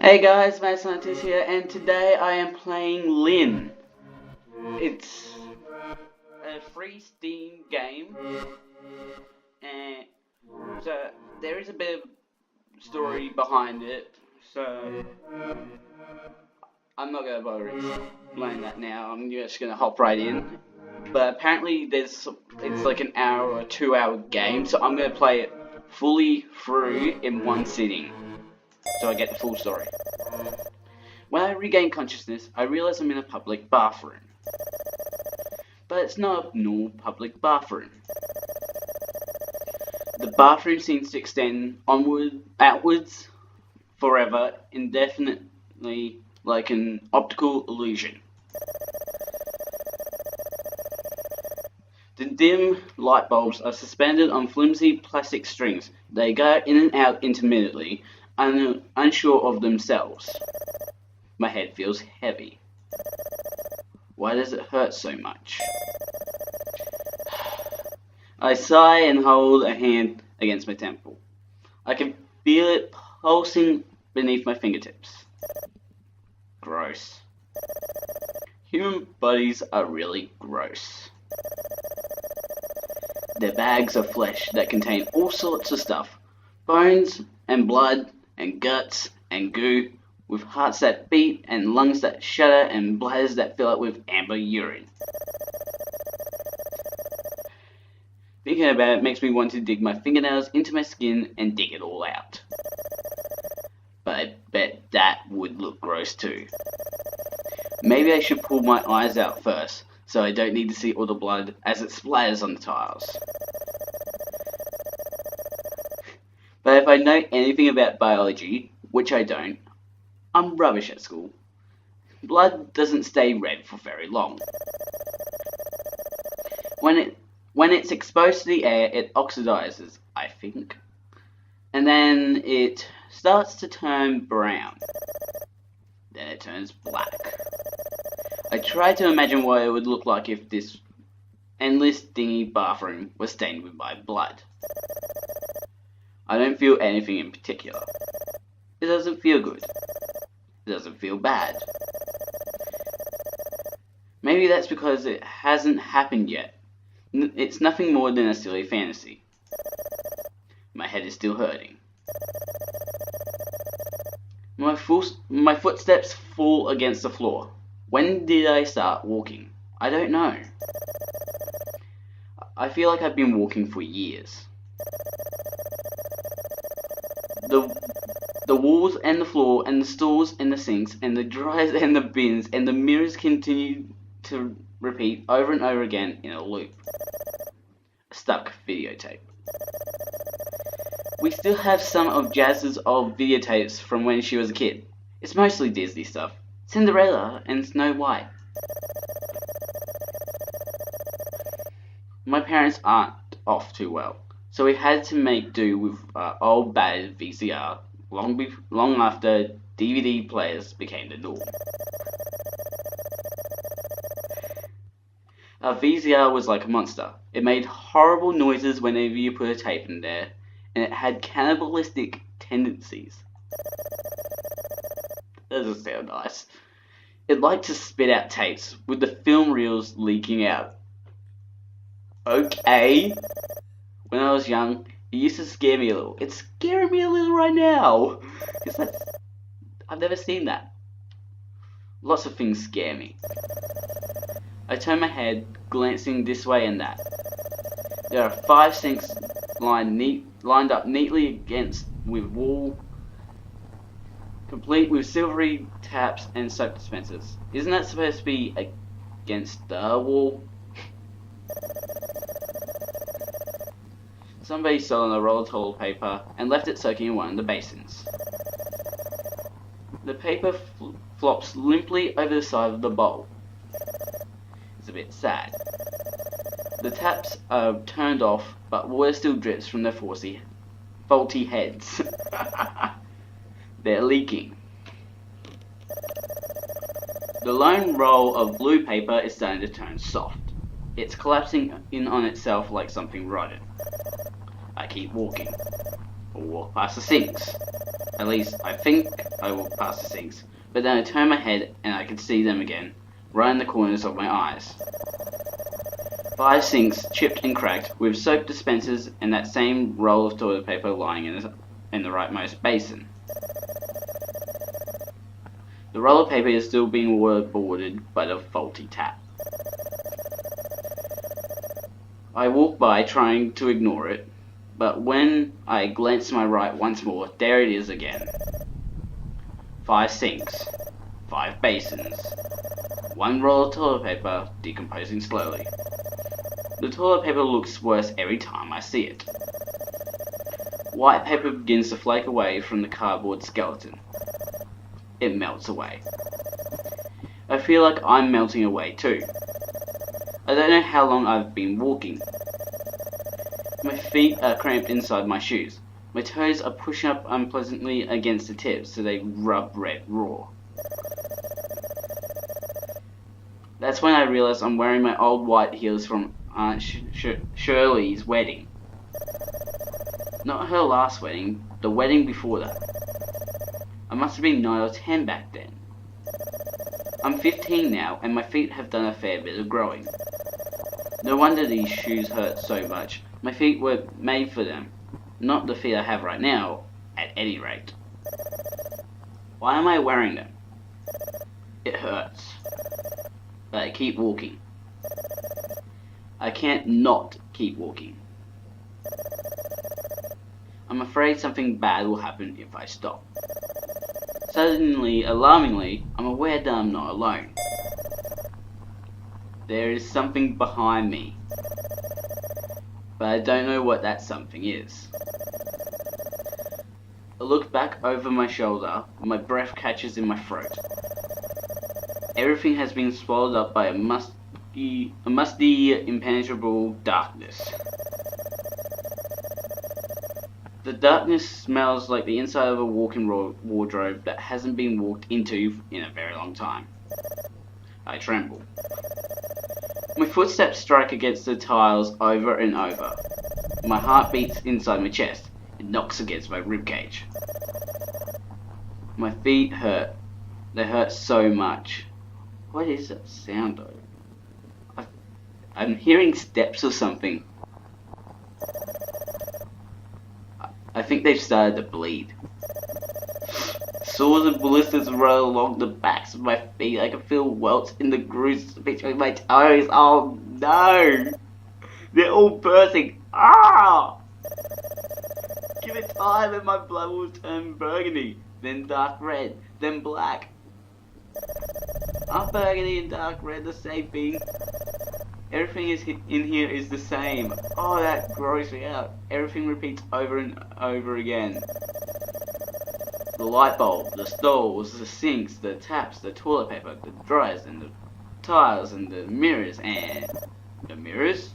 Hey guys, Mad Scientist here, and today I am playing Lynne. It's a free Steam game, and so there is a bit of story behind it. So I'm not gonna bother explaining that now. I'm just gonna hop right in. But apparently, it's like an hour or 2 hour game, so I'm gonna play it fully through in one sitting, so I get the full story. When I regain consciousness, I realize I'm in a public bathroom. But it's not a normal public bathroom. The bathroom seems to extend outwards, forever, indefinitely, like an optical illusion. The dim light bulbs are suspended on flimsy plastic strings. They go in and out intermittently, unsure of themselves. My head feels heavy. Why does it hurt so much? I sigh and hold a hand against my temple. I can feel it pulsing beneath my fingertips. Gross. Human bodies are really gross. They're bags of flesh that contain all sorts of stuff. Bones and blood and guts and goo, with hearts that beat and lungs that shudder and bladders that fill up with amber urine. Thinking about it makes me want to dig my fingernails into my skin and dig it all out. But I bet that would look gross too. Maybe I should pull my eyes out first, so I don't need to see all the blood as it splatters on the tiles. But if I know anything about biology, which I don't, I'm rubbish at school. Blood doesn't stay red for very long. When it's exposed to the air, it oxidizes, I think. And then it starts to turn brown. Then it turns black. I try to imagine what it would look like if this endless dingy bathroom was stained with my blood. I don't feel anything in particular. It doesn't feel good. It doesn't feel bad. Maybe that's because it hasn't happened yet. It's nothing more than a silly fantasy. My head is still hurting. My footsteps fall against the floor. When did I start walking? I don't know. I feel like I've been walking for years. The walls and the floor and the stools and the sinks and the dryers and the bins and the mirrors continue to repeat over and over again in a loop. A stuck videotape. We still have some of Jazz's old videotapes from when she was a kid. It's mostly Disney stuff. Cinderella and Snow White. My parents aren't off too well, so we had to make do with old battered VCR long after DVD players became the norm. Our VCR was like a monster. It made horrible noises whenever you put a tape in there, and it had cannibalistic tendencies. That doesn't sound nice. It liked to spit out tapes, with the film reels leaking out. Okay. When I was young, it used to scare me a little. It's scaring me a little right now. I've never seen that. Lots of things scare me. I turn my head, glancing this way and that. There are 5 sinks lined up neatly against with wall, complete with silvery taps and soap dispensers. Isn't that supposed to be against the wall? Somebody stole a roll of toilet paper and left it soaking in one of the basins. The paper flops limply over the side of the bowl. It's a bit sad. The taps are turned off, but water still drips from their faulty heads. They're leaking. The lone roll of blue paper is starting to turn soft. It's collapsing in on itself like something rotten. I keep walking. I walk past the sinks. At least, I think I walked past the sinks, but then I turned my head and I could see them again, right in the corners of my eyes. 5 sinks, chipped and cracked, with soap dispensers and that same roll of toilet paper lying in the rightmost basin. The roll of paper is still being waterboarded by the faulty tap. I walk by trying to ignore it, but when I glance to my right once more, there it is again. 5 sinks, 5 basins, 1 roll of toilet paper decomposing slowly. The toilet paper looks worse every time I see it. White paper begins to flake away from the cardboard skeleton. It melts away. I feel like I'm melting away too. I don't know how long I've been walking. My feet are cramped inside my shoes. My toes are pushing up unpleasantly against the tips so they rub red raw. That's when I realize I'm wearing my old white heels from Aunt Shirley's wedding. Not her last wedding, the wedding before that. I must have been 9 or 10 back then. I'm 15 now, and my feet have done a fair bit of growing. No wonder these shoes hurt so much. My feet were made for them. Not the feet I have right now, at any rate. Why am I wearing them? It hurts. But I keep walking. I can't not keep walking. I'm afraid something bad will happen if I stop. Suddenly, alarmingly, I'm aware that I'm not alone. There is something behind me, but I don't know what that something is. I look back over my shoulder, my breath catches in my throat. Everything has been swallowed up by a musty, impenetrable darkness. The darkness smells like the inside of a walk-in wardrobe that hasn't been walked into in a very long time. I tremble. My footsteps strike against the tiles over and over. My heart beats inside my chest. It knocks against my ribcage. My feet hurt. They hurt so much. What is that sound though? I'm hearing steps or something. I think they've started to bleed. Sores and blisters roll along the backs of my feet. I can feel welts in the grooves between my toes. Oh no! They're all bursting. Ah! Give it time and my blood will turn burgundy, then dark red, then black. Aren't burgundy and dark red the same thing? Everything in here is the same. Oh, that grosses me out. Everything repeats over and over again. The light bulb, the stalls, the sinks, the taps, the toilet paper, the dryers, and the tiles, and the mirrors, and... the mirrors?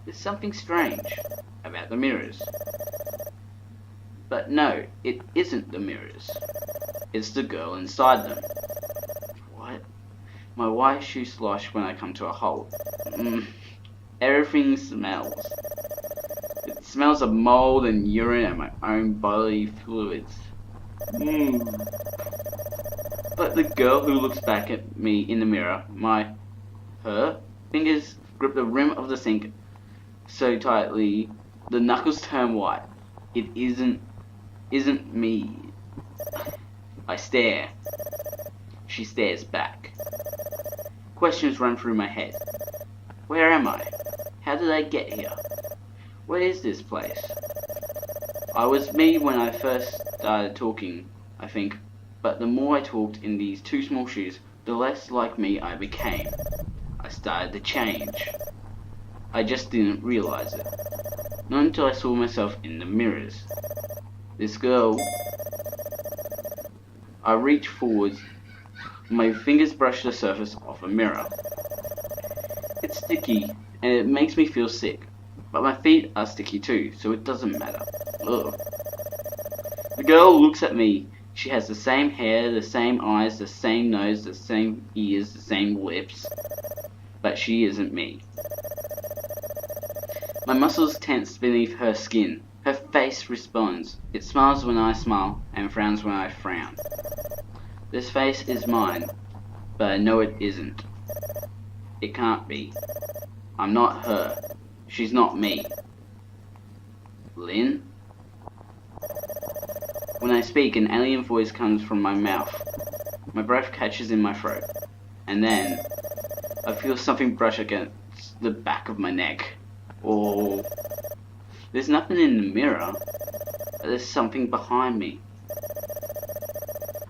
There's something strange about the mirrors. But no, it isn't the mirrors. It's the girl inside them. What? My white shoes slosh when I come to a halt. Everything smells. It smells of mold and urine and my own bodily fluids. But the girl who looks back at me in the mirror, her fingers grip the rim of the sink so tightly the knuckles turn white. It isn't me. I stare. She stares back. Questions run through my head. Where am I? How did I get here? What is this place? I was me when I first started talking, I think, but the more I talked in these 2 small shoes, the less like me I became. I started to change. I just didn't realize it. Not until I saw myself in the mirrors. This girl... I reach forwards. My fingers brush the surface of a mirror. It's sticky, and it makes me feel sick. But my feet are sticky too, so it doesn't matter. Ugh. The girl looks at me. She has the same hair, the same eyes, the same nose, the same ears, the same lips. But she isn't me. My muscles tense beneath her skin. Her face responds. It smiles when I smile and frowns when I frown. This face is mine, but I know it isn't. It can't be. I'm not her. She's not me. Lynne? When I speak, an alien voice comes from my mouth. My breath catches in my throat. And then, I feel something brush against the back of my neck. Oh, there's nothing in the mirror. But there's something behind me.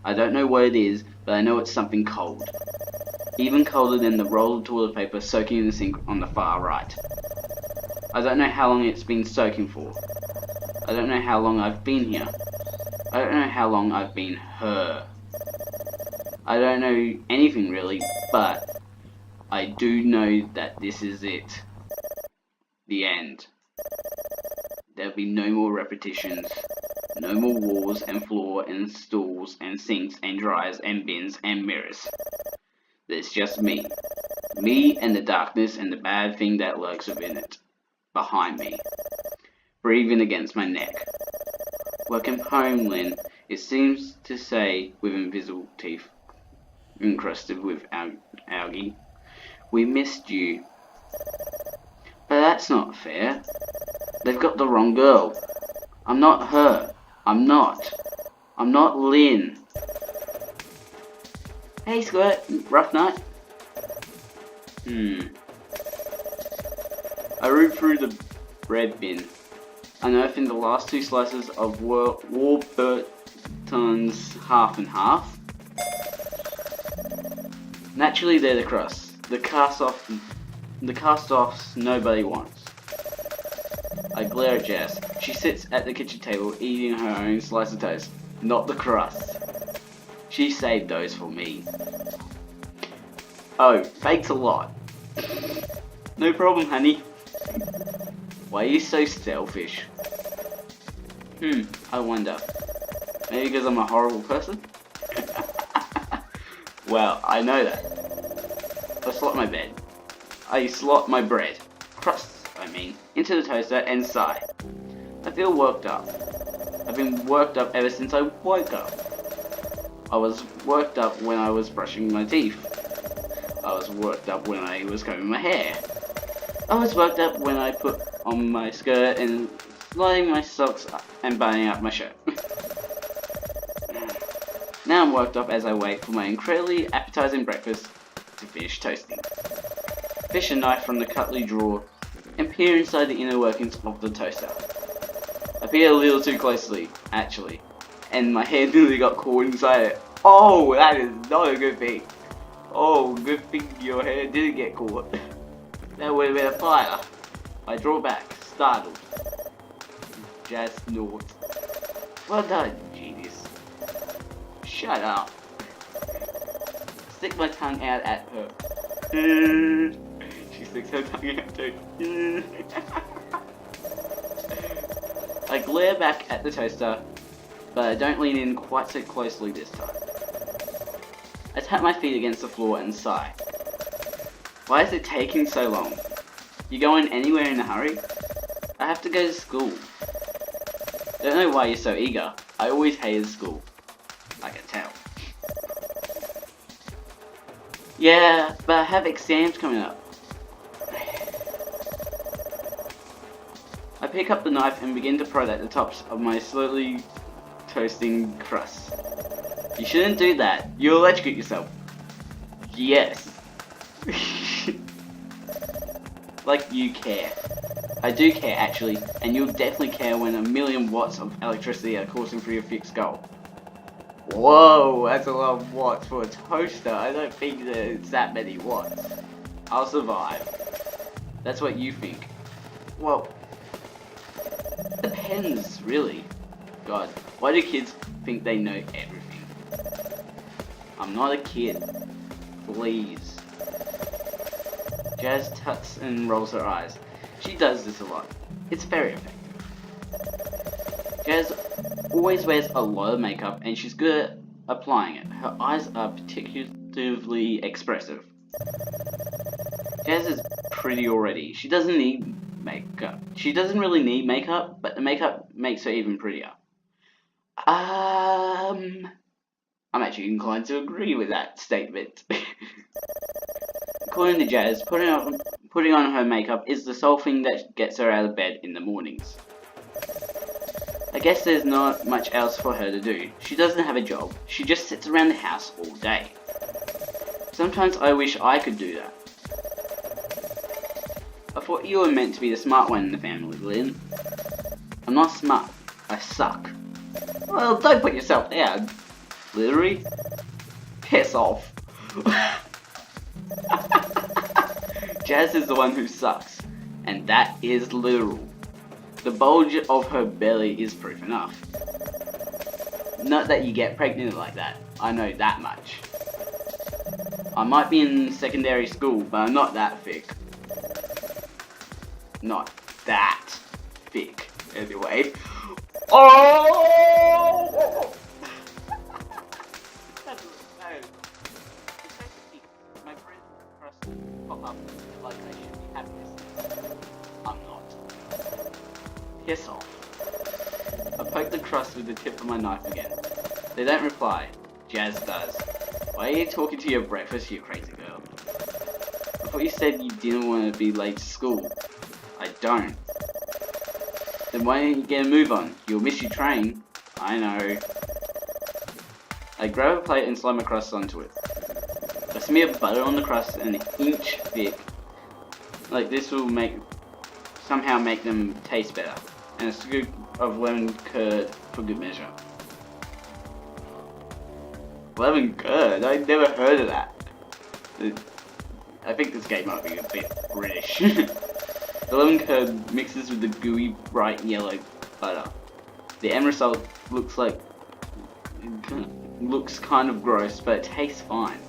I don't know what it is, but I know it's something cold. Even colder than the roll of toilet paper soaking in the sink on the far right. I don't know how long it's been soaking for. I don't know how long I've been here. I don't know how long I've been her. I don't know anything really, but I do know that this is it. The end. There'll be no more repetitions. No more walls and floor and stools and sinks and dryers and bins and mirrors. There's just me. Me and the darkness and the bad thing that lurks within it. Behind me. Breathing against my neck. Welcome home, Lynne. It seems to say with invisible teeth encrusted with algae. We missed you. But that's not fair. They've got the wrong girl. I'm not her. I'm not. I'm not Lynne. Hey, Squirt. Rough night? I root through the bread bin, unearthing the last two slices of Warburton's half and half. Naturally, they're the crust. The cast-offs nobody wants. I glare at Jess. She sits at the kitchen table eating her own slice of toast, not the crust. She saved those for me. Oh, thanks a lot. No problem, honey. Why are you so selfish? I wonder. Maybe because I'm a horrible person? Well, I know that. I slot my bed. I slot my bread. Crusts, I mean, into the toaster and sigh. I feel worked up. I've been worked up ever since I woke up. I was worked up when I was brushing my teeth. I was worked up when I was combing my hair. I was worked up when I put on my skirt and sliding my socks and buttoning up my shirt. Now I'm worked up as I wait for my incredibly appetizing breakfast to finish toasting. Fish a knife from the cutlery drawer and peer inside the inner workings of the toaster. I peer a little too closely, actually, and my hand nearly got caught inside it. Oh, that is not a good thing. Oh, good thing your hand didn't get caught. That would have been a fire. I draw back, startled. Jazz snorts. Well done, genius. Shut up. Stick my tongue out at her. She sticks her tongue out too. I glare back at the toaster, but I don't lean in quite so closely this time. I tap my feet against the floor and sigh. Why is it taking so long? You going anywhere in a hurry? I have to go to school. Don't know why you're so eager. I always hated school. I can tell. Yeah, but I have exams coming up. I pick up the knife and begin to prod at the tops of my slowly toasting crust. You shouldn't do that. You'll electrocute yourself. Yes. Like you care. I do care actually, and you'll definitely care when 1,000,000 watts of electricity are coursing through your thick skull. Whoa, that's a lot of watts for a toaster. I don't think that it's that many watts. I'll survive. That's what you think. Well, depends, really. God, why do kids think they know everything? I'm not a kid. Please. Jazz tucks and rolls her eyes. She does this a lot. It's very effective. Jazz always wears a lot of makeup and she's good at applying it. Her eyes are particularly expressive. Jazz is pretty already. She doesn't need makeup. She doesn't really need makeup, but the makeup makes her even prettier. I'm actually inclined to agree with that statement. According to Jazz, putting on her makeup is the sole thing that gets her out of bed in the mornings. I guess there's not much else for her to do. She doesn't have a job. She just sits around the house all day. Sometimes I wish I could do that. I thought you were meant to be the smart one in the family, Lynne. I'm not smart. I suck. Well, don't put yourself down. Literally. Piss off. Jazz is the one who sucks. And that is literal. The bulge of her belly is proof enough. Not that you get pregnant like that. I know that much. I might be in secondary school, but I'm not that thick. Not that thick, anyway. Oh! That's my friend pop up like I should be happy. I'm not. Piss off. I poke the crust with the tip of my knife again. They don't reply. Jazz does. Why are you talking to your breakfast, you crazy girl? I thought you said you didn't want to be late to school. I don't. Then why don't you get a move on? You'll miss your train. I know. I grab a plate and slide my crust onto it. I smear butter on the crust an inch thick. Like this will somehow make them taste better. And a scoop of lemon curd for good measure. Lemon curd? I've never heard of that. I think this game might be a bit British. The lemon curd mixes with the gooey, bright yellow butter. The end result looks kind of gross, but it tastes fine.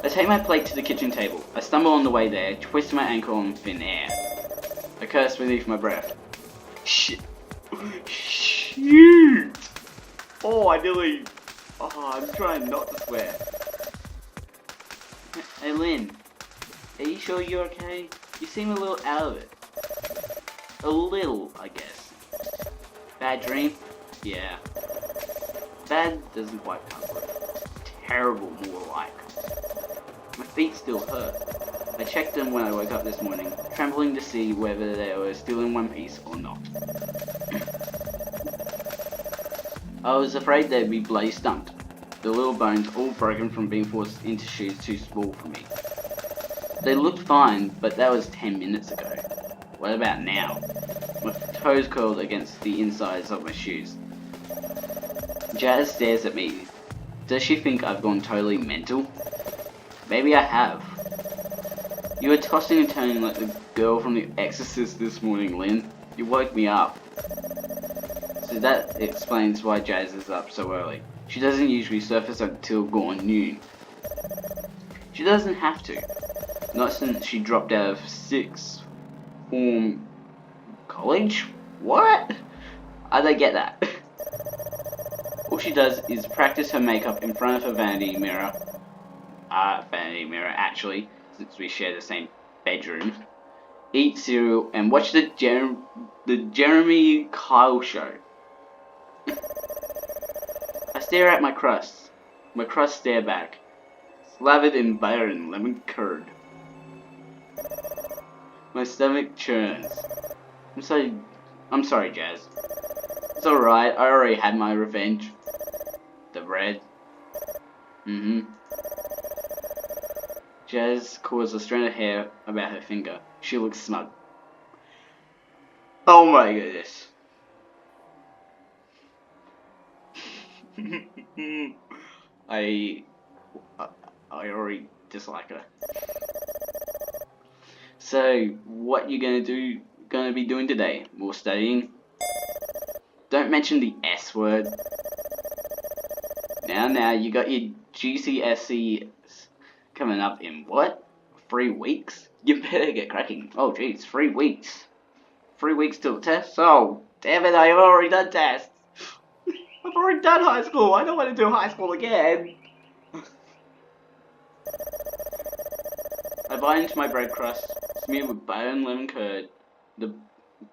I take my plate to the kitchen table. I stumble on the way there, twist my ankle in thin air. I curse beneath my breath. Shit. Shoot! Oh, I'm trying not to swear. Hey Lynne, are you sure you're okay? You seem a little out of it. A little, I guess. Bad dream? Yeah. Bad doesn't quite cover it. Terrible, more like. My feet still hurt. I checked them when I woke up this morning, trembling to see whether they were still in one piece or not. I was afraid they'd be bloody stumped. The little bones all broken from being forced into shoes too small for me. They looked fine, but that was 10 minutes ago. What about now? My toes curled against the insides of my shoes. Jazz stares at me. Does she think I've gone totally mental? Maybe I have. You were tossing and turning like the girl from The Exorcist this morning, Lynne. You woke me up. So that explains why Jazz is up so early. She doesn't usually surface until gone noon. She doesn't have to. Not since she dropped out of sixth form college? What? I don't get that. All she does is practice her makeup in front of her vanity mirror. Vanity mirror actually, since we share the same bedroom. Eat cereal and watch the Jeremy Kyle show. I stare at my crust. My crust stare back. Slathered in butter and lemon curd. My stomach churns. I'm sorry, Jazz. It's alright, I already had my revenge. The bread. Jazz coils a strand of hair about her finger. She looks smug. Oh my goodness. I already dislike her. So, what you gonna be doing today? More studying? Don't mention the S word. Now, you got your GCSEs coming up in what? 3 weeks? You better get cracking. Oh geez, 3 weeks. 3 weeks till tests? Oh, damn it, I've already done tests. I've already done high school. I don't want to do high school again. I bite into my bread crust, smeared with butter and lemon curd. The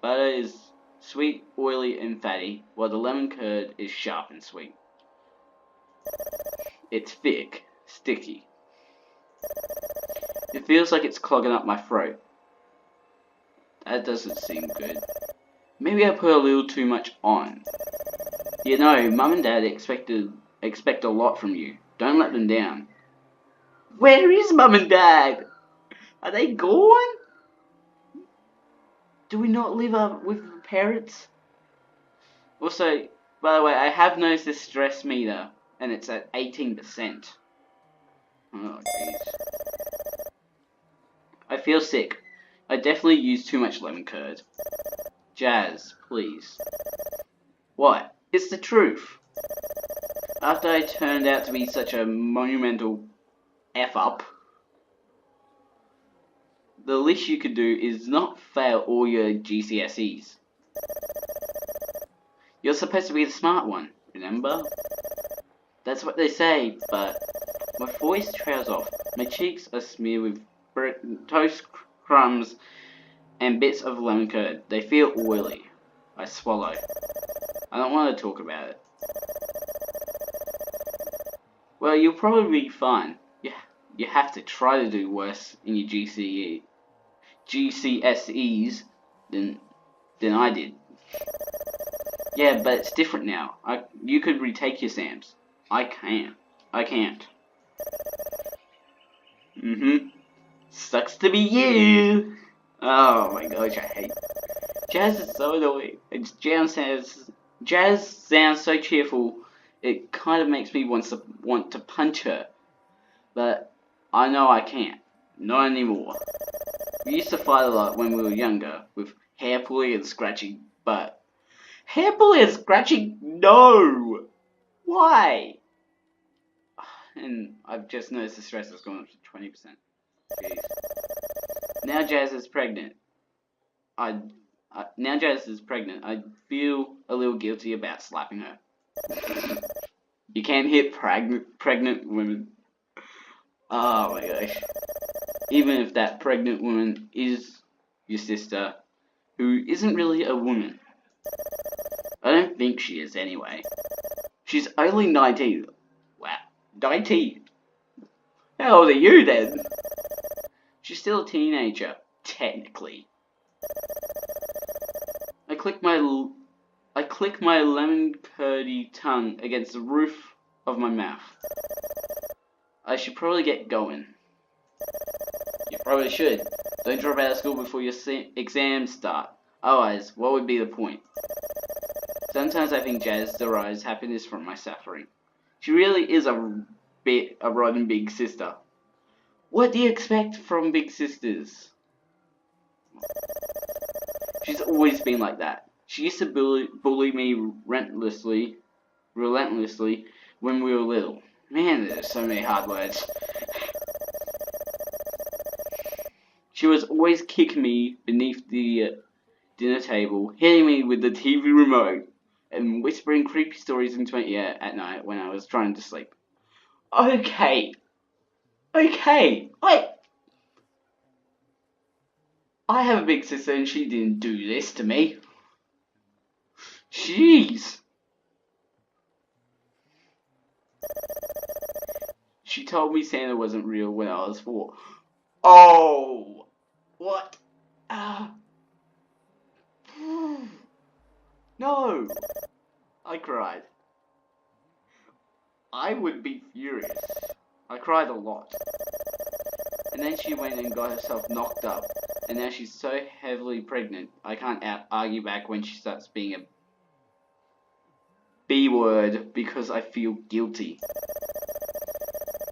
butter is sweet, oily, and fatty, while the lemon curd is sharp and sweet. It's thick, sticky. It feels like it's clogging up my throat. That doesn't seem good. Maybe I put a little too much on. You know, Mum and Dad expect a lot from you. Don't let them down. Where is Mum and Dad? Are they gone? Do we not live up with the parents? Also, by the way, I have noticed this stress meter, and it's at 18%. Oh, jeez. I feel sick. I definitely used too much lemon curd. Jazz, please. What? It's the truth. After I turned out to be such a monumental F-up, the least you could do is not fail all your GCSEs. You're supposed to be the smart one, remember? That's what they say, but my voice trails off. My cheeks are smeared with toast crumbs and bits of lemon curd. They feel oily. I swallow. I don't want to talk about it. Well, you'll probably be fine. Yeah, you have to try to do worse in your GCSEs than I did. Yeah, but it's different now. You could retake your SAMs. I can't. Sucks to be you. Oh my gosh, I hate Jazz is so annoying. Jazz sounds so cheerful. It kind of makes me want to punch her. But I know I can't. Not anymore. We used to fight a lot when we were younger with hair pulling and scratching, but hair pulling and scratching? No! Why? And I've just noticed the stress has gone up to 20%. Jeez. Now Jazz is pregnant. I feel a little guilty about slapping her. You can't hit pregnant women. Oh my gosh. Even if that pregnant woman is your sister, who isn't really a woman. I don't think she is anyway. She's only 19. Wow, 19? How old are you then? She's still a teenager, technically. I click my lemon curdy tongue against the roof of my mouth. I should probably get going. You probably should. Don't drop out of school before your exams start. Otherwise, what would be the point? Sometimes I think Jazz derives happiness from my suffering. She really is a rotten big sister. What do you expect from big sisters? She's always been like that. She used to bully me relentlessly when we were little. Man, there's so many hard words. She was always kicking me beneath the dinner table, hitting me with the TV remote, and whispering creepy stories into my ear at night when I was trying to sleep. Okay, I have a big sister and she didn't do this to me. Jeez. She told me Santa wasn't real when I was 4. Oh, what? No. I cried. I would be furious. I cried a lot. And then she went and got herself knocked up. And now she's so heavily pregnant, I can't argue back when she starts being a B word because I feel guilty.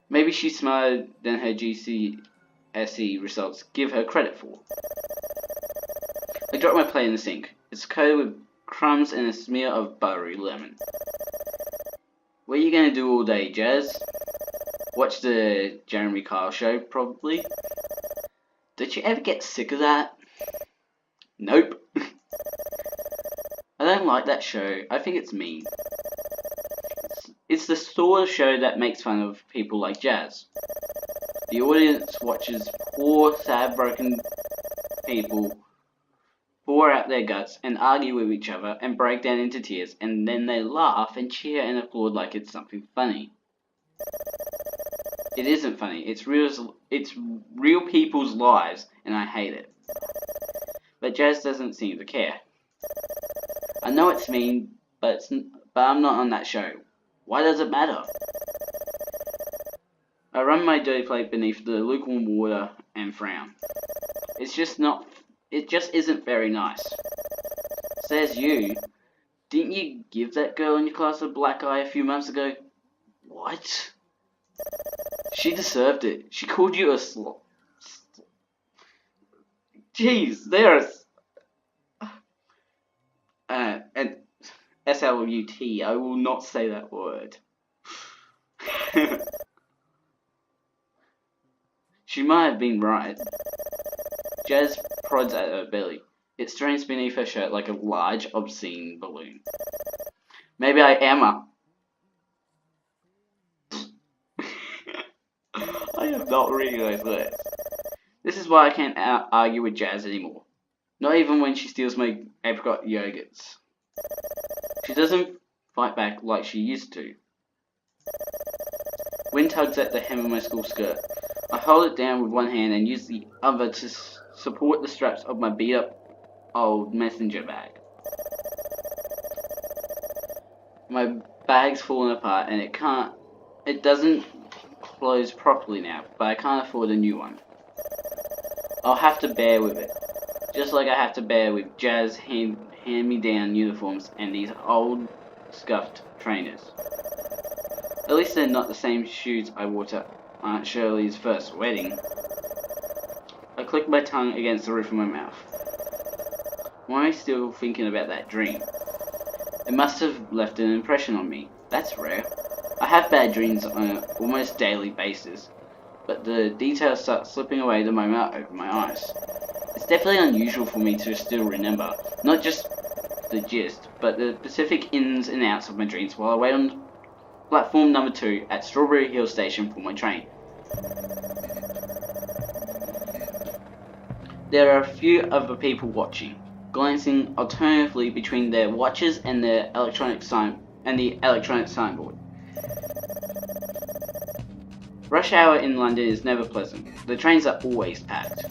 Maybe she's smarter than her GCSE results give her credit for. I dropped my plate in the sink. It's coated with crumbs and a smear of buttery lemon. What are you gonna do all day, Jazz? Watch the Jeremy Kyle show, probably. Did you ever get sick of that? Nope. I don't like that show. I think it's mean. It's the sort of show that makes fun of people like Jazz. The audience watches poor, sad, broken people pour out their guts and argue with each other and break down into tears, and then they laugh and cheer and applaud like it's something funny. It isn't funny. It's real people's lives, and I hate it. But Jazz doesn't seem to care. I know it's mean, but I'm not on that show. Why does it matter? I run my dirty plate beneath the lukewarm water and frown. It just isn't very nice. Says you. Didn't you give that girl in your class a black eye a few months ago? What? She deserved it. She called you a Jeez, there's and SLUT. I will not say that word. She might have been right. Jazz prods at her belly. It strains beneath her shirt like a large, obscene balloon. Maybe I am a... I am not reading those words. This is why I can't argue with Jazz anymore. Not even when she steals my apricot yogurts. She doesn't fight back like she used to. Wind tugs at the hem of my school skirt. I hold it down with one hand and use the other to support the straps of my beat-up old messenger bag. My bag's fallen apart and it doesn't close properly now, but I can't afford a new one. I'll have to bear with it, just like I have to bear with Jazz hand-me-down uniforms and these old scuffed trainers. At least they're not the same shoes I wore to Aunt Shirley's first wedding. I click my tongue against the roof of my mouth. Why am I still thinking about that dream? It must have left an impression on me. That's rare. I have bad dreams on an almost daily basis, but the details start slipping away the moment I open my eyes. It's definitely unusual for me to still remember, not just the gist, but the specific ins and outs of my dreams while I wait on platform number 2 at Strawberry Hill Station for my train. There are a few other people watching, glancing alternately between their watches and their electronic signboard. Rush hour in London is never pleasant. The trains are always packed.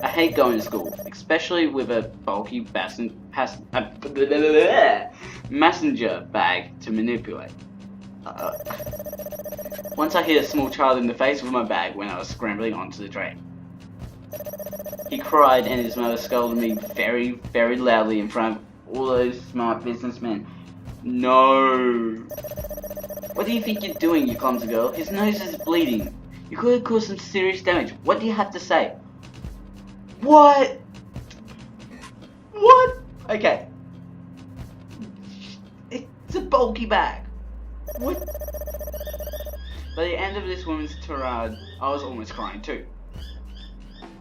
I hate going to school, especially with a bulky messenger bag to manipulate. Once I hit a small child in the face with my bag when I was scrambling onto the train. He cried and his mother scolded me very, very loudly in front of all those smart businessmen. No! What do you think you're doing, you clumsy girl? His nose is bleeding. You could have caused some serious damage. What do you have to say? What? What? Okay. It's a bulky bag. What? By the end of this woman's tirade, I was almost crying too.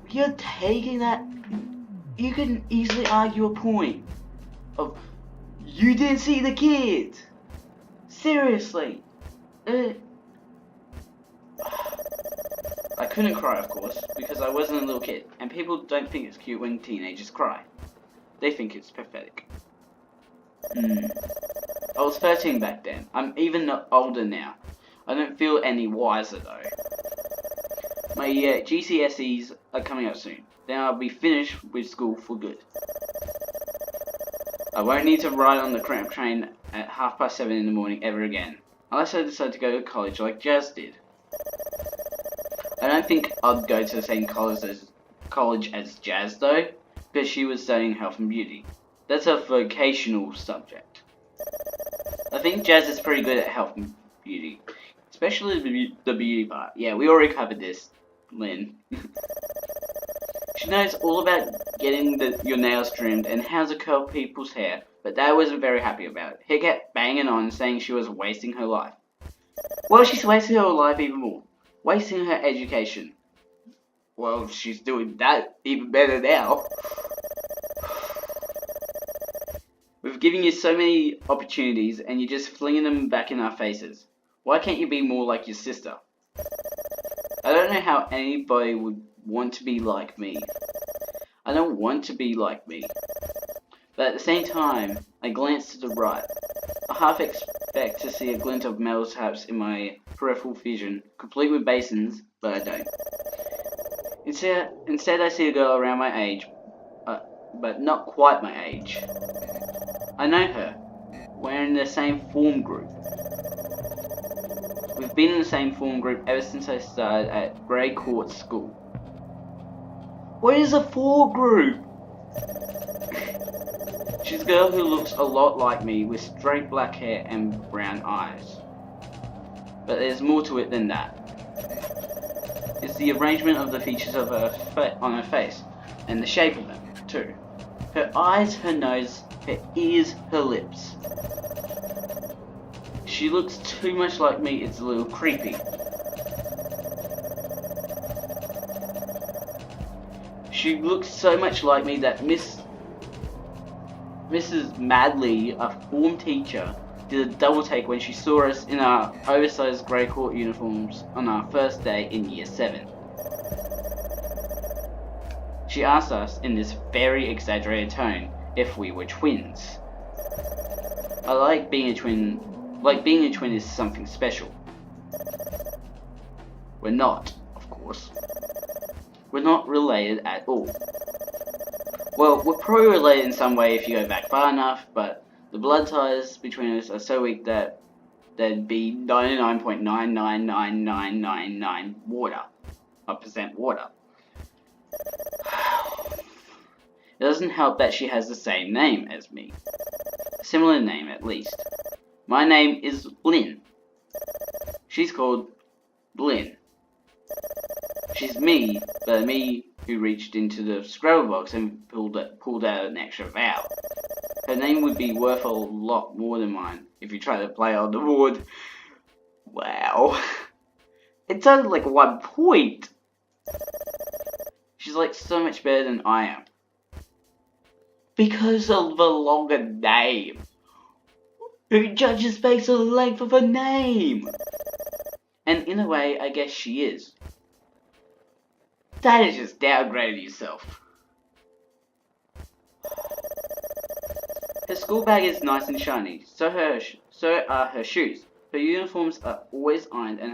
You're taking that... You can easily argue a point of... You didn't see the kids! Seriously! I couldn't cry, of course, because I wasn't a little kid, and people don't think it's cute when teenagers cry. They think it's pathetic. I was 13 back then. I'm even older now. I don't feel any wiser though. My GCSEs are coming up soon. Then I'll be finished with school for good. I won't need to ride on the cramped train at 7:30 in the morning ever again. Unless I decide to go to college like Jazz did. I don't think I'd go to the same college as Jazz though, because she was studying health and beauty. That's a vocational subject. I think Jazz is pretty good at health and beauty, especially the beauty part. Yeah, we already covered this, Lynne. She knows all about getting your nails trimmed and how to curl people's hair, but Dad wasn't very happy about it. He kept banging on, saying she was wasting her life. Well, she's wasting her life even more. Wasting her education. Well, she's doing that even better now. We've given you so many opportunities and you're just flinging them back in our faces. Why can't you be more like your sister? I don't know how anybody would want to be like me. I don't want to be like me. But at the same time, I glance to the right. I half expect to see a glint of metal taps in my peripheral vision, complete with basins, but I don't. Instead I see a girl around my age, but not quite my age. I know her. We're in the same form group. We've been in the same form group ever since I started at Grey Court School. What is a form group? She's a girl who looks a lot like me with straight black hair and brown eyes. But there's more to it than that. It's the arrangement of the features of on her face, and the shape of them, too. Her eyes, her nose, her ears, her lips. She looks too much like me, it's a little creepy. She looks so much like me that Mrs. Madley, a form teacher, did a double take when she saw us in our oversized grey court uniforms on our first day in Year 7. She asked us, in this very exaggerated tone, if we were twins. I like being a twin. Being a twin is something special. We're not, of course. We're not related at all. Well, we're probably related in some way if you go back far enough, but the blood ties between us are so weak that there'd be 99.99999 percent water. It doesn't help that she has the same name as me. A similar name, at least. My name is Lynne. She's called Lynne. She's me, but me who reached into the Scrabble box and pulled out an extra vowel. Her name would be worth a lot more than mine if you try to play on the board. Wow. It sounded like 1 point. She's like so much better than I am. Because of the longer name. Who judges based on the length of a name? And in a way, I guess she is. That is just downgrading yourself. Her school bag is nice and shiny, so are her shoes. Her uniforms are always ironed, and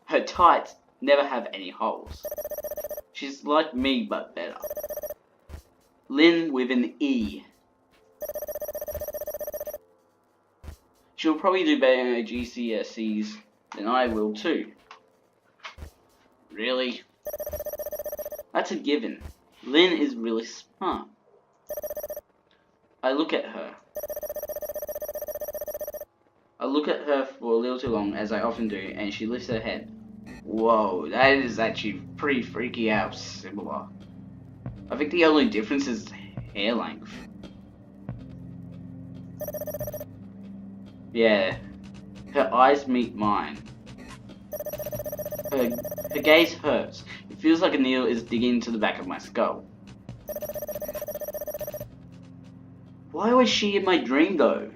her tights never have any holes. She's like me, but better. Lynne with an E. She'll probably do better in her GCSEs than I will too. Really? That's a given. Lynne is really smart. I look at her. I look at her for a little too long, as I often do, and she lifts her head. Whoa, that is actually pretty freaky how similar. I think the only difference is hair length. Yeah, her eyes meet mine. Her gaze hurts. It feels like a needle is digging into the back of my skull. Why was she in my dream though?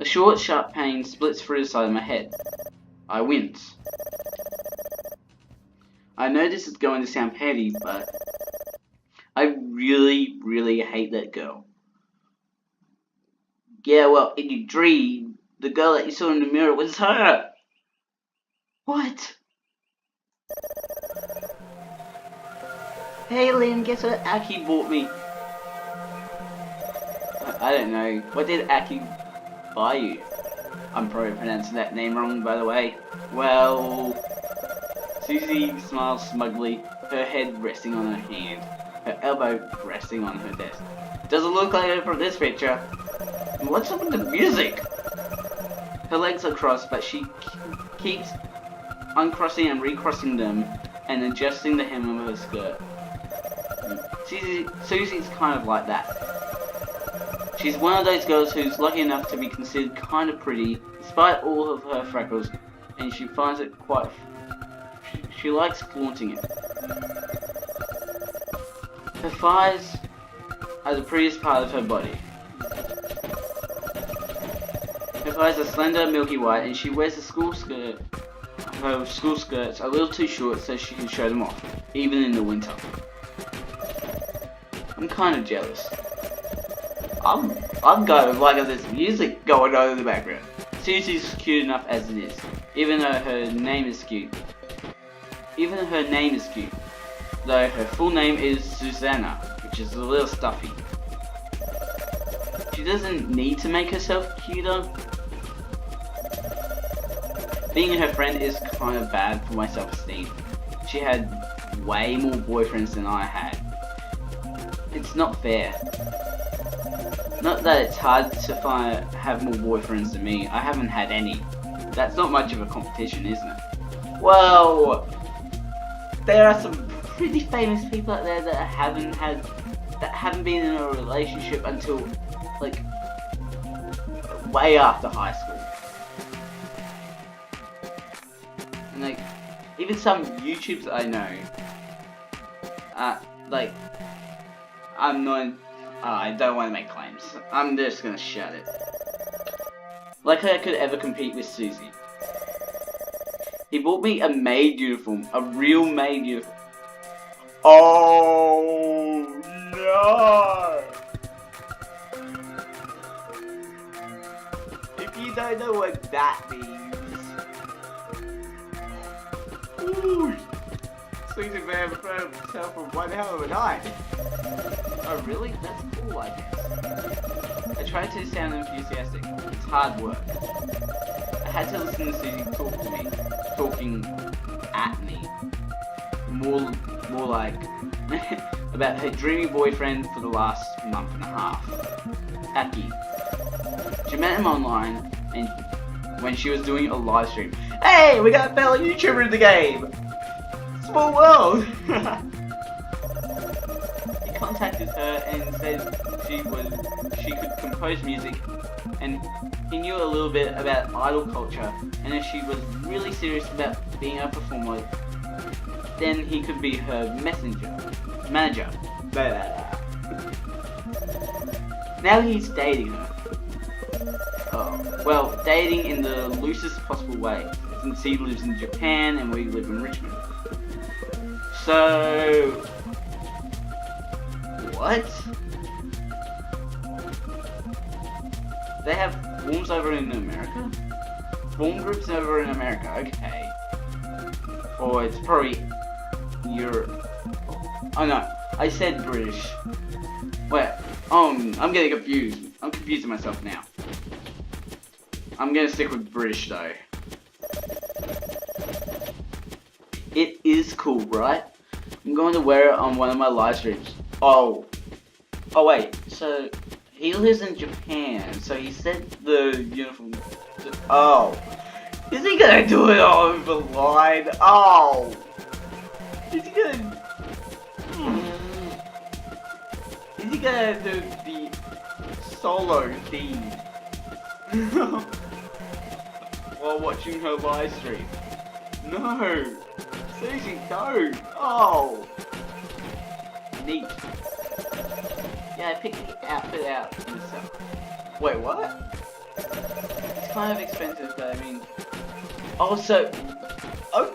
A short, sharp pain splits through the side of my head. I wince. I know this is going to sound petty, but I really, really hate that girl. Yeah, well, in your dream, the girl that you saw in the mirror was her! What? Hey Lynne, guess what Aki bought me? I don't know. What did Aki buy you? I'm probably pronouncing that name wrong, by the way. Well... Susie smiles smugly, her head resting on her hand, her elbow resting on her desk. Doesn't look like it from this picture. What's up with the music? Her legs are crossed, but she keeps uncrossing and recrossing them and adjusting the hem of her skirt. Susie's kind of like that. She's one of those girls who's lucky enough to be considered kind of pretty, despite all of her freckles, and she finds it quite... She likes flaunting it. Her thighs are the prettiest part of her body. Her thighs are slender, milky white, and she wears a school skirt her school skirts a little too short so she can show them off, even in the winter. I'm kind of jealous. I'm going like there's music going on in the background. Susie's cute enough as it is, even though her name is cute. Though her full name is Susanna, which is a little stuffy. She doesn't need to make herself cuter. Being her friend is kind of bad for my self-esteem. She had way more boyfriends than I had. It's not fair. Not that it's hard to have more boyfriends than me. I haven't had any. That's not much of a competition, isn't it? Well, there are some pretty famous people out there that haven't been in a relationship until like way after high school. And like even some YouTubers I know, like I don't want to make claims. I'm just gonna shut it. Like I could ever compete with Susie. He bought me a maid uniform, a real maid uniform. Oh no! If you don't know what that means, ooh, Susie may have found himself from one hell of a night. Oh really? That's cool, I guess. I tried to sound enthusiastic. It's hard work. I had to listen to Susie talk to me, talking at me. More like about her dreamy boyfriend for the last month and a half. Aki. She met him online and when she was doing a live stream. Hey, we got a fellow YouTuber in the game! Small world! He contacted her and said she could compose music and he knew a little bit about idol culture and if she was really serious about being a performer, then he could be her manager. Now he's dating her. Oh, well, dating in the loosest possible way, since he lives in Japan and we live in Richmond. So, what? They have forums over in America? Forum groups over in America, okay. Or it's probably Europe. Oh no, I said British. Wait, I'm getting confused. I'm confusing myself now. I'm gonna stick with British though. It is cool, right? I'm going to wear it on one of my live streams. Oh wait, so he lives in Japan, so he sent the uniform to, oh. Is he gonna do it over the line? Oh! Is he gonna do the solo theme while watching her live stream? No! Susie, no! Oh! Neat. Yeah, I picked the outfit out myself. Wait, what? It's kind of expensive, but I mean... Oh, so... Oh...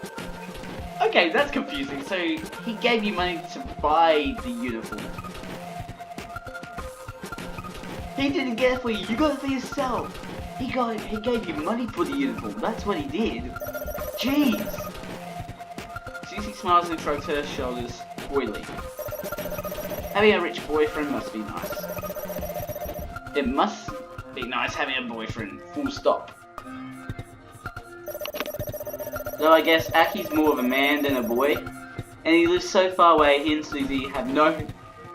Okay, that's confusing. So, he gave you money to buy the uniform. He didn't get it for you, you got it for yourself. He gave you money for the uniform, that's what he did. Jeez! Susie smiles and shrugs her shoulders coyly. Having a rich boyfriend must be nice. It must be nice having a boyfriend, full stop. Though I guess Aki's more of a man than a boy, and he lives so far away, he and Susie have no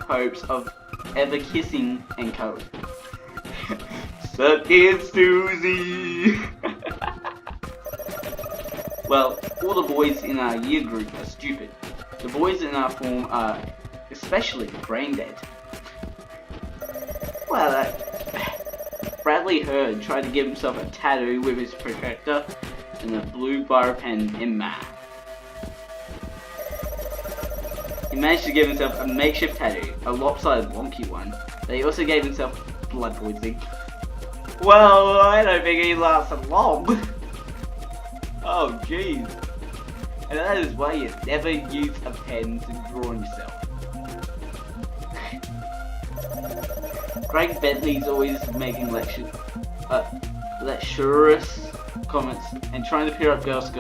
hopes of ever kissing and cuddling. Suck it, Susie! Well, all the boys in our year group are stupid. The boys in our form are especially brain dead. Well, Bradley Heard tried to give himself a tattoo with his projector and a blue biro pen in math. He managed to give himself a makeshift tattoo, a lopsided wonky one, but he also gave himself blood poisoning. Well, I don't think he lasted long. Oh jeez. And that is why you never use a pen to draw yourself. Greg Bentley's always making lecturous comments and trying to peer up girls'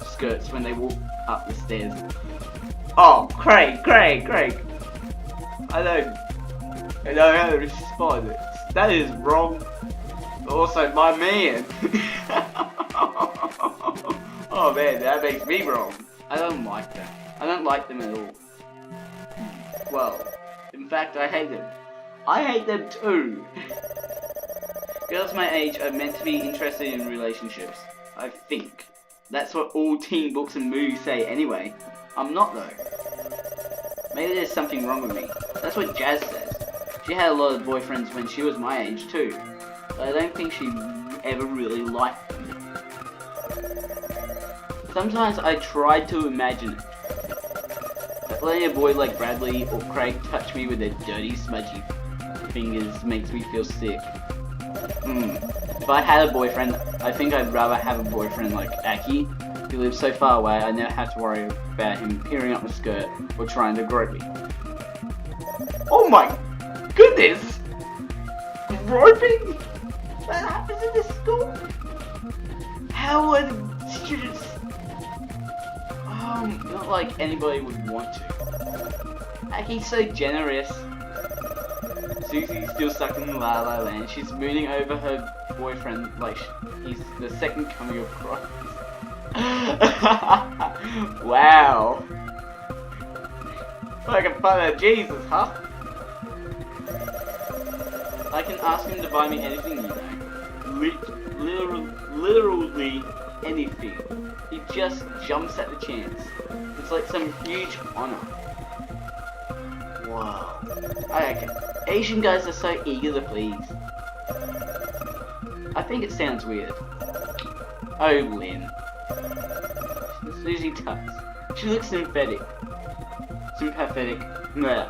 skirts when they walk up the stairs. Oh, Craig! I don't know how to respond. That is wrong. Also, my man. Oh man, that makes me wrong. I don't like them. I don't like them at all. Well, in fact, I hate them. I hate them too. Girls my age are meant to be interested in relationships. I think. That's what all teen books and movies say anyway. I'm not though. Maybe there's something wrong with me. That's what Jazz says. She had a lot of boyfriends when she was my age too. But I don't think she ever really liked them. Sometimes I try to imagine it. But letting a boy like Bradley or Craig touch me with their dirty, smudgy fingers makes me feel sick. If I had a boyfriend, I think I'd rather have a boyfriend like Aki, who lives so far away I never have to worry about him peering up my skirt or trying to grope me. Oh my goodness! Groping? That happens in this school? How would students... not like anybody would want to. Aki's so generous. Susie's still stuck in La La Land. She's mooning over her boyfriend like he's the second coming of Christ. Wow. Like fun of Jesus, huh? I can ask him to buy me anything, you know. Literally anything. He just jumps at the chance. It's like some huge honor. Wow. Okay. Asian guys are so eager to please. I think it sounds weird. Oh, Lynne. Susie does. She looks sympathetic. Bleh.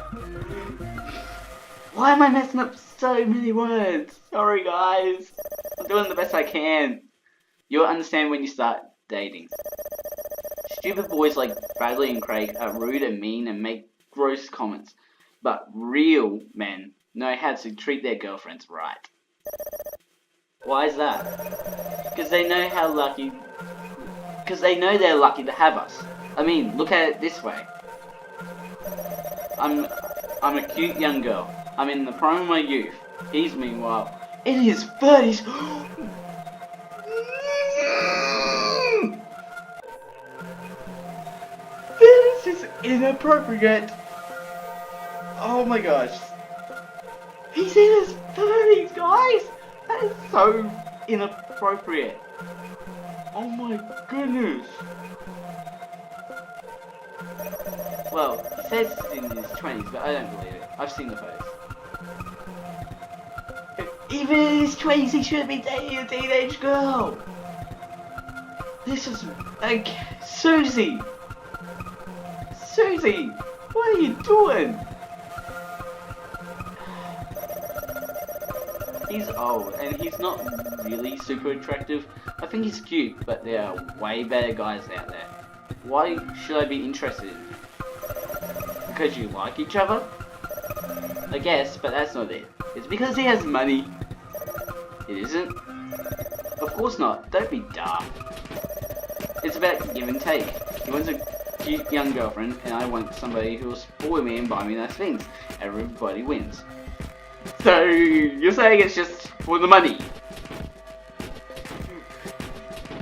Why am I messing up so many words? Sorry guys. I'm doing the best I can. You'll understand when you start dating. Stupid boys like Bradley and Craig are rude and mean and make gross comments. But real men know how to treat their girlfriends right. Why is that? Because they know how lucky... Because they know they're lucky to have us. I mean, look at it this way. I'm a cute young girl. I'm in the prime of my youth. He's meanwhile in his 30s. This is inappropriate. Oh my gosh. He's in his 30s, guys! That is so inappropriate. Oh my goodness. Well, he says he's in his 20s, but I don't believe it. I've seen the photos. Even in his 20s, he shouldn't be dating a teenage girl. This is like Susie. Susie, what are you doing? He's old, and he's not really super attractive. I think he's cute, but there are way better guys out there. Why should I be interested in him? Because you like each other? I guess, but that's not it. It's because he has money. It isn't? Of course not. Don't be daft. It's about give and take. He wants a cute young girlfriend, and I want somebody who will spoil me and buy me nice things. Everybody wins. So, you're saying it's just for the money?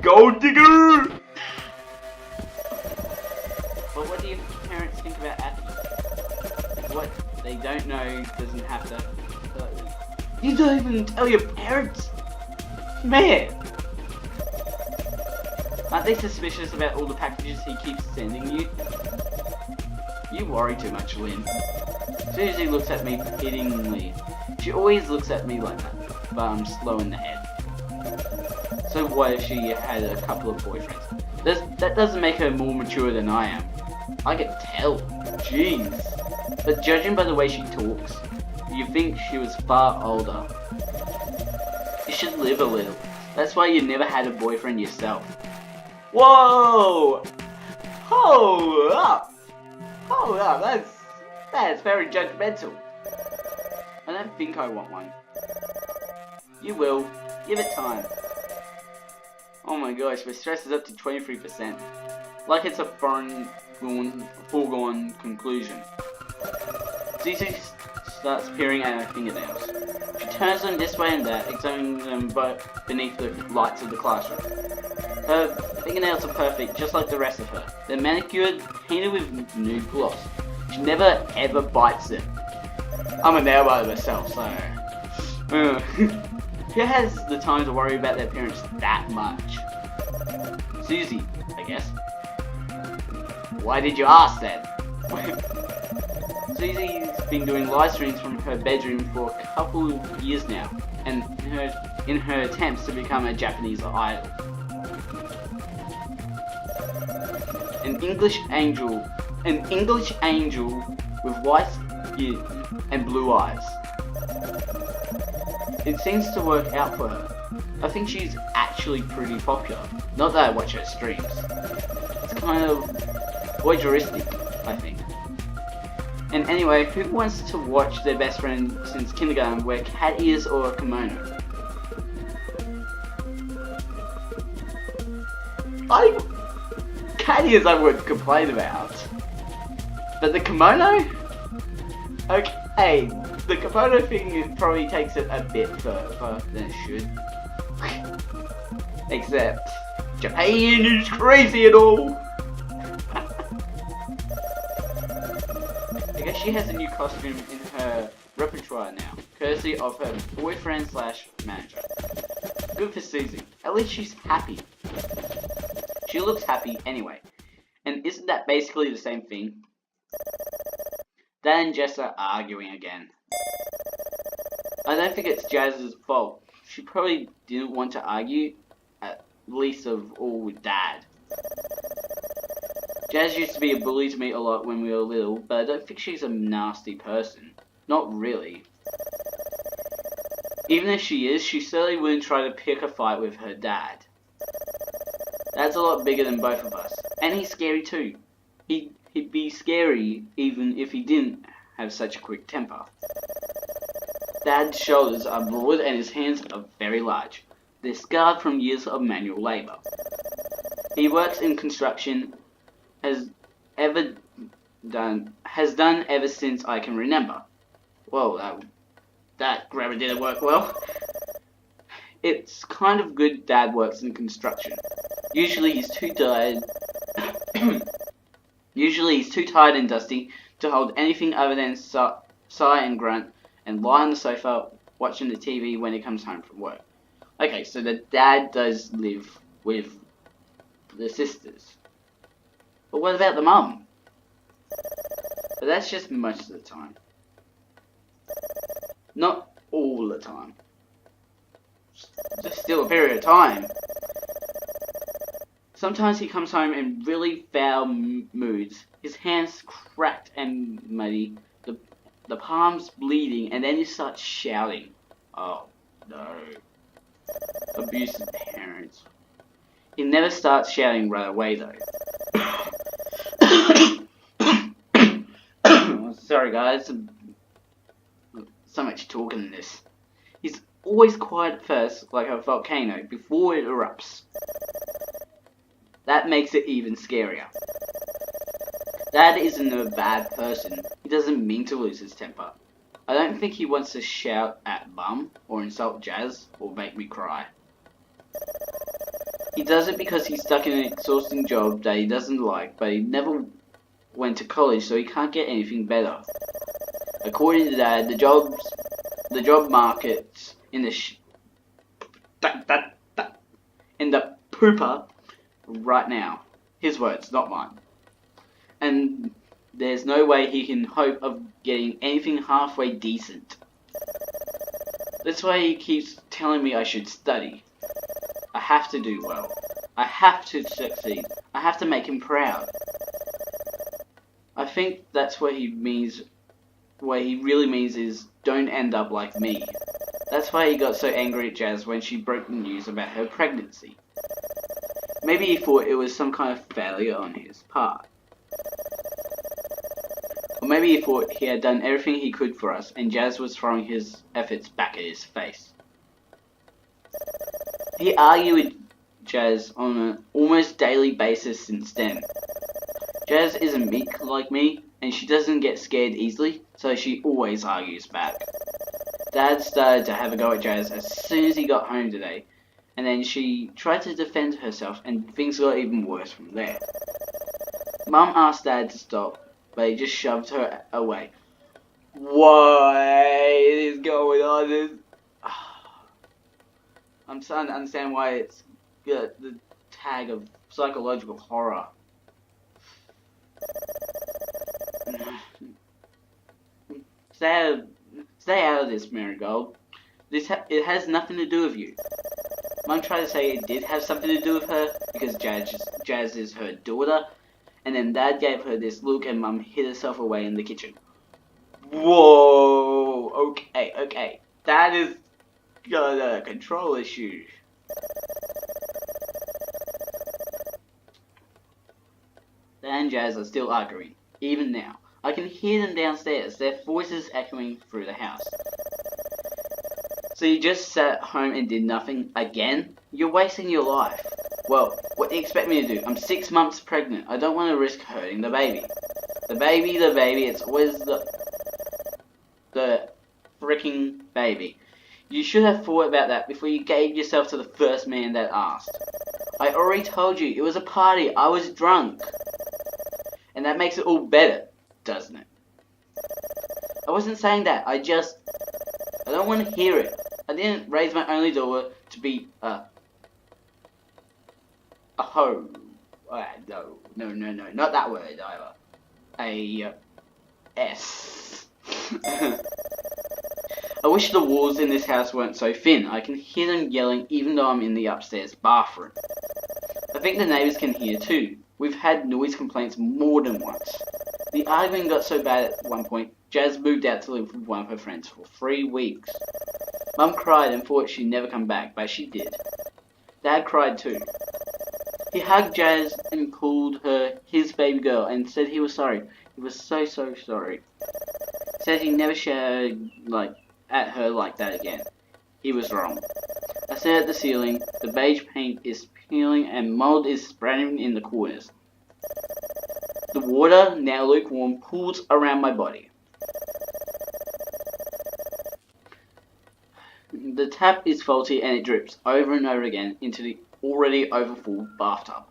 Gold digger! But what do your parents think about Aki? What they don't know doesn't have to... You don't even tell your parents? Man! Aren't they suspicious about all the packages he keeps sending you? You worry too much, Lynne. Susie looks at me pityingly. She always looks at me like that, but I'm slow in the head. So what if she had a couple of boyfriends? That doesn't make her more mature than I am. I can tell. Jeez. But judging by the way she talks, you'd think she was far older. You should live a little. That's why you never had a boyfriend yourself. Whoa! Hold up! Hold up, that's very judgmental. I don't think I want one. You will. Give it time. Oh my gosh, my stress is up to 23%. Like it's a foregone conclusion. Susie starts peering at her fingernails. She turns them this way and that, examining them beneath the lights of the classroom. Her fingernails are perfect, just like the rest of her. They're manicured, painted with nude gloss. She never ever bites them. I'm a nail biter myself, so... Who has the time to worry about their appearance that much? Susie, I guess. Why did you ask then? Susie's been doing live streams from her bedroom for a couple of years now, and in her attempts to become a Japanese idol. An English angel with white skin and blue eyes. It seems to work out for her. I think she's actually pretty popular. Not that I watch her streams. It's kind of voyeuristic, I think. And anyway, who wants to watch their best friend since kindergarten wear cat ears or a kimono? Cat ears I would complain about. But the kimono? Okay, the kimono thing probably takes it a bit further than it should. Except, Japan is crazy and all! I guess she has a new costume in her repertoire now, courtesy of her boyfriend slash manager. Good for Susie. At least she's happy. She looks happy anyway. And isn't that basically the same thing? Dad and Jess are arguing again. I don't think it's Jazz's fault. She probably didn't want to argue, at least of all with Dad. Jazz used to be a bully to me a lot when we were little, but I don't think she's a nasty person. Not really. Even if she is, she certainly wouldn't try to pick a fight with her dad. Dad's a lot bigger than both of us, and he's scary too. He'd be scary even if he didn't have such a quick temper. Dad's shoulders are broad and his hands are very large. They're scarred from years of manual labour. He works in construction, has done ever since I can remember. Whoa, that grammar didn't work well. It's kind of good Dad works in construction. Usually he's too tired and dusty to hold anything other than sigh and grunt and lie on the sofa watching the TV when he comes home from work. Okay, so the dad does live with the sisters. But what about the mum? But that's just most of the time. Not all the time. Just still a period of time. Sometimes he comes home in really foul moods. His hands cracked and muddy, the palms bleeding, and then he starts shouting. Oh, no. Abusive parents. He never starts shouting right away, though. Sorry, guys. So much talking in this. He's always quiet at first, like a volcano, before it erupts. That makes it even scarier. Dad isn't a bad person. He doesn't mean to lose his temper. I don't think he wants to shout at Mum, or insult Jazz, or make me cry. He does it because he's stuck in an exhausting job that he doesn't like, but he never went to college, so he can't get anything better. According to Dad, the job market in the pooper right now. His words, not mine. And there's no way he can hope of getting anything halfway decent. That's why he keeps telling me I should study. I have to do well. I have to succeed. I have to make him proud. I think that's what he means. What he really means is, don't end up like me. That's why he got so angry at Jazz when she broke the news about her pregnancy. Maybe he thought it was some kind of failure on his part. Or maybe he thought he had done everything he could for us and Jazz was throwing his efforts back at his face. He argued with Jazz on an almost daily basis since then. Jazz isn't meek like me, and she doesn't get scared easily, so she always argues back. Dad started to have a go at Jazz as soon as he got home today, and then she tried to defend herself, and things got even worse from there. Mum asked Dad to stop, but he just shoved her away. What is going on? I'm starting to understand why it's got the tag of psychological horror. Stay out of this, Marigold. It has nothing to do with you. Mum tried to say it did have something to do with her because Jazz is her daughter, and then Dad gave her this look and Mum hid herself away in the kitchen. Whoa! Okay. That is got a control issue. Dad and Jazz are still arguing, even now. I can hear them downstairs, their voices echoing through the house. So you just sat at home and did nothing again? You're wasting your life. Well, what do you expect me to do? I'm 6 months pregnant. I don't want to risk hurting the baby. The baby, it's always the freaking baby. You should have thought about that before you gave yourself to the first man that asked. I already told you, it was a party. I was drunk. And that makes it all better, doesn't it? I wasn't saying that. I don't want to hear it. I didn't raise my only daughter to be a hoe. No, not that word either. S. I wish the walls in this house weren't so thin. I can hear them yelling even though I'm in the upstairs bathroom. I think the neighbours can hear too. We've had noise complaints more than once. The arguing got so bad at one point, Jazz moved out to live with one of her friends for 3 weeks. Mum cried and thought she'd never come back, but she did. Dad cried too. He hugged Jazz and called her his baby girl and said he was sorry. He was so sorry. Said he never shared at her like that again. He was wrong. I stared at the ceiling. The beige paint is peeling and mold is spreading in the corners. The water, now lukewarm, pools around my body. The tap is faulty and it drips over and over again into the already overfull bathtub.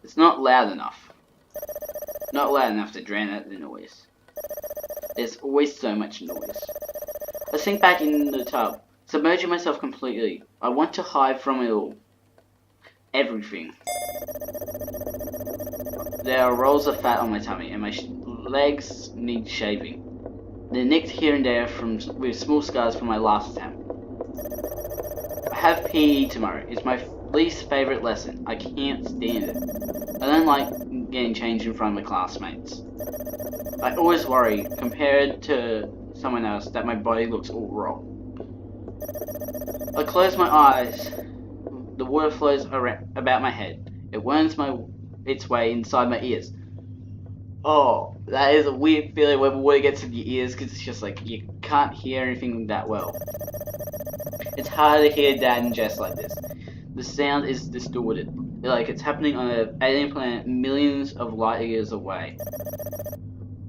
It's not loud enough. Not loud enough to drown out the noise. There's always so much noise. I sink back in the tub, submerging myself completely. I want to hide from it all. Everything. There are rolls of fat on my tummy and my legs need shaving. They're nicked here and there with small scars from my last attempt. I have PE tomorrow. It's my least favourite lesson. I can't stand it. I don't like getting changed in front of my classmates. I always worry, compared to someone else, that my body looks all wrong. I close my eyes. The water flows about my head. It worms its way inside my ears. Oh, that is a weird feeling when water gets in your ears because it's just like you can't hear anything that well. It's hard to hear Dad and Jess like this. The sound is distorted, like it's happening on an alien planet millions of light years away.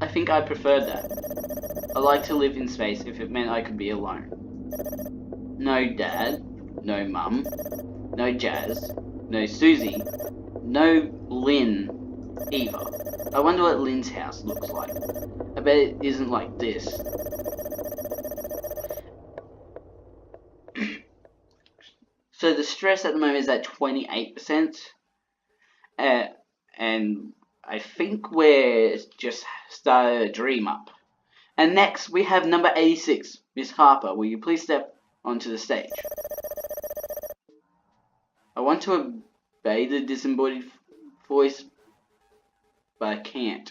I think I preferred that. I like to live in space if it meant I could be alone. No Dad, no Mum, no Jazz, no Susie, no Lynne either. I wonder what Lynne's house looks like. I bet it isn't like this. So the stress at the moment is at 28%. And I think we're just started a dream up. And next we have number 86, Miss Harper. Will you please step onto the stage? I want to obey the disembodied voice, but I can't.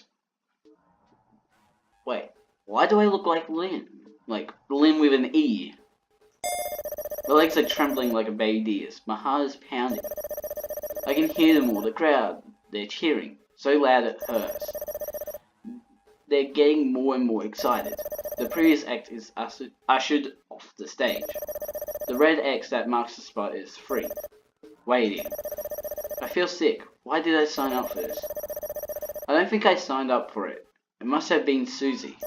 Wait, why do I look like Lynne? Like Lynne with an E. My legs are trembling like a baby deer's. My heart is pounding. I can hear them all, the crowd. They're cheering, so loud it hurts. They're getting more and more excited. The previous act is ushered off the stage. The red X that marks the spot is free. Waiting. I feel sick. Why did I sign up for this? I don't think I signed up for it. It must have been Susie.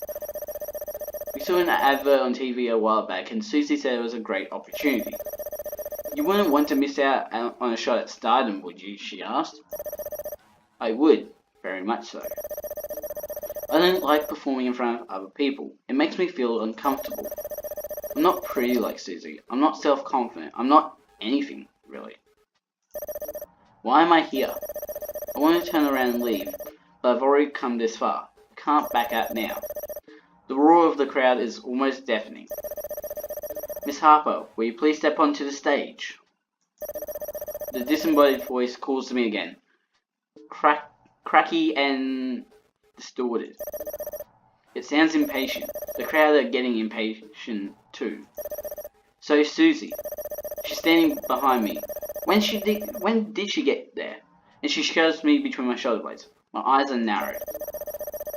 We saw an advert on TV a while back and Susie said it was a great opportunity. You wouldn't want to miss out on a shot at stardom, would you? She asked. I would. Very much so. I don't like performing in front of other people. It makes me feel uncomfortable. I'm not pretty like Susie. I'm not self-confident. I'm not anything, really. Why am I here? I want to turn around and leave, but I've already come this far. I can't back out now. The roar of the crowd is almost deafening. Miss Harper, will you please step onto the stage? The disembodied voice calls to me again. Cracky and distorted. It sounds impatient. The crowd are getting impatient too. So Susie. She's standing behind me. When did she get there? And she shoves me between my shoulder blades. My eyes are narrowed.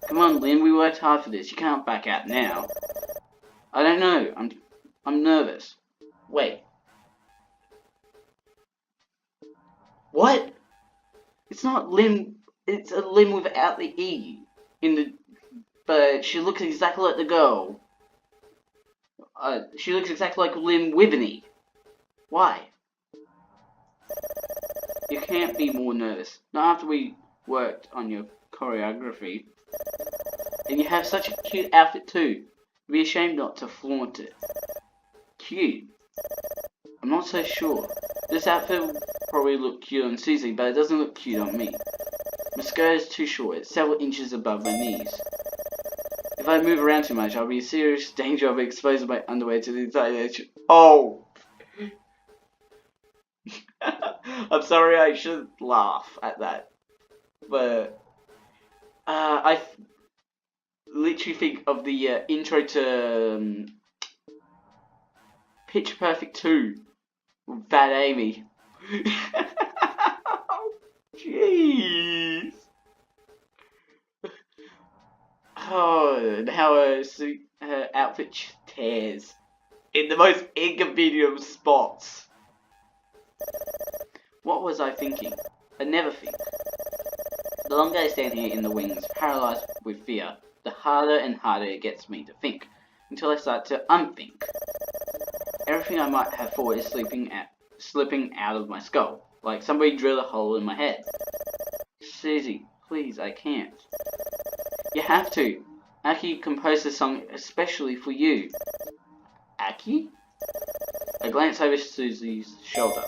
Come on, Lynne, we worked hard for this. You can't back out now. I don't know. I'm nervous. Wait. What? It's not Lynne. It's a Lynne without the E in the. But she looks exactly like the girl. She looks exactly like Lynne with an E. Why? You can't be more nervous. Not after we worked on your choreography. And you have such a cute outfit too. You'd be ashamed not to flaunt it. Cute? I'm not so sure. This outfit will probably look cute on Susie, but it doesn't look cute on me. My skirt is too short. It's several inches above my knees. If I move around too much, I'll be in serious danger of exposing my underwear to the entire nation. Oh! I'm sorry, I shouldn't laugh at that. But, I literally think of the intro to Pitch Perfect 2 with Fat Amy. Jeez. Oh, and how her outfit tears in the most inconvenient spots. What was I thinking? I never think. The longer I stand here in the wings, paralyzed with fear, the harder and harder it gets me to think, until I start to unthink. Everything I might have thought is slipping out of my skull, like somebody drilled a hole in my head. Susie, please, I can't. You have to. Aki composed this song especially for you. Aki? I glance over Susie's shoulder.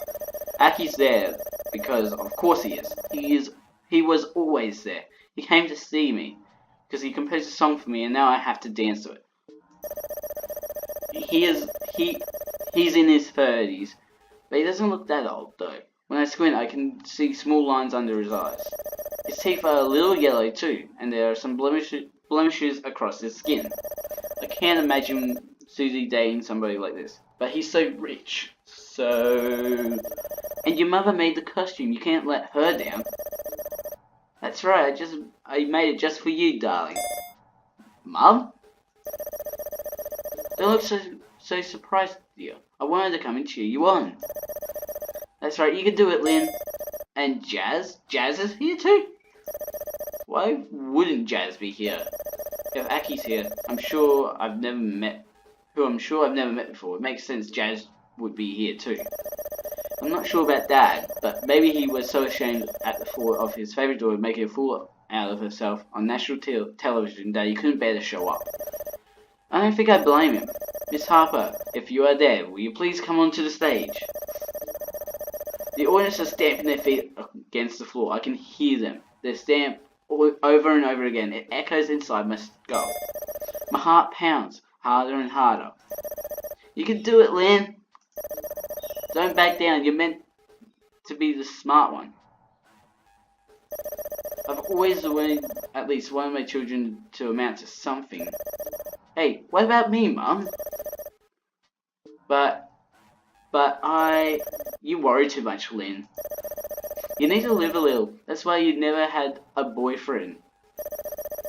Aki's there, because of course he is. He was always there. He came to see me, because he composed a song for me and now I have to dance to it. He's in his 30s, but he doesn't look that old though. When I squint I can see small lines under his eyes. His teeth are a little yellow too, and there are some blemishes across his skin. I can't imagine Susie dating somebody like this, but he's so rich. So... And your mother made the costume, you can't let her down. That's right, I made it just for you, darling. Mum? Don't look so surprised, dear. I wanted to come and cheer you on. That's right, you can do it, Lynne. And Jazz? Jazz is here too? Why wouldn't Jazz be here? If Aki's here, who I'm sure I've never met before, it makes sense Jazz would be here too. I'm not sure about Dad, but maybe he was so ashamed at the thought of his favourite daughter making a fool out of herself on national television that he couldn't bear to show up. I don't think I blame him. Miss Harper, if you are there, will you please come onto the stage? The audience are stamping their feet against the floor. I can hear them. They stamp over and over again. It echoes inside my skull. My heart pounds harder and harder. You can do it, Lynne. Don't back down. You're meant to be the smart one. I've always wanted at least one of my children to amount to something. Hey, what about me, Mum? But you worry too much, Lynne. You need to live a little. That's why you never had a boyfriend.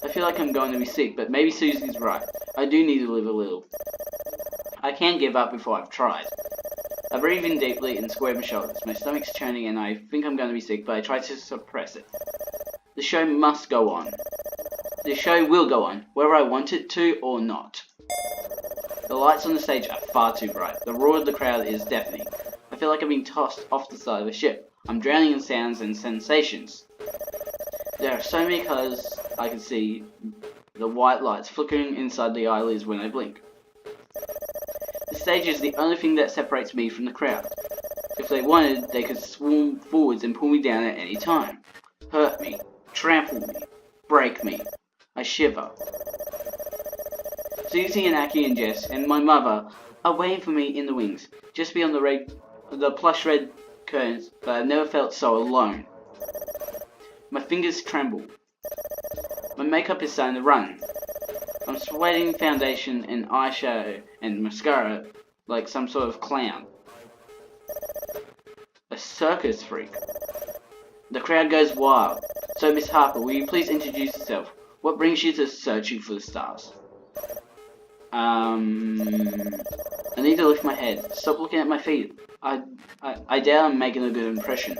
I feel like I'm going to be sick, but maybe Susie's right. I do need to live a little. I can't give up before I've tried. I breathe in deeply and square my shoulders. My stomach's churning and I think I'm going to be sick, but I try to suppress it. The show must go on. The show will go on, whether I want it to or not. The lights on the stage are far too bright. The roar of the crowd is deafening. I feel like I'm being tossed off the side of a ship. I'm drowning in sounds and sensations. There are so many colours I can see, the white lights flickering inside the eyelids when I blink. The stage is the only thing that separates me from the crowd. If they wanted, they could swarm forwards and pull me down at any time. Hurt me, trample me, break me. I shiver. Susie and Aki and Jess and my mother are waiting for me in the wings, just beyond the plush red curtains, but I've never felt so alone. My fingers tremble. My makeup is starting to run. I'm sweating foundation and eyeshadow and mascara like some sort of clown. A circus freak. The crowd goes wild. So Miss Harper, will you please introduce yourself? What brings you to Searching for the Stars? I need to lift my head. Stop looking at my feet. I doubt I'm making a good impression.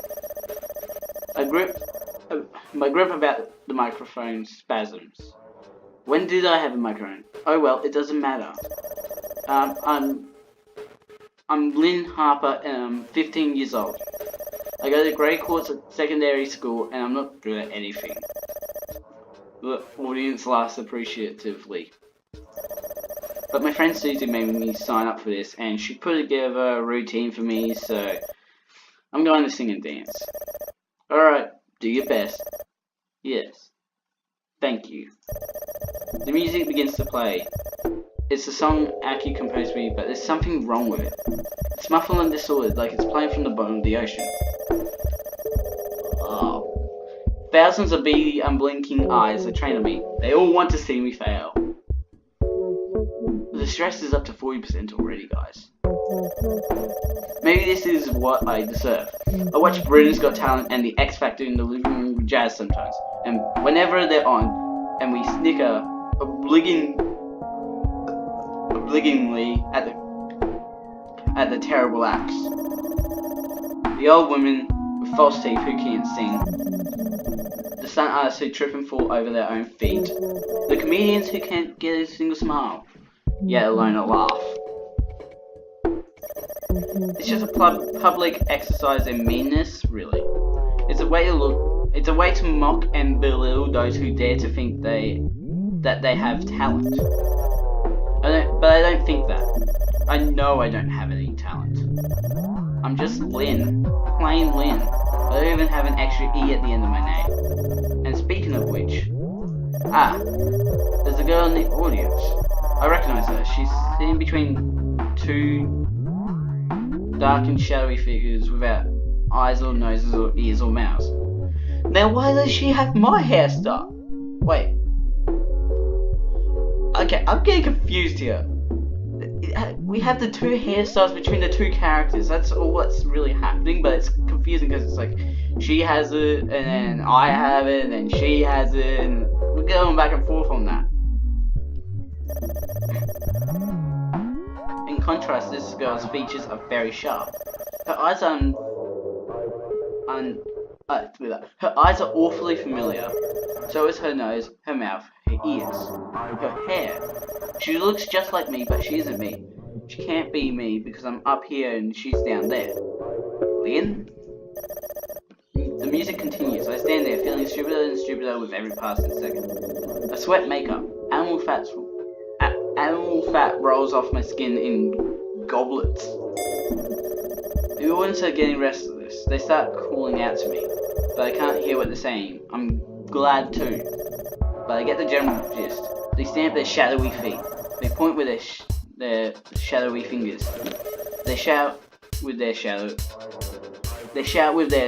My grip about the microphone spasms. When did I have a microphone? Oh well, it doesn't matter. I'm Lynne Harper and I'm 15 years old. I go to grey courts at secondary school and I'm not good at anything. The audience laughs appreciatively. But my friend Susie made me sign up for this and she put together a routine for me, so I'm going to sing and dance. Alright, do your best. Yes. Thank you. The music begins to play. It's a song Aki composed for me, but there's something wrong with it. It's muffled and distorted, like it's playing from the bottom of the ocean. Oh. Thousands of beady, unblinking eyes are trained on me. They all want to see me fail. The stress is up to 40% already, guys. Maybe this is what I deserve. I watch Britain's Got Talent and the X Factor in the living room with Jazz sometimes, and whenever they're on, and we snicker obligingly at the terrible acts. The old women with false teeth who can't sing. The stunt artists who trip and fall over their own feet. The comedians who can't get a single smile, yet alone a laugh. It's just a public exercise in meanness, really. It's a way to mock and belittle those who dare to think that they have talent. But I don't think that. I know I don't have any talent. I'm just Lynne. Plain Lynne. I don't even have an extra E at the end of my name. And speaking of which... there's a girl in the audience. I recognize her. She's sitting between two dark and shadowy figures without eyes or noses or ears or mouths. Now why does she have my hairstyle? Wait. Okay, I'm getting confused here. We have the two hairstyles between the two characters. That's all that's really happening, but it's confusing because it's like she has it, and then I have it, and then she has it, and we're going back and forth on that. In contrast, this girl's features are very sharp. Her eyes her eyes are awfully familiar. So is her nose, her mouth, her ears, her hair. She looks just like me, but she isn't me. She can't be me because I'm up here and she's down there. Lynne? The music continues. I stand there feeling stupider and stupider with every passing second. I sweat makeup. Animal fat rolls off my skin in goblets. The audience are getting restless. They start calling out to me, but I can't hear what they're saying. I'm glad too, but I get the general gist. They stamp their shadowy feet. They point with their shadowy fingers. They shout with their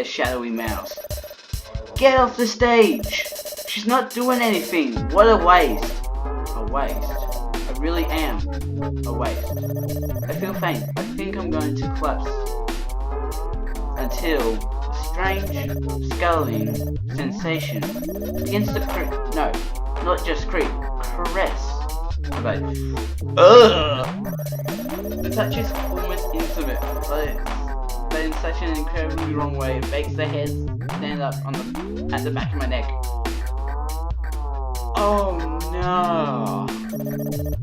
shadowy mouths. Get off the stage! She's not doing anything. What a waste. A waste. I really am a waste. I feel faint. I think I'm going to collapse until strange, scalding sensation begins to no, not just creep, caress. About ugh! The touch is almost intimate, but in such an incredibly wrong way. It makes the hairs stand up at the back of my neck. Oh no!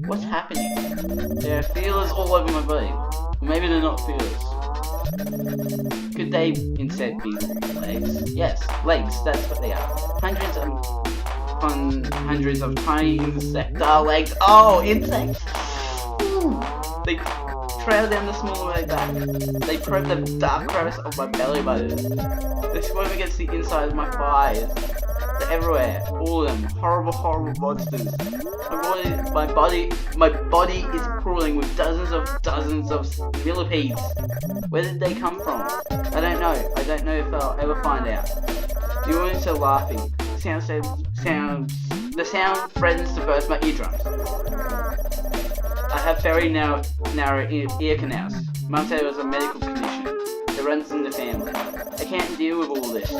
What's happening? There are feelers all over my body. Or maybe they're not feelers. Could they instead be legs? Yes, legs, that's what they are. Hundreds upon hundreds of tiny insectile legs. Oh, insects! Ooh. They trail down the small of my back. They probe the dark crevice of my belly button. They squirm against the inside of my thighs. They're everywhere, all of them, horrible, horrible monsters. My body is crawling with dozens of millipedes. Where did they come from? I don't know. I don't know if I'll ever find out. The audience are laughing. The sound threatens to burst my eardrums. I have very narrow ear canals. Mum said it was a medical condition. It runs in the family. I can't deal with all this.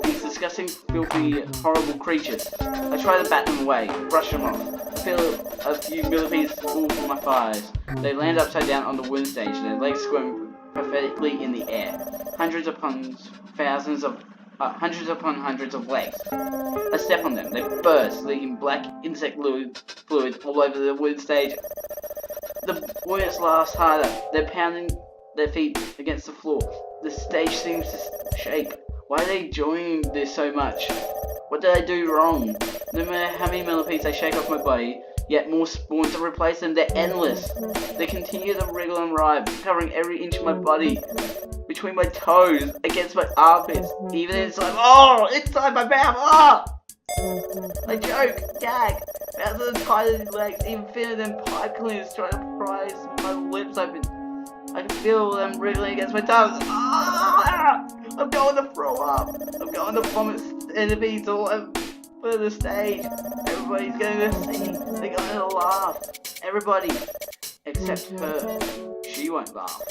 These disgusting, filthy, horrible creatures. I try to bat them away, brush them off. I feel a few millipedes fall from my thighs. They land upside down on the wooden stage, their legs squirm pathetically in the air. Hundreds upon hundreds of legs. I step on them. They burst, leaking black insect fluid all over the wooden stage. The audience laughs harder. They're pounding their feet against the floor. The stage seems to shake. Why are they enjoying this so much? What did I do wrong? No matter how many millipedes I shake off my body, yet more spawn to replace them. They're endless. They continue to wriggle and writhe, covering every inch of my body. Between my toes, against my armpits, even inside my mouth. Oh! I choke, gag, thousands of tiny legs, even thinner than pipe cleaners, trying to prise my lips open. I can feel them wriggling against my toes. Ah! I'm going to throw up. I'm going to vomit centipedes all over the stage. Everybody's going to see. They're going to laugh. Everybody, except her. She won't laugh.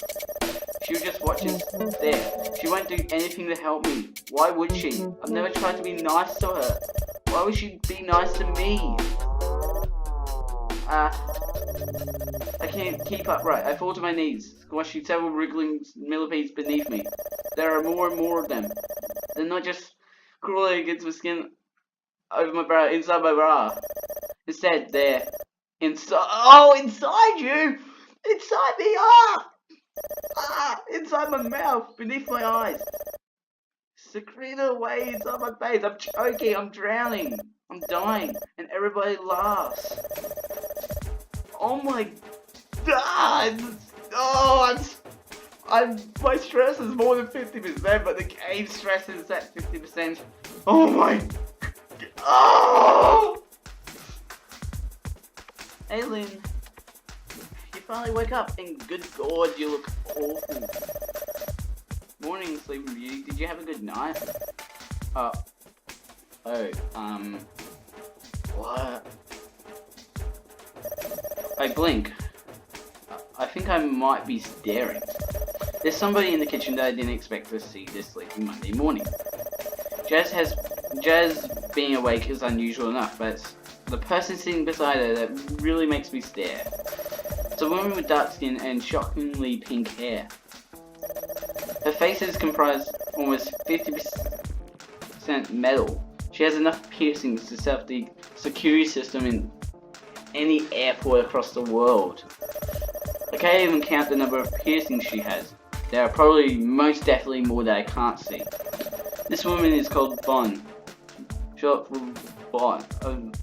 She'll just watch and stare. She won't do anything to help me. Why would she? I've never tried to be nice to her. Why would she be nice to me? I can't keep upright. I fall to my knees, squashing several wriggling millipedes beneath me. There are more and more of them. They're not just crawling against my skin over my bra, inside my bra. Instead, they're inside. Oh, inside you! Inside me! Inside my mouth, beneath my eyes. Secreted away inside my face. I'm choking, I'm drowning, I'm dying, and everybody laughs. Oh my god! Oh, my stress is more than 50%, but the game stress is at 50%. Oh my... Oh! Hey Lynne, you finally woke up, and good god, you look awful. Morning, Sleeping Beauty. Did you have a good night? What? I blink. I think I might be staring. There's somebody in the kitchen that I didn't expect to see this sleeping Monday morning. Jazz being awake is unusual enough, but it's the person sitting beside her that really makes me stare. It's a woman with dark skin and shockingly pink hair. Her face is comprised almost 50% metal. She has enough piercings to set up the security system in any airport across the world. I can't even count the number of piercings she has. There are probably most definitely more that I can't see. This woman is called Bon. Short for Bon.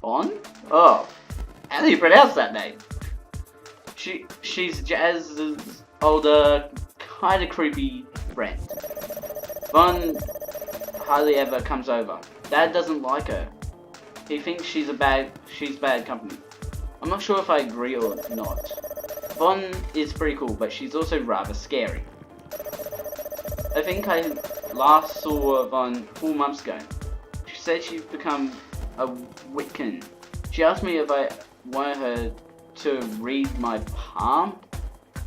Bon? Oh, how do you pronounce that name? She's Jazz's older, kinda creepy friend. Bon hardly ever comes over. Dad doesn't like her. He thinks she's bad company. I'm not sure if I agree or not. Bon is pretty cool, but she's also rather scary. I think I last saw Von 4 months ago. She said she's become a Wiccan. She asked me if I wanted her to read my palm.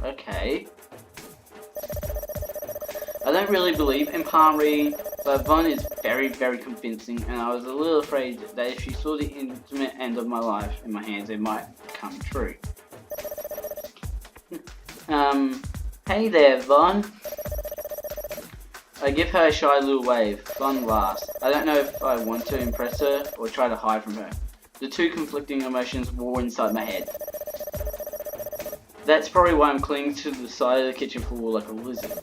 Okay. I don't really believe in palm reading, but Von is very, very convincing, and I was a little afraid that if she saw the intimate end of my life in my hands, it might come true. Hey there, Von. I give her a shy little wave. Von laughs. I don't know if I want to impress her or try to hide from her. The two conflicting emotions war inside my head. That's probably why I'm clinging to the side of the kitchen floor like a lizard.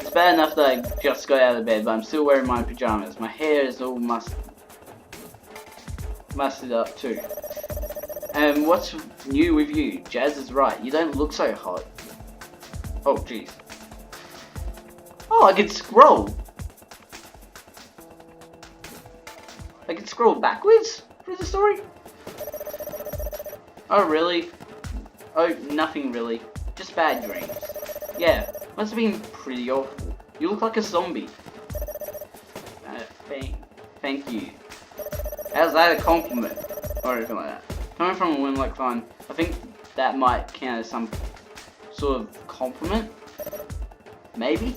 It's bad enough that I just got out of bed, but I'm still wearing my pajamas. My hair is all musted up too. And what's new with you? Jazz is right. You don't look so hot. Oh, jeez. Oh, I can scroll. I can scroll backwards through the story? Oh, really? Oh, nothing really. Just bad dreams. Yeah, must have been pretty awful. You look like a zombie. Thank you. How's that a compliment? Or anything like that. Coming from a woman like Von, I think that might count as some sort of compliment? Maybe?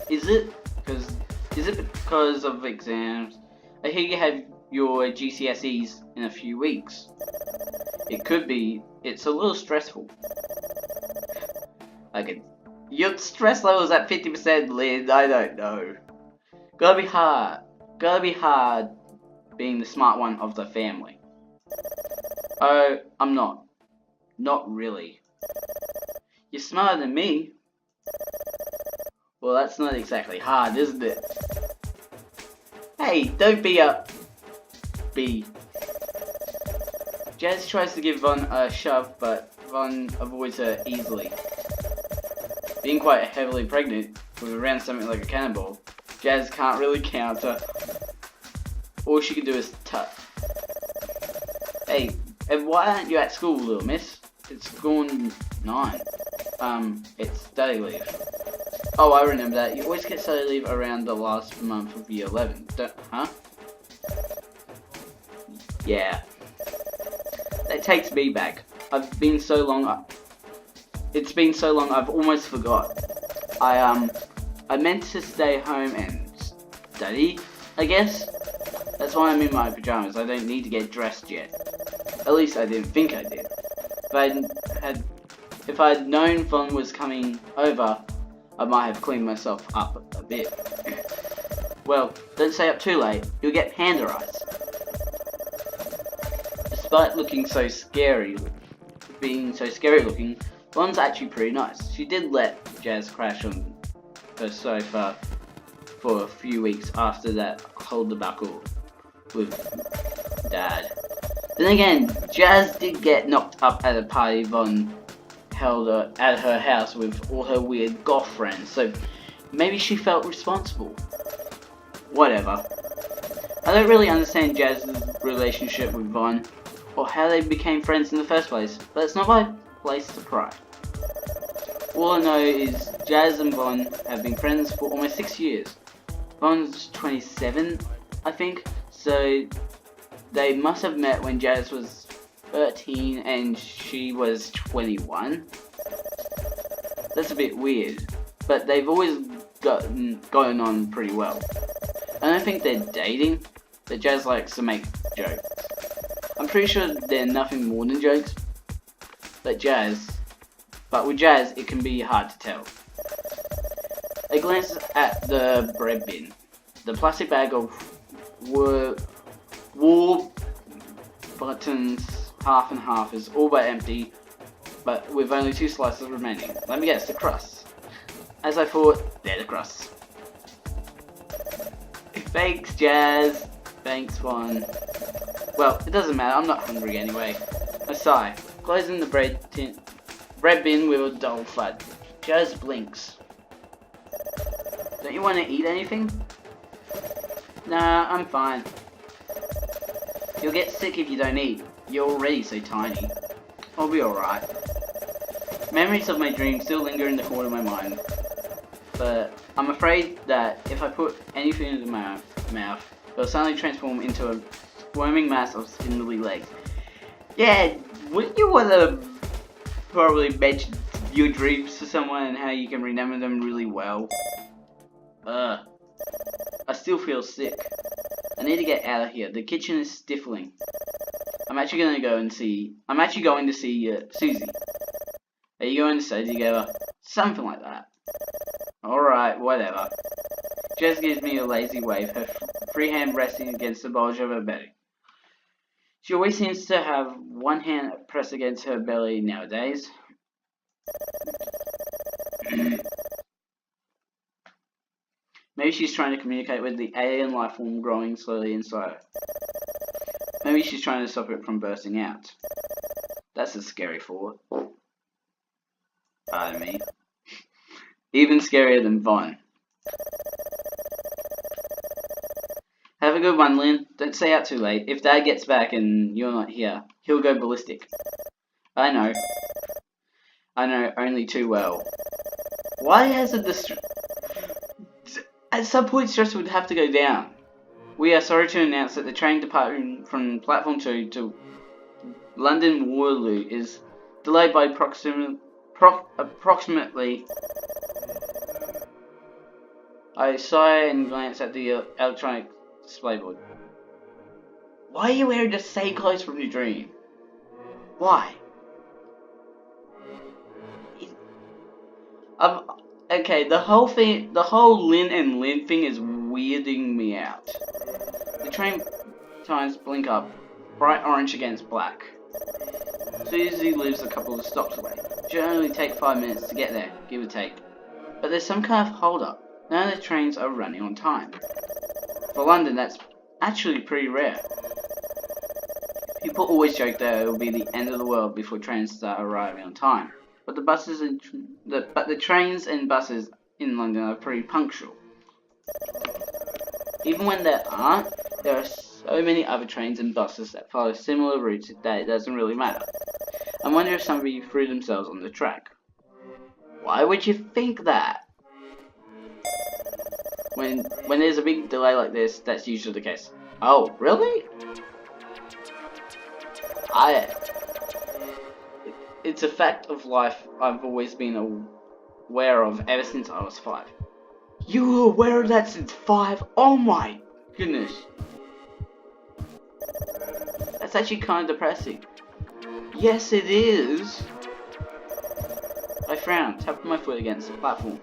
Is it because of exams? I hear you have your GCSEs in a few weeks. It could be. It's a little stressful. Your stress level's at 50%, Lynne. I don't know. Gotta be hard. Gotta be hard being the smart one of the family. Oh, I'm not. Not really. You're smarter than me. Well, that's not exactly hard, isn't it? Hey, don't be a bee. Jazz tries to give Von a shove, but Von avoids her easily. Being quite heavily pregnant, with around something like a cannonball, Jazz can't really counter. All she can do is tut. Hey, and why aren't you at school, little miss? It's gone 9. It's study leave. Oh, I remember that. You always get study leave around the last month of year 11. Huh? Yeah. That takes me back. It's been so long I've almost forgot. I meant to stay home and study, I guess. That's why I'm in my pajamas. I don't need to get dressed yet. At least I didn't think I did. If I had known Von was coming over, I might have cleaned myself up a bit. Well, don't stay up too late. You'll get panda eyes. Despite being so scary looking, Von's actually pretty nice. She did let Jazz crash on her sofa for a few weeks after that whole debacle with Dad. Then again, Jazz did get knocked up at a party Von held at her house with all her weird goth friends, so maybe she felt responsible. Whatever. I don't really understand Jazz's relationship with Von, or how they became friends in the first place, but it's not my place to pry. All I know is Jazz and Von have been friends for almost 6 years. Von's 27, I think, so they must have met when Jazz was 13 and she was 21. That's a bit weird, but they've always gotten on pretty well. I don't think they're dating, but Jazz likes to make jokes. I'm pretty sure they're nothing more than jokes, but with Jazz it can be hard to tell. I glanced at the bread bin. The plastic bag of war buttons, half and half, is all but empty, but with only 2 slices remaining. Let me guess, the crusts. As I thought, they're the crusts. Thanks, Jazz. Thanks, Von. Well, it doesn't matter, I'm not hungry anyway. I sigh, closing the bread bin with a dull thud. Jazz blinks. Don't you want to eat anything? Nah, I'm fine. You'll get sick if you don't eat. You're already so tiny. I'll be alright. Memories of my dream still linger in the corner of my mind, but I'm afraid that if I put anything into my mouth, it'll suddenly transform into a squirming mass of spindly legs. Yeah, wouldn't you want to probably mention to your dreams to someone and how you can remember them really well. I still feel sick. I need to get out of here. The kitchen is stifling. I'm actually going to see Susie. Are you going to stay together? Something like that. Alright, whatever. Jess gives me a lazy wave, her free hand resting against the bulge of her belly. She always seems to have one hand pressed against her belly nowadays. Maybe she's trying to communicate with the alien life form growing slowly inside her. Maybe she's trying to stop it from bursting out. That's a scary thought. Pardon me. Even scarier than Vaughn. Have a good one, Lynne. Don't stay out too late. If Dad gets back and you're not here, he'll go ballistic. I know only too well. Why hasn't at some point stress would have to go down. We are sorry to announce that the train departing from platform 2 to London Waterloo is delayed by approximately. I sigh and glance at the electronic display board. Why are you wearing the same clothes from your dream? Why? Okay, the whole Lynne and Lynne thing is weirding me out. The train times blink up, bright orange against black. Susie lives a couple of stops away. She'll only take 5 minutes to get there, give or take. But there's some kind of hold-up. None of the trains are running on time. For London, that's actually pretty rare. People always joke that it will be the end of the world before trains start arriving on time. But the trains and buses in London are pretty punctual. Even when there aren't, there are so many other trains and buses that follow similar routes that it doesn't really matter. I wonder if somebody threw themselves on the track. Why would you think that? When there's a big delay like this, that's usually the case. Oh, really? It's a fact of life I've always been aware of ever since I was 5. You were aware of that since 5? Oh my goodness. That's actually kind of depressing. Yes, it is. I frown, tapping my foot against the platform.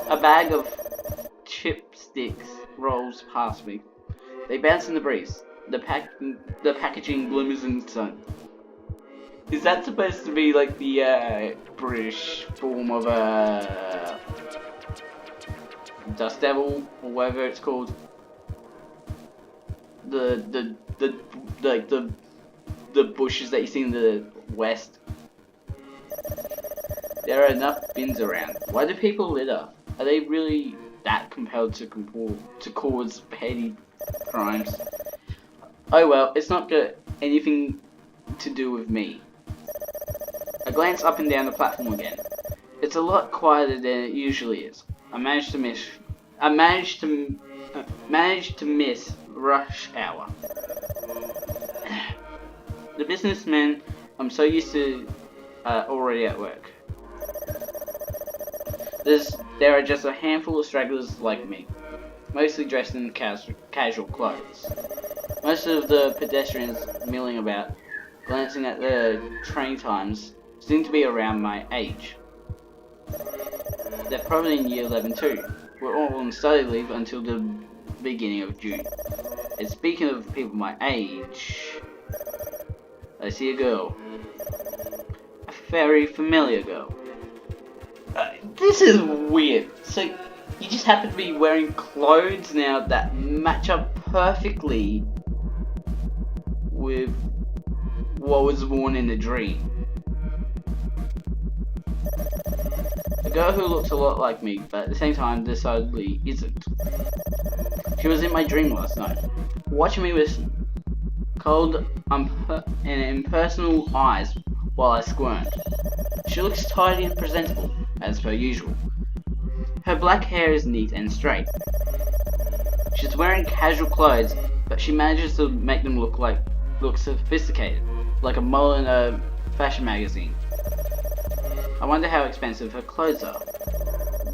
A bag of chipsticks rolls past me. They bounce in the breeze. The packaging glimmers in the sun. Is that supposed to be like the British form of a Dust Devil or whatever it's called? The bushes that you see in the West. There are enough bins around. Why do people litter? Are they really that compelled to cause petty crimes? Oh well, it's not got anything to do with me. I glance up and down the platform again. It's a lot quieter than it usually is. I managed to miss rush hour. The businessmen I'm so used to already at work. There are just a handful of stragglers like me, mostly dressed in casual clothes. Most of the pedestrians milling about, glancing at the train times, seem to be around my age. They're probably in year 11 too. We're all on study leave until the beginning of June. And speaking of people my age, I see a girl. A very familiar girl. This is weird. So, you just happen to be wearing clothes now that match up perfectly with what was worn in the dream. A girl who looks a lot like me, but at the same time decidedly isn't. She was in my dream last night, watching me with cold and impersonal eyes while I squirmed. She looks tidy and presentable, as per usual. Her black hair is neat and straight. She's wearing casual clothes, but she manages to make them look sophisticated, like a model in a fashion magazine. I wonder how expensive her clothes are.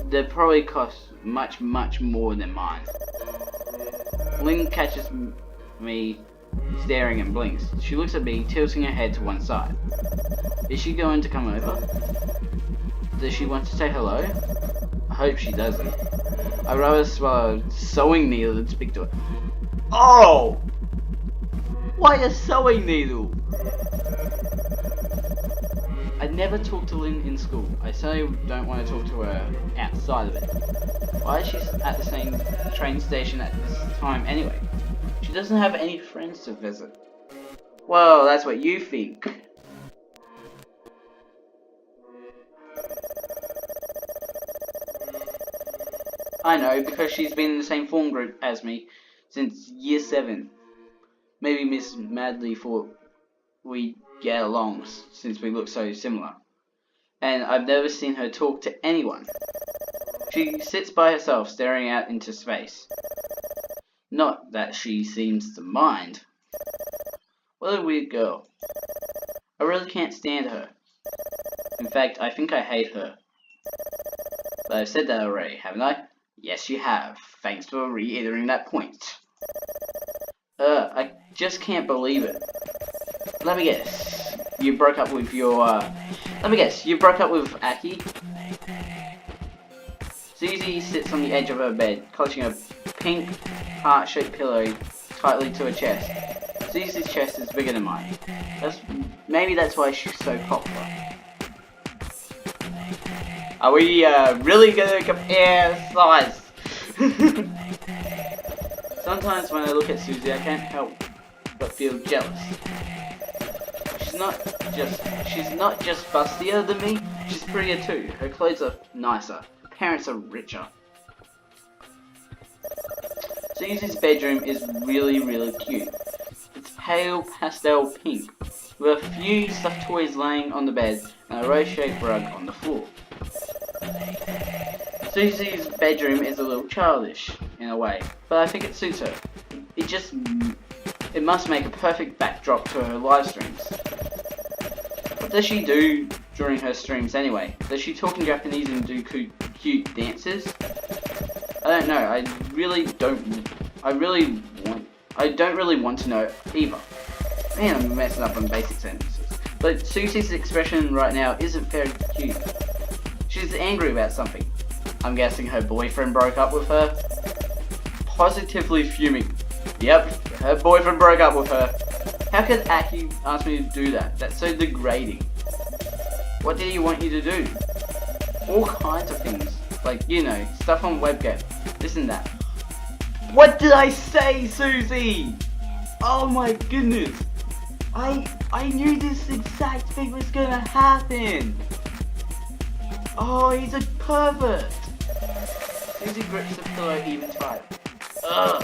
They probably cost much more than mine. Lynne catches me staring and blinks. She looks at me, tilting her head to one side. Is she going to come over? Does she want to say hello? I hope she doesn't. I'd rather swallow a sewing needle than speak to her. Oh! Why a sewing needle? I never talk to Lynne in school. I certainly don't want to talk to her outside of it. Why is she at the same train station at this time anyway? She doesn't have any friends to visit. Well, that's what you think. I know, because she's been in the same form group as me since year 7. Maybe Miss Madley thought we'd get along since we look so similar. And I've never seen her talk to anyone. She sits by herself staring out into space. Not that she seems to mind. What a weird girl. I really can't stand her. In fact, I think I hate her. But I've said that already, haven't I? Yes, you have. Thanks for reiterating that point. I just can't believe it. Let me guess. You broke up with your, Let me guess. You broke up with Aki? Susie sits on the edge of her bed, clutching a pink, heart-shaped pillow tightly to her chest. Susie's chest is bigger than mine. Maybe that's why she's so popular. Are we really gonna compare size? Sometimes when I look at Susie, I can't help but feel jealous. She's not just bustier than me, she's prettier too. Her clothes are nicer, her parents are richer. Susie's bedroom is really cute. It's pale pastel pink, with a few stuffed toys laying on the bed and a rose-shaped rug on the floor. Susie's bedroom is a little childish, in a way, but I think it suits her. It must make a perfect backdrop to her live streams. What does she do during her streams anyway? Does she talk in Japanese and do cute dances? I don't know, I don't really want to know either. Man, I'm messing up on basic sentences. But Susie's expression right now isn't very cute. She's angry about something. I'm guessing her boyfriend broke up with her. Positively fuming. Yep, her boyfriend broke up with her. How could Aki ask me to do that? That's so degrading. What did he want you to do? All kinds of things. Like, you know, stuff on webcam. This and that. What did I say, Susie? Oh my goodness. I knew this exact thing was gonna happen. Oh, he's a pervert. Susie grips the pillow even tighter. Ugh.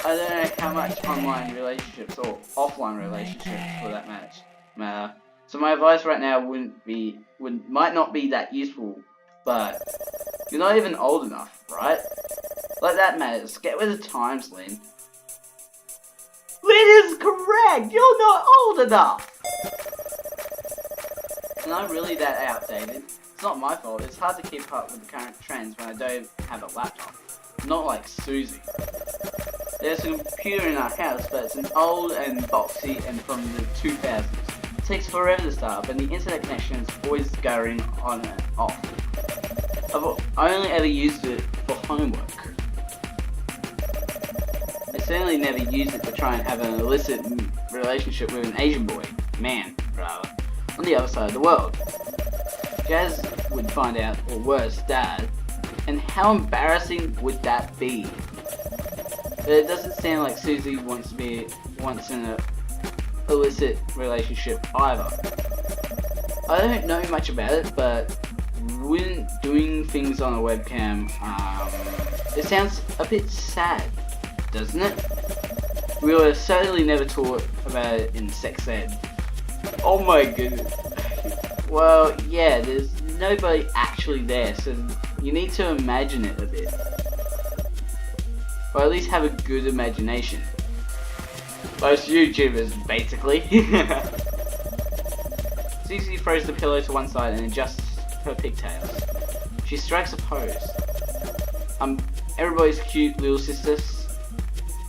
I don't know how much online relationships or offline relationships for that matter. So my advice right now might not be that useful, but you're not even old enough, right? Like that matters. Get with the times, Lynne. Lynne is correct! You're not old enough! And I'm really that outdated. It's not my fault. It's hard to keep up with the current trends when I don't have a laptop. Not like Susie. There's a computer in our house, but it's an old and boxy and from the 2000s. It takes forever to start up, and the internet connection is always going on and off. I only ever used it for homework. I certainly never used it to try and have an illicit relationship with an Asian boy, man, rather, on the other side of the world. Jazz would find out, or worse, Dad, and how embarrassing would that be? But it doesn't sound like Susie wants in an illicit relationship either. I don't know much about it, but when doing things on a webcam, it sounds a bit sad, doesn't it? We were certainly never taught about it in sex ed. Oh my goodness. Well, yeah, there's nobody actually there, so you need to imagine it a bit. Or at least have a good imagination. Most YouTubers, basically. Susie throws the pillow to one side and adjusts her pigtails. She strikes a pose. Everybody's cute little sister,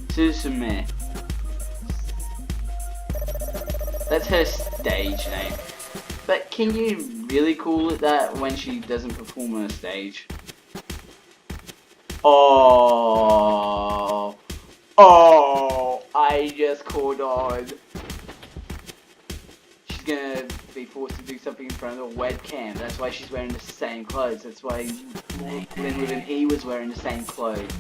Suzume. That's her stage name. But can you really call it that when she doesn't perform on a stage? Oh, I just called on. She's gonna be forced to do something in front of the webcam. That's why she's wearing the same clothes. That's why Lynne and he was wearing the same clothes.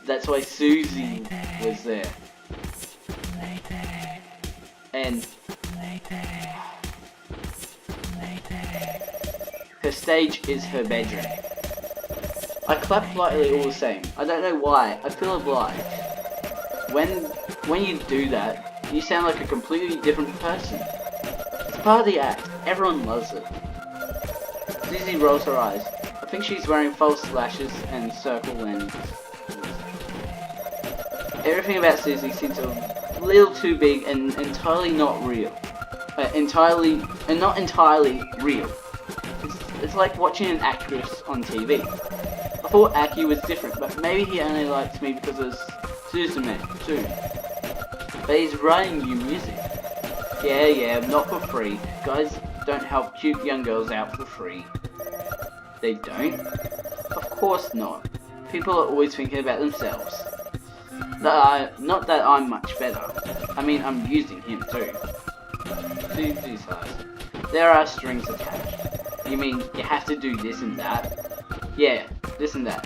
That's why Susie was there. And her stage is her bedroom. I clap politely all the same. I don't know why. I feel obliged. When you do that, you sound like a completely different person. It's part of the act. Everyone loves it. Susie rolls her eyes. I think she's wearing false lashes and circle lenses. Everything about Susie seems a little too big and entirely not real. Not entirely real. It's like watching an actress on TV. I thought Aki was different, but maybe he only likes me because of Suzume too. But he's writing new music. Yeah, not for free. Guys don't help cute young girls out for free. They don't? Of course not. People are always thinking about themselves. Not that I'm much better. I mean, I'm using him too. Susie sighs. There are strings attached. You mean you have to do this and that? Yeah, this and that.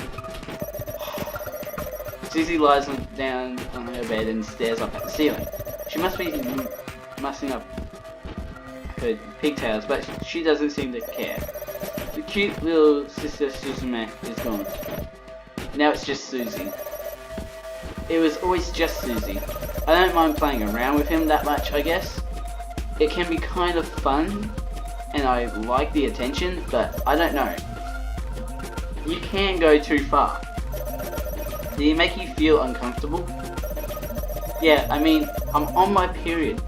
Susie lies down on her bed and stares up at the ceiling. She must be mussing up her pigtails, but she doesn't seem to care. The cute little sister Suzume is gone. Now it's just Susie. It was always just Susie. I don't mind playing around with him that much, I guess. It can be kind of fun, and I like the attention, but I don't know. You can't go too far. Did he make you feel uncomfortable? Yeah, I mean, I'm on my period.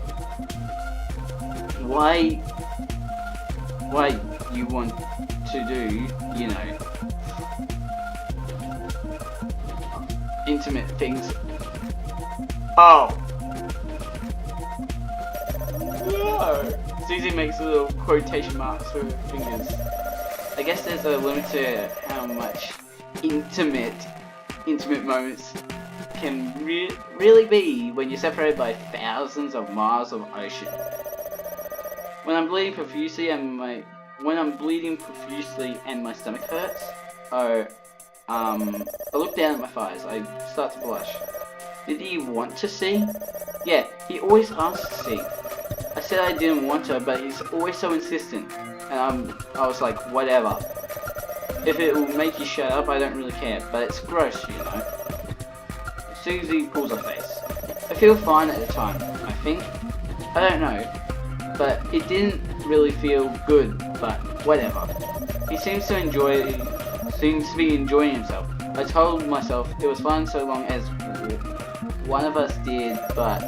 Why you want to do, you know, intimate things? Oh. No. Susie makes little quotation marks with her fingers. I guess there's a limit to how much intimate moments can really be when you're separated by thousands of miles of ocean. When I'm bleeding profusely and my stomach hurts, I look down at my thighs. I start to blush. Did he want to see? Yeah, he always asks to see. I said I didn't want to, but he's always so insistent. And I was like, whatever. If it will make you shut up, I don't really care. But it's gross, you know. Susie pulls her face. I feel fine at the time, I think. I don't know. But it didn't really feel good, but whatever. He seems to be enjoying himself. I told myself it was fun so long as one of us did, but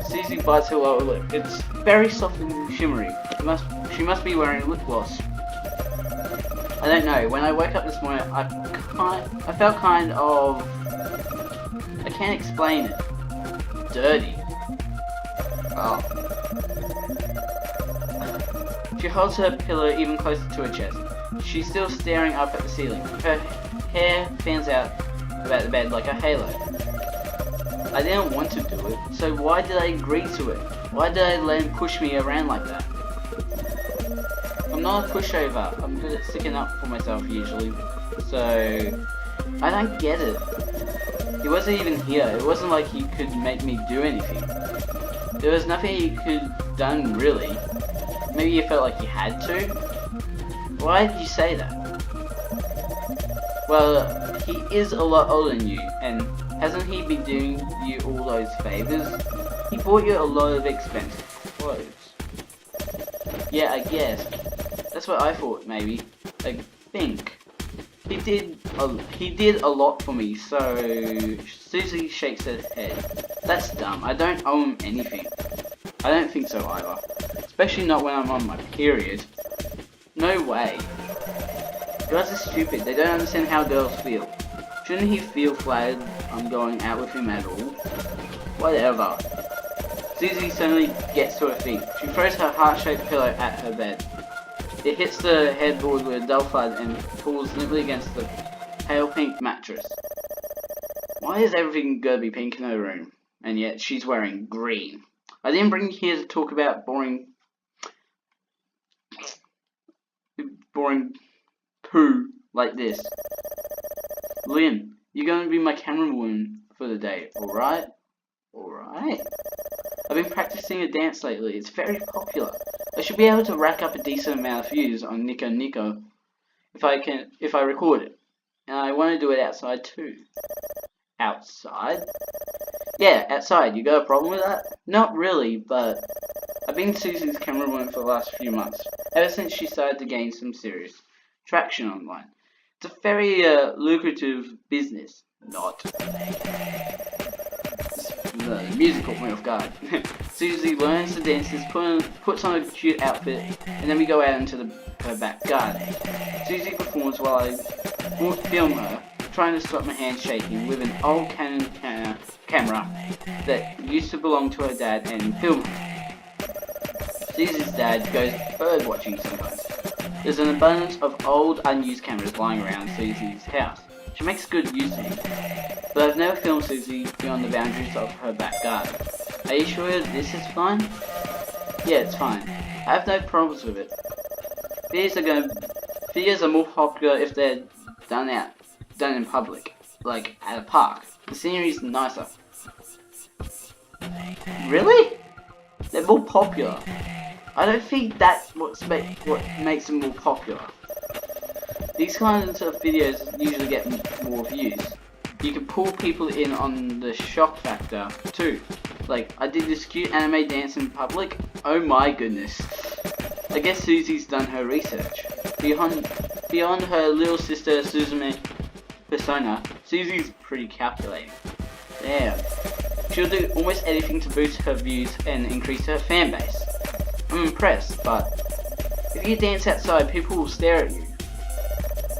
Susie bites her lower lip. It's very soft and shimmery. She must be wearing lip gloss. I don't know. When I woke up this morning, I felt kind of... I can't explain it. Dirty. Oh. She holds her pillow even closer to her chest. She's still staring up at the ceiling. Her hair fans out about the bed like a halo. I didn't want to do it, so why did I agree to it? Why did I let him push me around like that? I'm not a pushover. I'm good at sticking up for myself usually. So, I don't get it. He wasn't even here. It wasn't like he could make me do anything. There was nothing he could have done really. Maybe you felt like you had to? Why did you say that? Well, he is a lot older than you, and hasn't he been doing you all those favors? He bought you a lot of expensive clothes. Yeah, I guess. That's what I thought, maybe. I think. He did a lot for me, so... Susie shakes her head. That's dumb. I don't owe him anything. I don't think so either. Especially not when I'm on my period. No way. Guys are stupid, they don't understand how girls feel. Shouldn't he feel flattered I'm going out with him at all? Whatever. Susie suddenly gets to her feet. She throws her heart-shaped pillow at her bed. It hits the headboard with a dull thud and pulls limply against the pale pink mattress. Why is everything gonna be pink in her room? And yet she's wearing green. I didn't bring you here to talk about boring poo like this. Lynne, you're going to be my camerawoman for the day, alright? Alright? I've been practicing a dance lately, it's very popular. I should be able to rack up a decent amount of views on Nico Nico if I record it. And I want to do it outside too. Outside? Yeah, outside. You got a problem with that? Not really, but I've been Susie's camerawoman for the last few months, ever since she started to gain some serious traction online. It's a very lucrative business. Not. The music caught me off guard. Susie learns to dance, puts on a cute outfit, and then we go out into her back garden. Susie performs while I film her, trying to stop my hands shaking with an old Canon camera that used to belong to her dad and film her. Susie's dad goes bird watching sometimes. There's an abundance of old unused cameras lying around Susie's house. She makes good use of them, but I've never filmed Susie beyond the boundaries of her back garden. Are you sure this is fine? Yeah, it's fine. I have no problems with it. Videos are more popular if they're done in public, like at a park. The scenery's nicer. Really? They're more popular. I don't think that's what makes them more popular. These kinds of videos usually get more views. You can pull people in on the shock factor too. Like, I did this cute anime dance in public. Oh my goodness. I guess Susie's done her research. Beyond her little sister Suzume persona, Susie's pretty calculating. Damn. She'll do almost anything to boost her views and increase her fan base. I'm impressed, but if you dance outside, people will stare at you.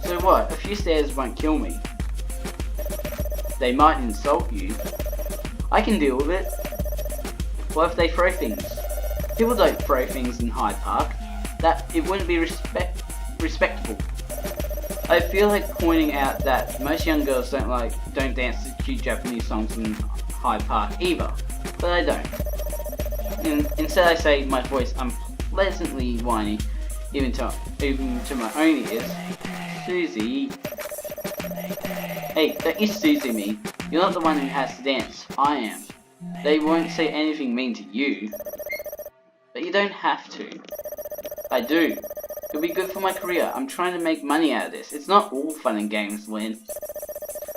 So what? A few stares won't kill me. They might insult you. I can deal with it. What if they throw things? People don't throw things in Hyde Park. It wouldn't be respectable. I feel like pointing out that most young girls don't dance to cute Japanese songs in Hyde Park either, but I don't. Instead I say my voice unpleasantly whiny, even to my own ears. Susie. Hey, don't you Susie me. You're not the one who has to dance. I am. They won't say anything mean to you. But you don't have to. I do. It'll be good for my career. I'm trying to make money out of this. It's not all fun and games, Lynne.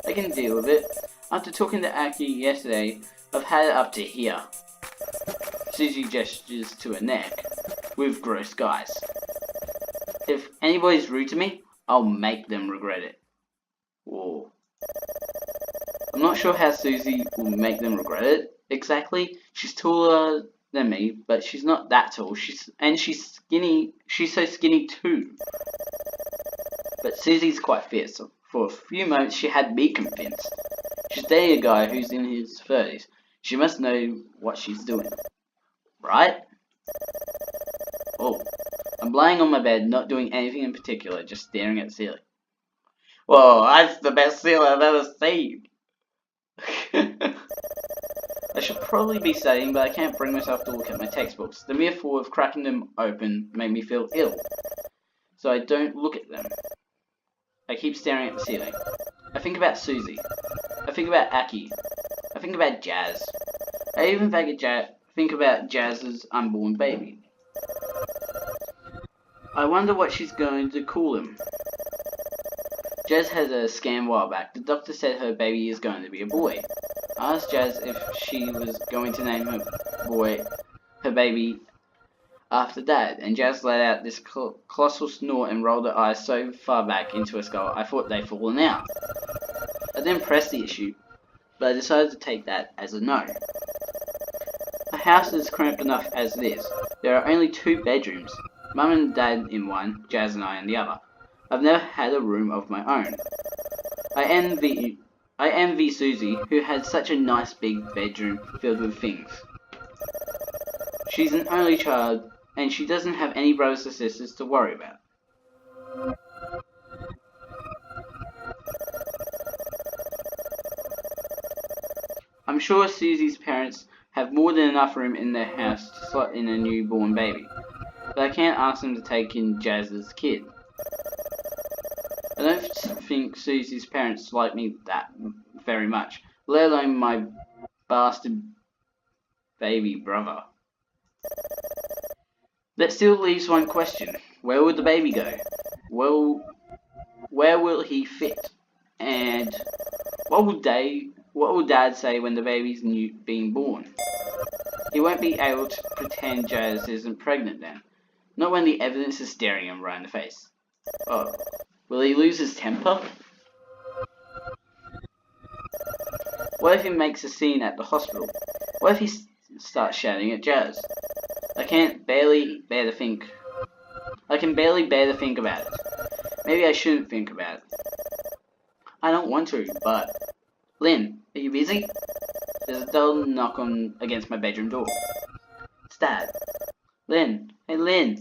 I can deal with it. After talking to Aki yesterday, I've had it up to here. Susie gestures to her neck. With gross guys. If anybody's rude to me, I'll make them regret it. Whoa. I'm not sure how Susie will make them regret it exactly. She's taller than me, but she's not that tall. She's skinny. She's so skinny too. But Susie's quite fierce. So for a few moments, she had me convinced. She's dating a guy who's in his 30s. She must know what she's doing, right? Oh, I'm lying on my bed, not doing anything in particular, just staring at the ceiling. Whoa, that's the best ceiling I've ever seen. I should probably be studying, but I can't bring myself to look at my textbooks. The mere thought of cracking them open made me feel ill, so I don't look at them. I keep staring at the ceiling. I think about Susie. I think about Aki. I think about Jazz. I even think about Jazz's unborn baby. I wonder what she's going to call him. Jazz had a scan a while back. The doctor said her baby is going to be a boy. I asked Jazz if she was going to name her baby after Dad, and Jazz let out this colossal snort and rolled her eyes so far back into her skull I thought they'd fallen out. I didn't press the issue, but I decided to take that as a no. I house is cramped enough as it is. There are only 2 bedrooms. Mum and Dad in one, Jazz and I in the other. I've never had a room of my own. I envy Susie, who had such a nice big bedroom filled with things. She's an only child, and she doesn't have any brothers or sisters to worry about. I'm sure Susie's parents have more than enough room in their house to slot in a newborn baby, but I can't ask them to take in Jazz's kid. I don't think Susie's parents like me that very much, let alone my bastard baby brother. That still leaves one question. Where would the baby go? Well, where will he fit? And what will Dad say when the baby's being born? He won't be able to pretend Jazz isn't pregnant then. Not when the evidence is staring him right in the face. Oh, will he lose his temper? What if he makes a scene at the hospital? What if he starts shouting at Jazz? I can barely bear to think about it. Maybe I shouldn't think about it. I don't want to, but... Lynne, are you busy? There's a dull knock against my bedroom door. It's Dad. Lynne, hey Lynne.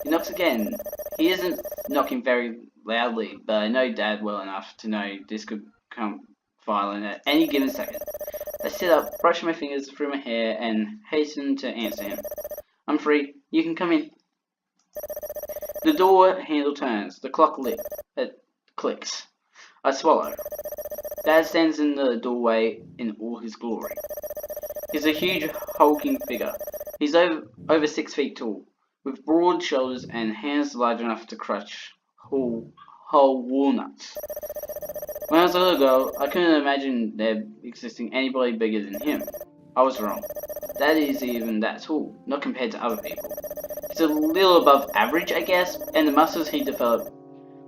He knocks again. He isn't knocking very loudly, but I know Dad well enough to know this could become violent at any given second. I sit up, brush my fingers through my hair, and hasten to answer him. I'm free. You can come in. The door handle turns. The clock clicks. I swallow. Dad stands in the doorway in all his glory. He's a huge, hulking figure. He's over 6 feet tall, with broad shoulders and hands large enough to crush whole walnuts. When I was a little girl, I couldn't imagine there existing anybody bigger than him. I was wrong. Dad is even that tall, not compared to other people. He's a little above average, I guess, and the muscles he developed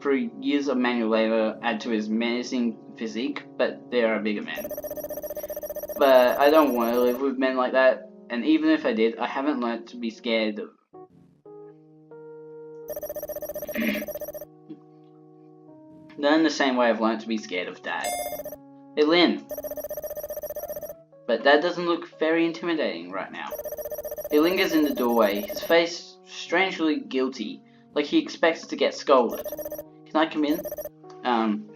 through years of manual labor add to his menacing physique, but there are bigger men. But I don't want to live with men like that, and even if I did, I haven't learnt to be scared of... Not in the same way I've learnt to be scared of Dad. Hey Lynne! But Dad doesn't look very intimidating right now. He lingers in the doorway, his face strangely guilty, like he expects to get scolded. Can I come in?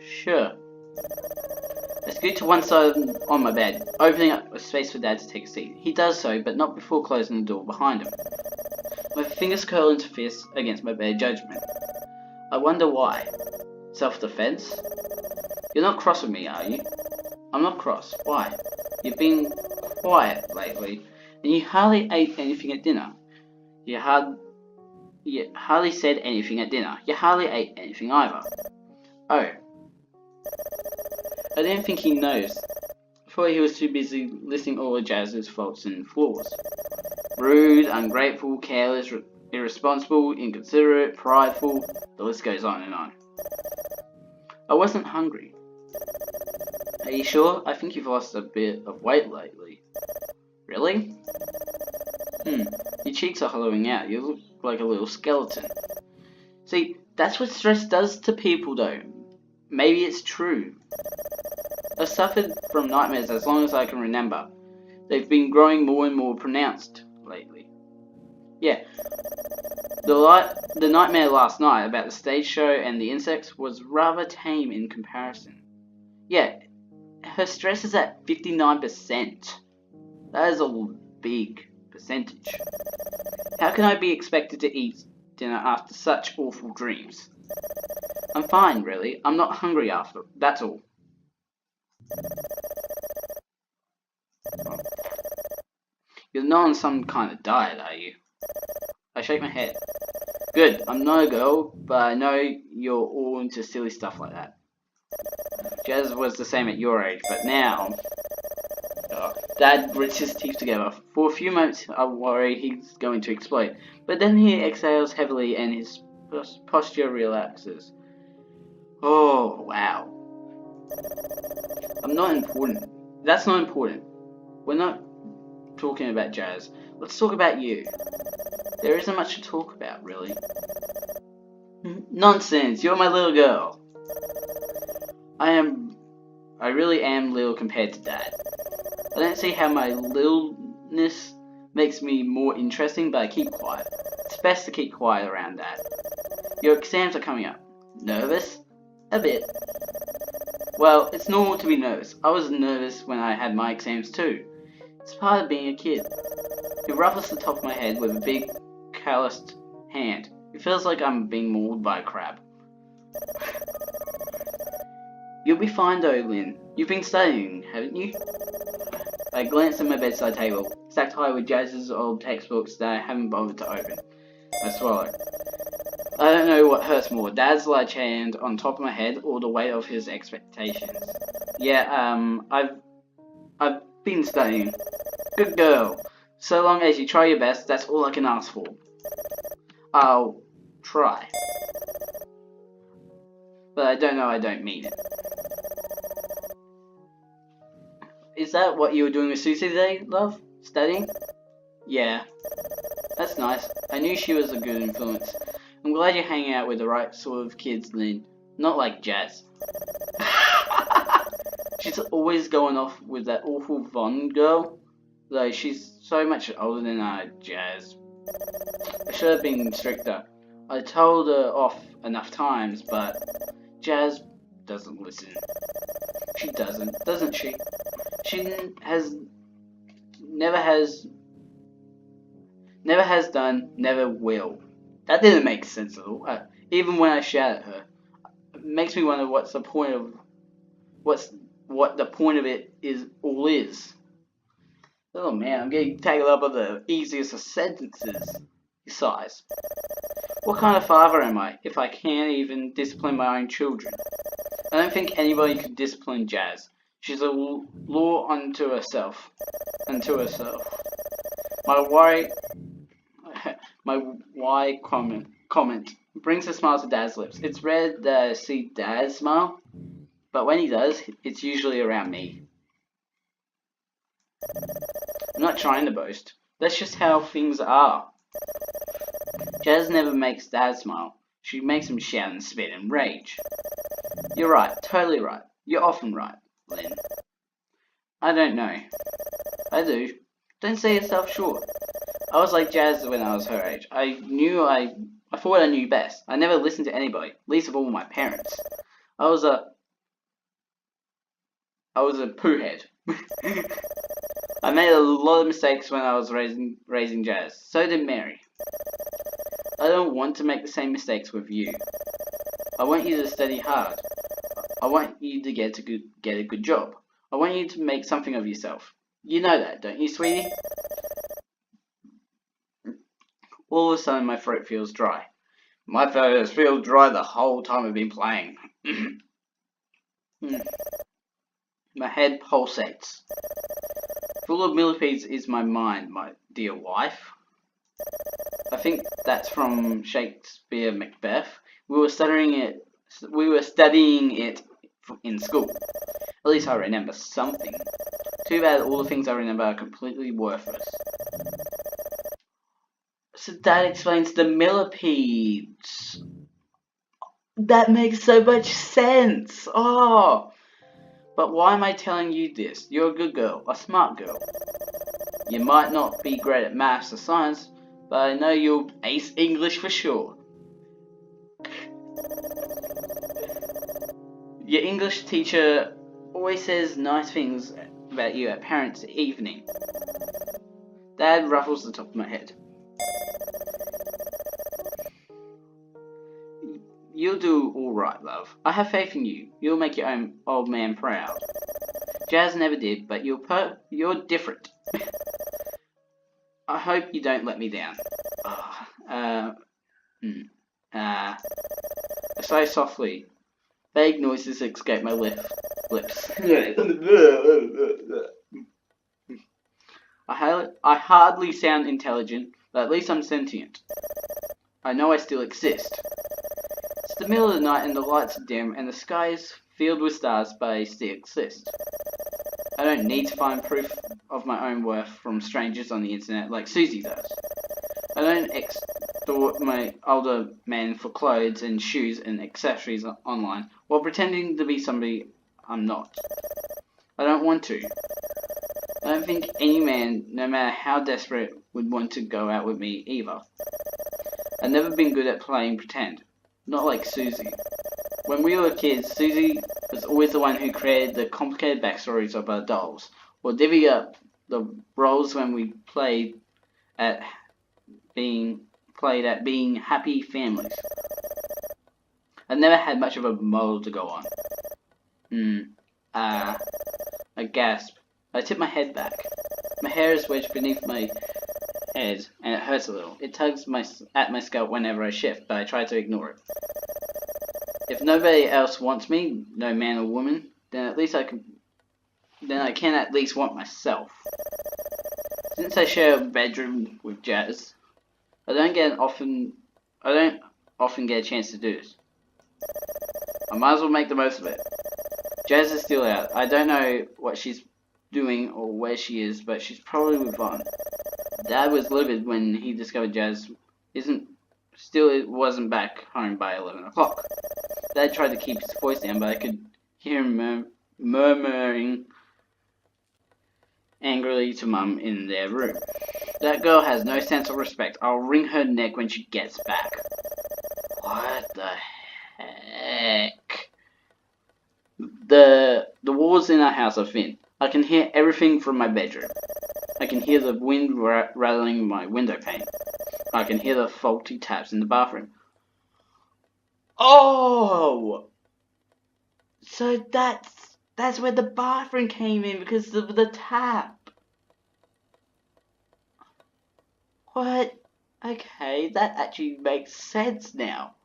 Sure. I scoot to one side on my bed, opening up a space for Dad to take a seat. He does so, but not before closing the door behind him. My fingers curl into fists against my better judgment. I wonder why. Self-defense? You're not cross with me, are you? I'm not cross. Why? You've been quiet lately, and you hardly ate anything at dinner. You hardly said anything at dinner. You hardly ate anything either. Oh. I didn't think he knows. I thought he was too busy listing all of Jazz's faults and flaws. Rude, ungrateful, careless, irresponsible, inconsiderate, prideful, the list goes on and on. I wasn't hungry. Are you sure? I think you've lost a bit of weight lately. Really? Your cheeks are hollowing out. You look like a little skeleton. See, that's what stress does to people though. Maybe it's true. I've suffered from nightmares as long as I can remember. They've been growing more and more pronounced lately. Yeah. The nightmare last night about the stage show and the insects was rather tame in comparison. Yeah, her stress is at 59%. That is a big percentage. How can I be expected to eat dinner after such awful dreams? I'm fine, really. I'm not hungry after, that's all. You're not on some kind of diet, are you? I shake my head. Good, I'm not a girl, but I know you're all into silly stuff like that. Jazz was the same at your age, but now... Dad grits his teeth together. For a few moments I worry he's going to explode, but then he exhales heavily and his posture relaxes. Oh, wow. I'm not important. That's not important. We're not talking about Jazz. Let's talk about you. There isn't much to talk about, really. Nonsense, you're my little girl. I really am little compared to Dad. I don't see how my littleness makes me more interesting, but I keep quiet. It's best to keep quiet around Dad. Your exams are coming up. Nervous? A bit. Well, it's normal to be nervous. I was nervous when I had my exams too. It's part of being a kid. He ruffles the top of my head with a big, calloused hand. It feels like I'm being mauled by a crab. You'll be fine though, Lynne. You've been studying, haven't you? I glanced at my bedside table, stacked high with Jazz's old textbooks that I haven't bothered to open. I swallowed. I don't know what hurts more, Dad's large hand on top of my head or the weight of his expectations. Yeah, I've been studying. Good girl. So long as you try your best, that's all I can ask for. I'll try. But I don't mean it. Is that what you were doing with Susie today, love? Studying? Yeah. That's nice. I knew she was a good influence. I'm glad you're hanging out with the right sort of kids, Lynne. Not like Jazz. She's always going off with that awful Von girl. Though she's so much older than Jazz. I should have been stricter. I told her off enough times, but Jazz doesn't listen. She doesn't she? She never has done, never will. That didn't make sense at all. Even when I shout at her, it makes me wonder what the point of it is. Oh man, I'm getting tangled up with the easiest of sentences. Besides, what kind of father am I if I can't even discipline my own children? I don't think anybody could discipline Jazz. She's a law unto herself. My why comment brings a smile to Dad's lips. It's rare that I see Dad smile, but when he does, it's usually around me. I'm not trying to boast. That's just how things are. Jazz never makes Dad smile. She makes him shout and spit and rage. You're right, totally right. You're often right, Lynne. I don't know. I do. Don't say yourself short. I was like Jazz when I was her age. I thought I knew best. I never listened to anybody, least of all my parents. I was a poohead. I made a lot of mistakes when I was raising Jazz. So did Mary. I don't want to make the same mistakes with you. I want you to study hard. I want you to get a good job. I want you to make something of yourself. You know that, don't you, sweetie? All of a sudden, my throat feels dry. My throat has felt dry the whole time I've been playing. My head pulsates. Full of millipedes is my mind, my dear wife. I think that's from Shakespeare Macbeth. We were studying it in school. At least I remember something. Too bad all the things I remember are completely worthless. So Dad explains the millipedes. That makes so much sense. Oh. But why am I telling you this? You're a good girl, a smart girl. You might not be great at maths or science, but I know you'll ace English for sure. Your English teacher always says nice things about you at parents' evening. Dad ruffles the top of my head. You'll do alright, love. I have faith in you. You'll make your own old man proud. Jazz never did, but you're different. I hope you don't let me down. I sigh softly. Vague noises escape my lips. I hardly sound intelligent, but at least I'm sentient. I know I still exist. It's the middle of the night and the lights are dim and the sky is filled with stars, but I still exist. I don't need to find proof of my own worth from strangers on the internet like Susie does. I don't extort my older men for clothes and shoes and accessories online while pretending to be somebody I'm not. I don't want to. I don't think any man, no matter how desperate, would want to go out with me either. I've never been good at playing pretend. Not like Susie. When we were kids, Susie was always the one who created the complicated backstories of our dolls, or divvied up the roles when we played at being happy families. I never had much of a model to go on. I gasp. I tip my head back. My hair is wedged beneath my head, and it hurts a little. It tugs at my scalp whenever I shift, but I try to ignore it. If nobody else wants me, no man or woman, then I can at least want myself. Since I share a bedroom with Jazz, I don't often get a chance to do this. I might as well make the most of it. Jazz is still out. I don't know what she's doing or where she is, but she's probably with Vaughn. Dad was livid when he discovered Jazz wasn't back home by 11 o'clock. Dad tried to keep his voice down, but I could hear him murmuring angrily to Mum in their room. That girl has no sense of respect. I'll wring her neck when she gets back. What the heck? The walls in our house are thin. I can hear everything from my bedroom. I can hear the wind rattling my window pane. I can hear the faulty taps in the bathroom. Oh! So that's where the bathroom came in, because of the tap. What? Okay, that actually makes sense now.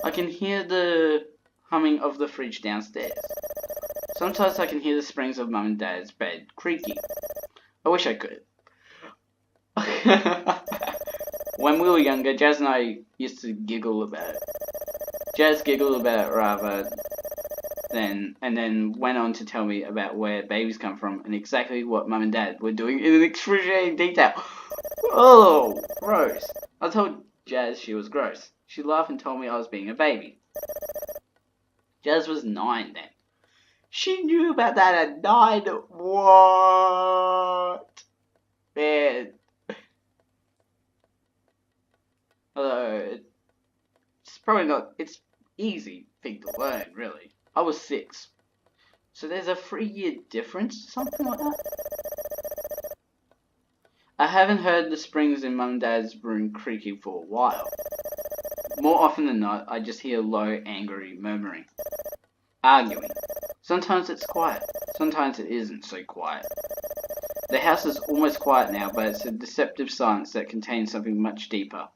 I can hear the humming of the fridge downstairs. Sometimes I can hear the springs of Mum and Dad's bed creaking. I wish I could. When we were younger, Jazz and I used to giggle about it. Jazz giggled about it rather than, and then went on to tell me about where babies come from and exactly what Mum and Dad were doing in an excruciating detail. Oh, gross. I told Jazz she was gross. She laughed and told me I was being a baby. Jazz was 9 then. She knew about that at 9. What? Man. Although, it's easy thing to learn, really. I was 6. So there's a 3-year difference, something like that? I haven't heard the springs in Mum and Dad's room creaking for a while. More often than not, I just hear low, angry murmuring. Arguing. Sometimes it's quiet. Sometimes it isn't so quiet. The house is almost quiet now, but it's a deceptive silence that contains something much deeper.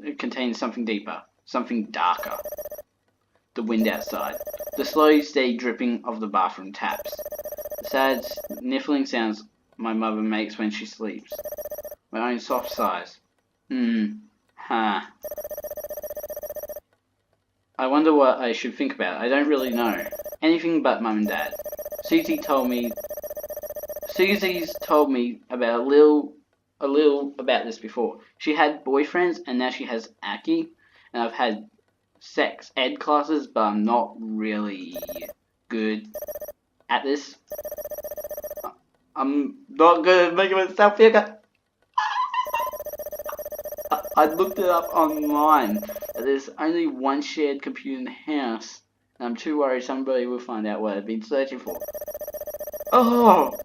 It contains something deeper. Something darker. The wind outside. The slow, steady dripping of the bathroom taps. The sad, sniffling sounds my mother makes when she sleeps. My own soft sighs. I wonder what I should think about. I don't really know. Anything but Mum and Dad. Susie's told me about a little about this before. She had boyfriends and now she has Aki, and I've had sex ed classes, but I'm not really good at this. I'm not good at making myself feel good. I looked it up online. There's only one shared computer in the house, and I'm too worried somebody will find out what I've been searching for. Oh!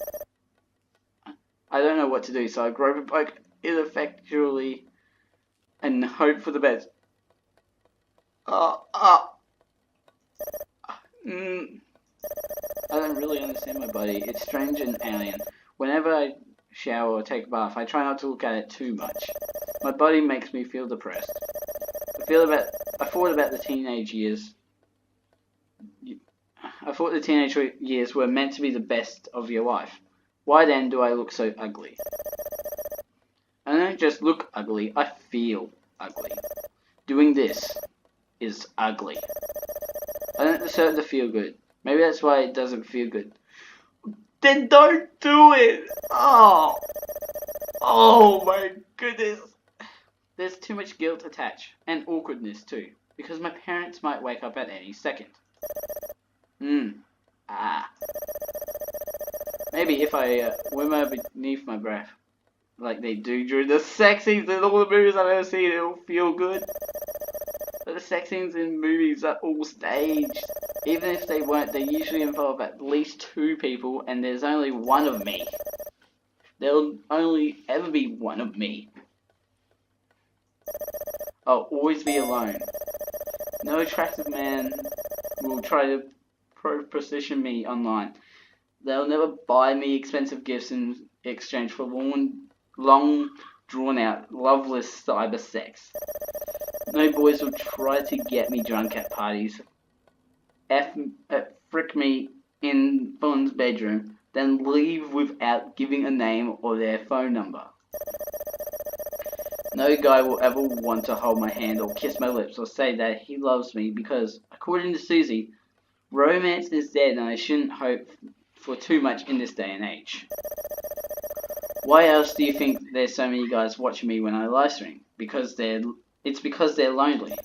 I don't know what to do, so I grope a poke ineffectually and hope for the best. I don't really understand my body. It's strange and alien. Whenever I shower or take a bath, I try not to look at it too much. My body makes me feel depressed. I thought the teenage years were meant to be the best of your life. Why then do I look so ugly? I don't just look ugly, I feel ugly. Doing this is ugly. I don't deserve to feel good. Maybe that's why it doesn't feel good. Then don't do it! Oh my goodness! There's too much guilt attached, and awkwardness too, because my parents might wake up at any second. Maybe if I whimper beneath my breath, like they do during the sex scenes in all the movies I've ever seen, it'll feel good. But the sex scenes in movies are all staged. Even if they weren't, they usually involve at least 2 people, and there's only one of me. There'll only ever be one of me. I'll always be alone. No attractive man will try to position me online. They'll never buy me expensive gifts in exchange for long drawn-out, loveless cyber sex. No boys will try to get me drunk at parties, frick me in someone's bedroom, then leave without giving a name or their phone number. No guy will ever want to hold my hand or kiss my lips or say that he loves me because, according to Susie, romance is dead and I shouldn't hope for too much in this day and age. Why else do you think there's so many guys watching me when I live stream? It's because they're lonely.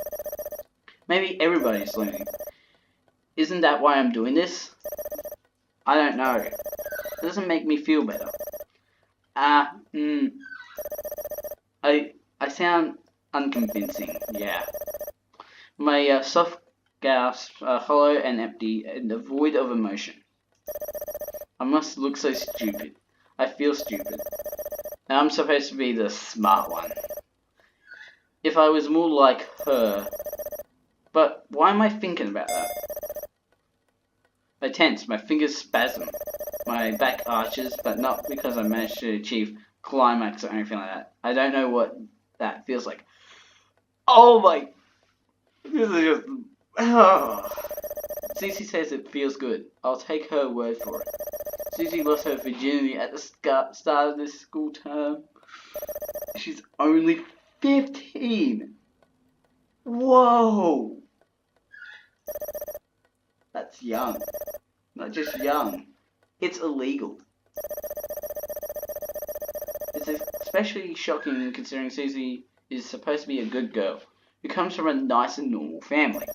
Maybe everybody's lonely. Isn't that why I'm doing this? I don't know. It doesn't make me feel better. I sound unconvincing, yeah. My soft gasps are hollow and empty and devoid of emotion. I must look so stupid. I feel stupid. Now I'm supposed to be the smart one. If I was more like her. But why am I thinking about that? I tense, my fingers spasm, my back arches, but not because I managed to achieve climax or anything like that. I don't know what that feels like. Oh my... This is just... Susie says it feels good. I'll take her word for it. Susie lost her virginity at the start of this school term. She's only 15. Whoa. That's young. Not just young. It's illegal. It's especially shocking considering Susie is supposed to be a good girl who comes from a nice and normal family.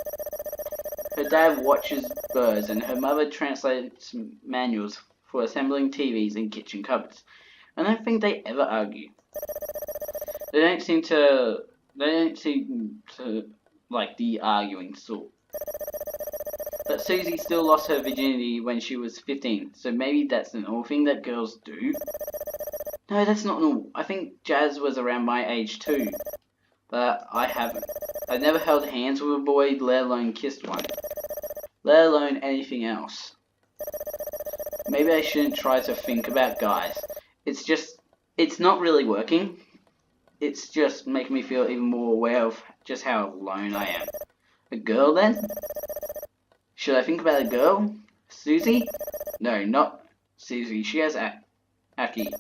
Her dad watches birds and her mother translates manuals for assembling TVs in kitchen cupboards. I don't think they ever argue. They don't seem to like the arguing sort. But Susie still lost her virginity when she was 15, so maybe that's an normal thing that girls do? No, that's not normal. I think Jazz was around my age too. But I haven't. I've never held hands with a boy, let alone kissed one. Let alone anything else. Maybe I shouldn't try to think about guys. It's not really working. It's just making me feel even more aware of just how alone I am. A girl then? Should I think about a girl? Susie? No, not Susie. She has Aki.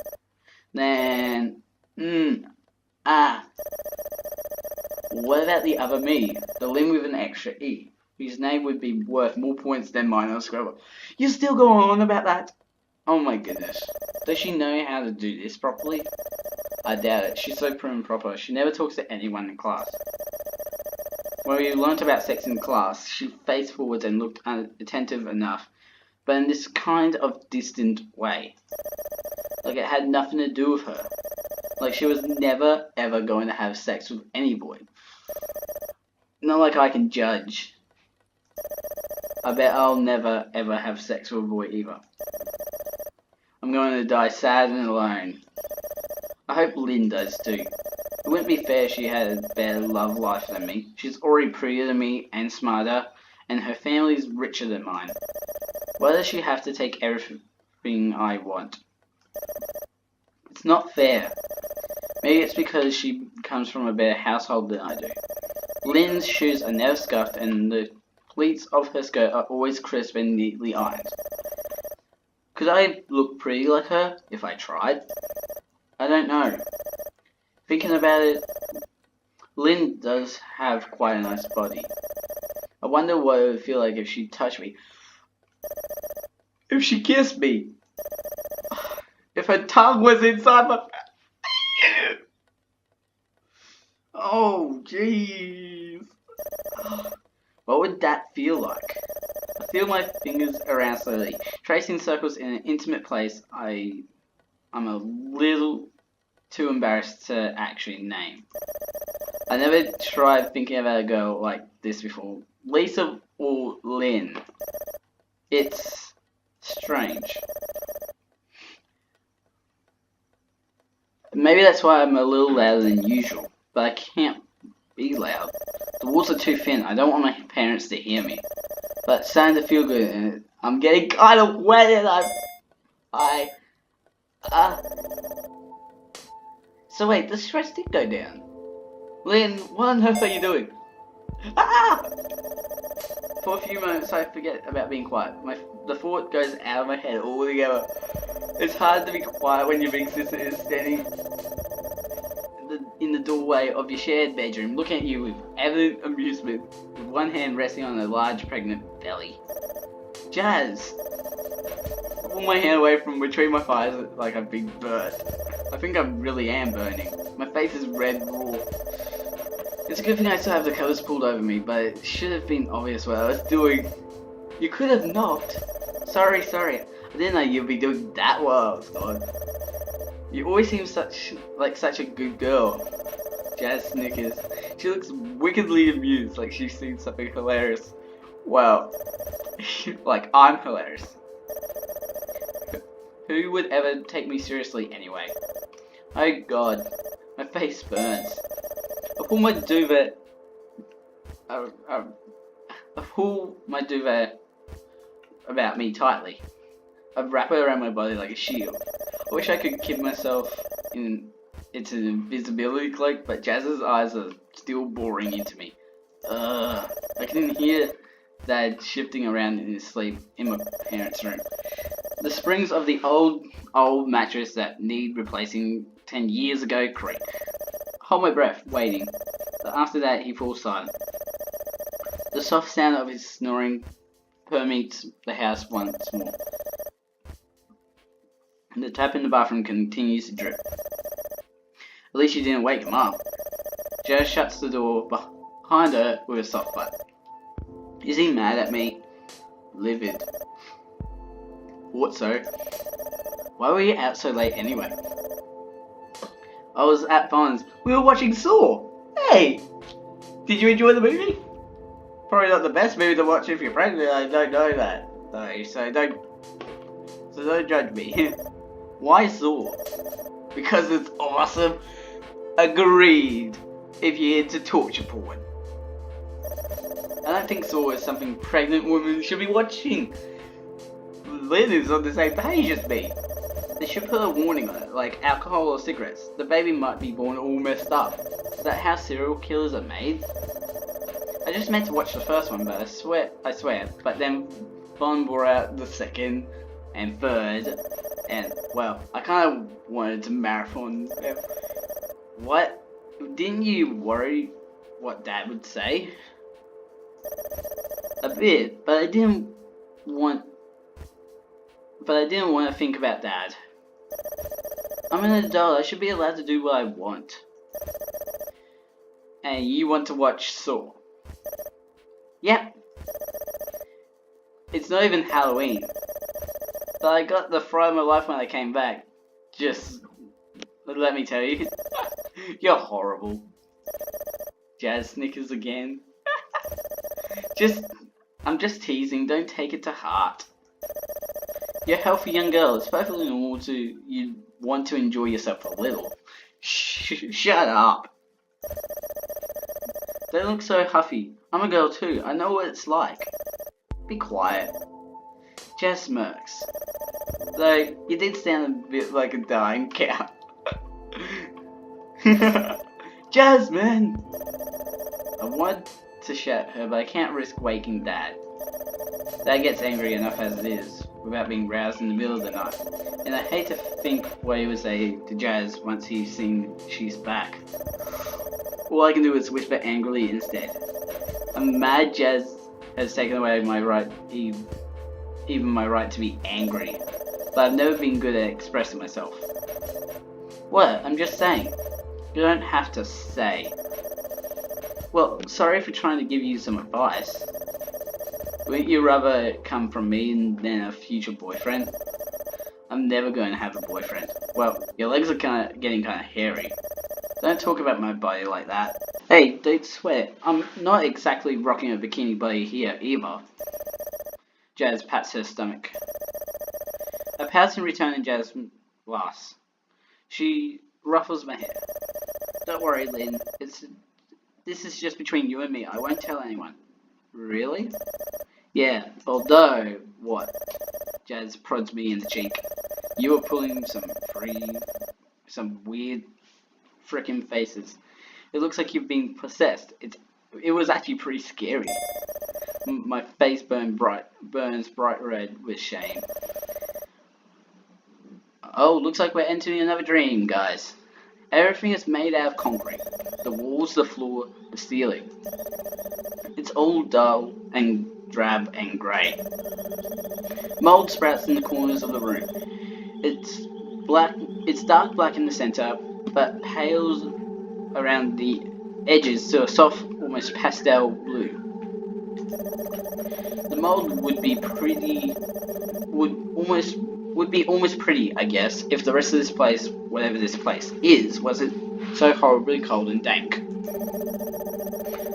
Then... What about the other me? The Lynne with an extra E, whose name would be worth more points than mine on Scrabble. You still go on about that? Oh my goodness. Does she know how to do this properly? I doubt it. She's so prim and proper. She never talks to anyone in class. When we learnt about sex in class, she faced forwards and looked attentive enough, but in this kind of distant way. Like it had nothing to do with her. Like she was never ever going to have sex with any boy. Not like I can judge. I bet I'll never ever have sex with a boy either. I'm going to die sad and alone. I hope Lynne does too. It wouldn't be fair she had a better love life than me. She's already prettier than me and smarter, and her family's richer than mine. Why does she have to take everything I want? It's not fair. Maybe it's because she comes from a better household than I do. Lynne's shoes are never scuffed and the pleats of her skirt are always crisp and neatly ironed. Could I look pretty like her if I tried? I don't know. Thinking about it, Lynne does have quite a nice body. I wonder what it would feel like if she touched me. If she kissed me. If her tongue was inside my... Oh, jeez. What would that feel like? I feel my fingers around slowly, tracing circles in an intimate place I'm a little too embarrassed to actually name. I never tried thinking about a girl like this before. Lisa or Lynne. It's strange. Maybe that's why I'm a little louder than usual, but I can't be loud. The walls are too thin. I don't want my parents to hear me. But it's starting to feel good, and I'm getting kind of wet, and So wait, the stress did go down. Lynne, what on earth are you doing? Ah! For a few moments, I forget about being quiet. The thought goes out of my head altogether. It's hard to be quiet when your big sister is standing in the doorway of your shared bedroom, looking at you with evident amusement, with one hand resting on a large pregnant belly. Jazz! I pull my hand away from between my thighs like I've been burnt. I think I really am burning. My face is red raw. It's a good thing I still have the covers pulled over me, but it should have been obvious what I was doing. You could have knocked. Sorry. I didn't know you'd be doing that while I was gone. You always seem like such a good girl. Jazz snickers. She looks wickedly amused, like she's seen something hilarious. Well, like I'm hilarious. Who would ever take me seriously anyway? Oh god, my face burns. I pull my duvet. I pull my duvet about me tightly. I wrap it around my body like a shield. I wish I could keep myself in its invisibility cloak, but Jazz's eyes are still boring into me. I can hear Dad shifting around in his sleep in my parents' room. The springs of the old mattress that need replacing 10 years ago creak. Hold my breath, waiting. But after that, he falls silent. The soft sound of his snoring permeates the house once more. And the tap in the bathroom continues to drip. At least you didn't wake him up. Jazz shuts the door behind her with a soft bite. Is he mad at me? Livid. Thought so. Why were you out so late anyway? I was at Vaughn's. We were watching Saw. Hey! Did you enjoy the movie? Probably not the best movie to watch if you're pregnant. I don't know that, though. So don't judge me. Why Saw? Because it's awesome. Agreed. If you're into torture porn. I don't think Saw is something pregnant women should be watching. Lynne is on the same page as me. They should put a warning on it, like alcohol or cigarettes. The baby might be born all messed up. Is that how serial killers are made? I just meant to watch the first one, but I swear. But then Vaughn brought out the second and third, and well, I kind of wanted to marathon them. What? Didn't you worry what Dad would say? A bit, but I didn't want to think about Dad. I'm an adult, I should be allowed to do what I want. And you want to watch Saw? Yep. It's not even Halloween. But I got the fright of my life when I came back. Just let me tell you. You're horrible. Jazz snickers again. I'm just teasing, don't take it to heart. You're a healthy young girl, it's perfectly normal you want to enjoy yourself a little. Shut up. Don't look so huffy. I'm a girl too, I know what it's like. Be quiet. Jazz smirks. Though, you did sound a bit like a dying cow. Jasmine! I want to shout at her, but I can't risk waking Dad. Dad gets angry enough as it is, without being roused in the middle of the night. And I hate to think what he would say to Jazz once he's seen she's back. All I can do is whisper angrily instead. I'm mad Jazz has taken away my right. He even my right to be angry, but I've never been good at expressing myself. What? I'm just saying. You don't have to say. Well, sorry for trying to give you some advice. Wouldn't you rather come from me than a future boyfriend? I'm never going to have a boyfriend. Well, your legs are getting kind of hairy. Don't talk about my body like that. Hey, don't sweat. I'm not exactly rocking a bikini body here either. Jazz pats her stomach. I pout in return and Jazz laughs. She ruffles my hair. Don't worry, Lynne. This is just between you and me. I won't tell anyone. Really? Yeah, although, what? Jazz prods me in the cheek. You were pulling some weird frickin' faces. It looks like you've been possessed. It was actually pretty scary. My face burns bright red with shame. Oh, looks like we're entering another dream, guys. Everything is made out of concrete. The walls, the floor, the ceiling. It's all dull and drab and grey. Mold sprouts in the corners of the room. It's dark black in the centre, but pales around the edges to a soft, almost pastel blue. The mold would be almost pretty, I guess, if the rest of this place, whatever this place is, wasn't so horribly cold and dank.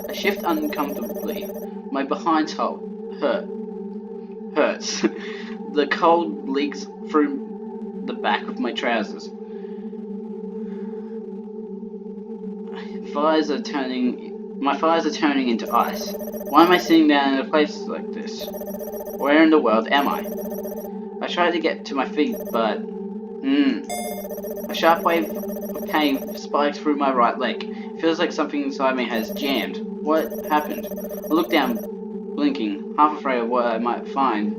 I shift uncomfortably. My behind hurts. The cold leaks through the back of my trousers. My thighs are turning into ice. Why am I sitting down in a place like this? Where in the world am I? I try to get to my feet, but... A sharp wave of pain spikes through my right leg. It feels like something inside me has jammed. What happened? I look down, blinking, half afraid of what I might find,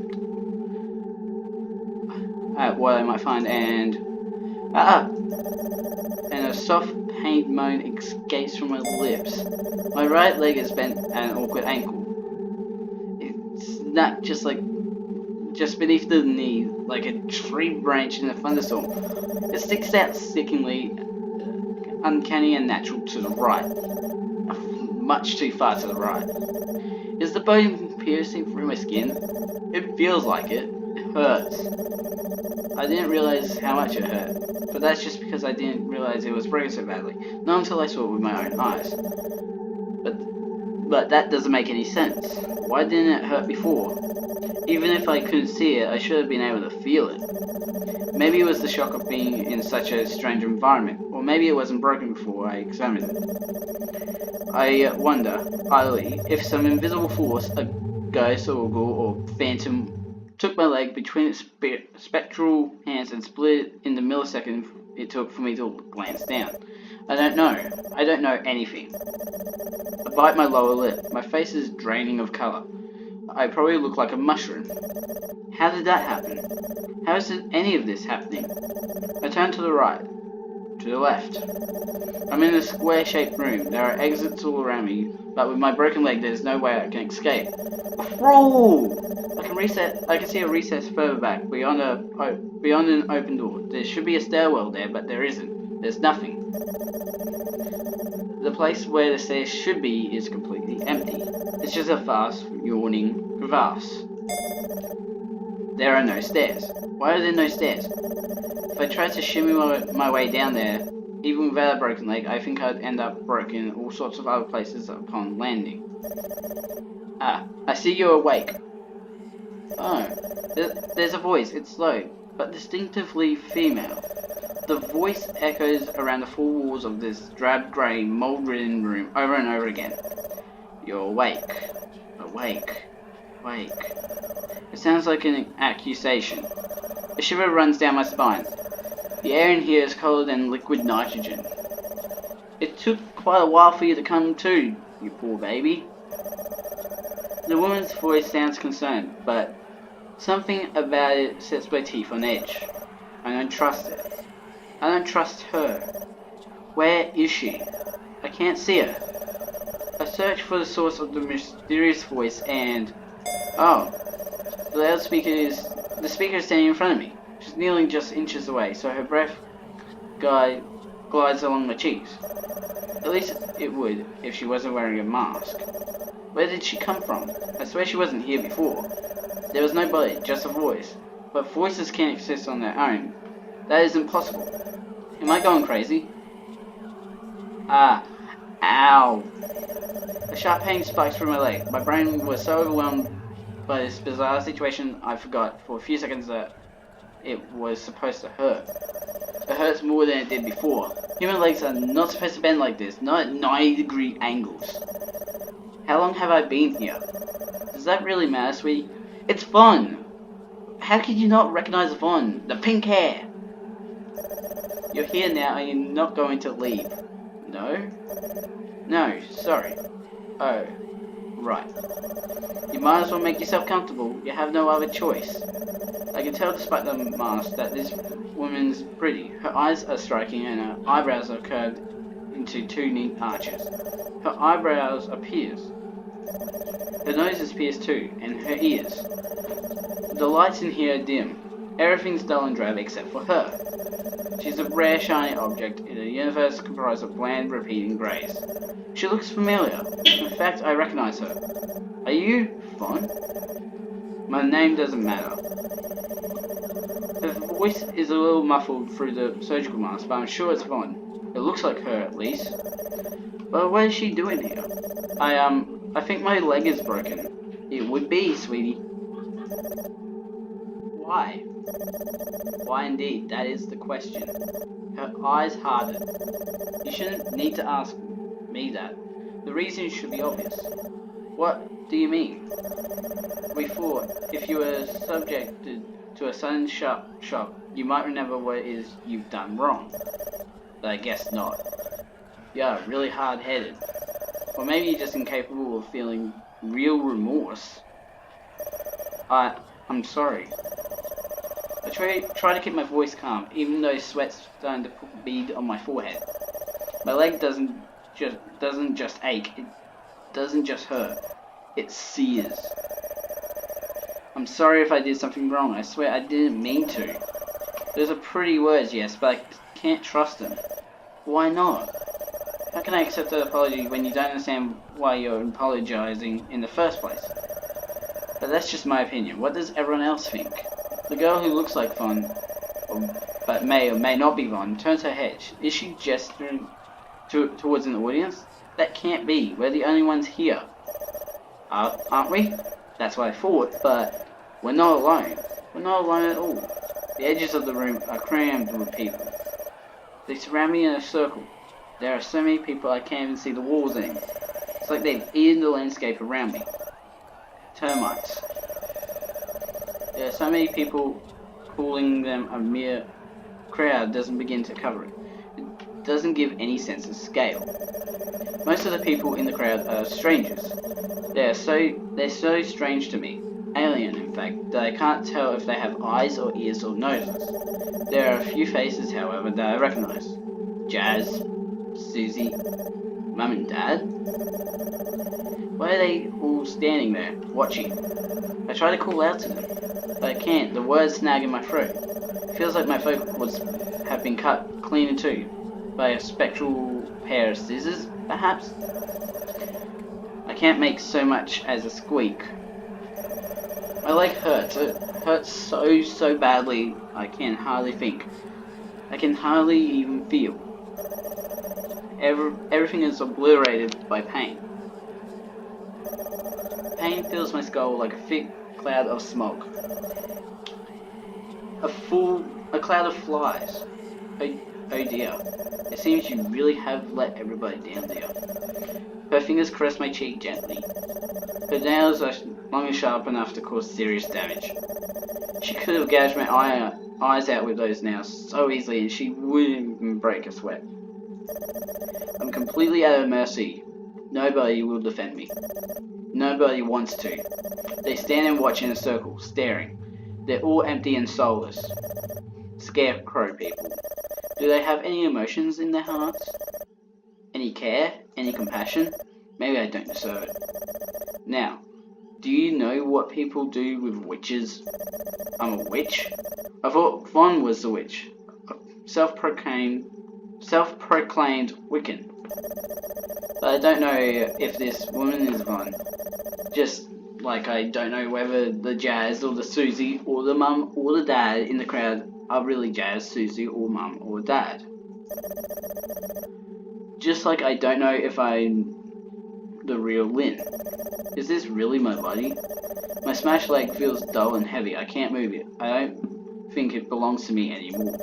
and a soft pained moan escapes from my lips. My right leg is bent at an awkward ankle. It's not just beneath the knee, like a tree branch in a thunderstorm. It sticks out sickeningly, uncanny and natural to the right. Much too far to the right. Is the bone piercing through my skin? It feels like it. It hurts. I didn't realize how much it hurt, but that's just because I didn't realize it was broken so badly. Not until I saw it with my own eyes. But that doesn't make any sense. Why didn't it hurt before? Even if I couldn't see it, I should have been able to feel it. Maybe it was the shock of being in such a strange environment, or maybe it wasn't broken before I examined it. I wonder, idly, if some invisible force, a ghost or ghoul or phantom, took my leg between its spectral hands and split it in the millisecond it took for me to glance down. I don't know. I don't know anything. I bite my lower lip. My face is draining of colour. I probably look like a mushroom. How did that happen? How is any of this happening? I turn to the right. To the left. I'm in a square-shaped room. There are exits all around me, but with my broken leg there's no way I can escape. Crawl! I can see a recess further back, beyond an open door. There should be a stairwell there, but there isn't. There's nothing. The place where the stairs should be is completely empty. It's just a vast, yawning crevasse. There are no stairs. Why are there no stairs? If I tried to shimmy my way down there, even without a broken leg, I think I'd end up broken in all sorts of other places upon landing. Ah, I see you're awake. Oh, there's a voice. It's low, but distinctively female. The voice echoes around the four walls of this drab grey, mold-ridden room over and over again. You're awake. Awake. Awake. It sounds like an accusation. A shiver runs down my spine. The air in here is colder than liquid nitrogen. It took quite a while for you to come to, you poor baby. The woman's voice sounds concerned, but something about it sets my teeth on edge. I don't trust it. I don't trust her. Where is she? I can't see her. I search for the source of the mysterious voice and... oh, The speaker is standing in front of me. She's kneeling just inches away, so her breath glides along my cheeks. At least it would if she wasn't wearing a mask. Where did she come from? I swear she wasn't here before. There was no body, just a voice. But voices can't exist on their own. That isn't possible. Am I going crazy? Ah, ow. A sharp pain spikes through my leg. My brain was so overwhelmed by this bizarre situation I forgot for a few seconds that it was supposed to hurt. It hurts more than it did before. Human legs are not supposed to bend like this, not at 90-degree angles. How long have I been here? Does that really matter, sweetie? It's fun! How could you not recognize the fun? The pink hair! You're here now and you're not going to leave. No? No, sorry. Oh, right. You might as well make yourself comfortable. You have no other choice. I can tell despite the mask that this woman's pretty. Her eyes are striking and her eyebrows are curved into two neat arches. Her eyebrows are pierced. Her nose is pierced too, and her ears. The lights in here are dim. Everything's dull and drab except for her. She's a rare shiny object in a universe comprised of bland repeating greys. She looks familiar. In fact, I recognize her. Are you Fawn? My name doesn't matter. Her voice is a little muffled through the surgical mask, but I'm sure it's Fawn. It looks like her, at least. But what is she doing here? I think my leg is broken. It would be, sweetie. Why? Why indeed, that is the question. Her eyes hardened. You shouldn't need to ask me that. The reason should be obvious. What do you mean? We thought if you were subjected to a sudden shock, you might remember what it is you've done wrong. But I guess not. You're really hard-headed. Or maybe you're just incapable of feeling real remorse. I'm sorry. I try to keep my voice calm, even though sweat's starting to bead on my forehead. My leg doesn't just ache. It doesn't just hurt. It sears. I'm sorry if I did something wrong. I swear I didn't mean to. Those are pretty words, yes, but I can't trust them. Why not? How can I accept an apology when you don't understand why you're apologizing in the first place? But that's just my opinion. What does everyone else think? The girl who looks like Vaughn, but may or may not be Vaughn, turns her head. Is she gesturing towards an audience? That can't be. We're the only ones here. Aren't we? That's what I thought, but we're not alone. We're not alone at all. The edges of the room are crammed with people. They surround me in a circle. There are so many people I can't even see the walls anymore. It's like they've eaten the landscape around me. Termites. There are so many people, calling them a mere crowd doesn't begin to cover it. It doesn't give any sense of scale. Most of the people in the crowd are strangers. They're so strange to me. Alien, in fact, that I can't tell if they have eyes or ears or noses. There are a few faces, however, that I recognize. Jazz, Susie, Mum and Dad. Why are they all standing there, watching? I try to call out to them, but I can't. The words snag in my throat. It feels like my vocal cords have been cut clean in two by a spectral pair of scissors, perhaps? I can't make so much as a squeak. My leg hurts. It hurts so badly I can hardly think. I can hardly even feel. Everything is obliterated by pain. Pain fills my skull like a thick cloud of smoke. A cloud of flies. Oh dear. It seems you really have let everybody down, dear. Her fingers caress my cheek gently. Her nails are long and sharp enough to cause serious damage. She could have gouged my eyes out with those nails so easily and she wouldn't even break a sweat. I'm completely at her mercy. Nobody will defend me. Nobody wants to. They stand and watch in a circle, staring. They're all empty and soulless. Scarecrow people. Do they have any emotions in their hearts? Any care? Any compassion? Maybe I don't deserve it. Now, Do you know what people do with witches? I'm a witch? I thought Vaughn was the witch. A self-proclaimed Wiccan. But I don't know if this woman is Vaughn. Just like I don't know whether the Jazz or the Susie or the mum or the dad in the crowd are really Jazz, Susie or mum or dad. Just like I don't know if I'm the real Lynne. Is this really my body? My smashed leg feels dull and heavy. I can't move it. I don't think it belongs to me anymore.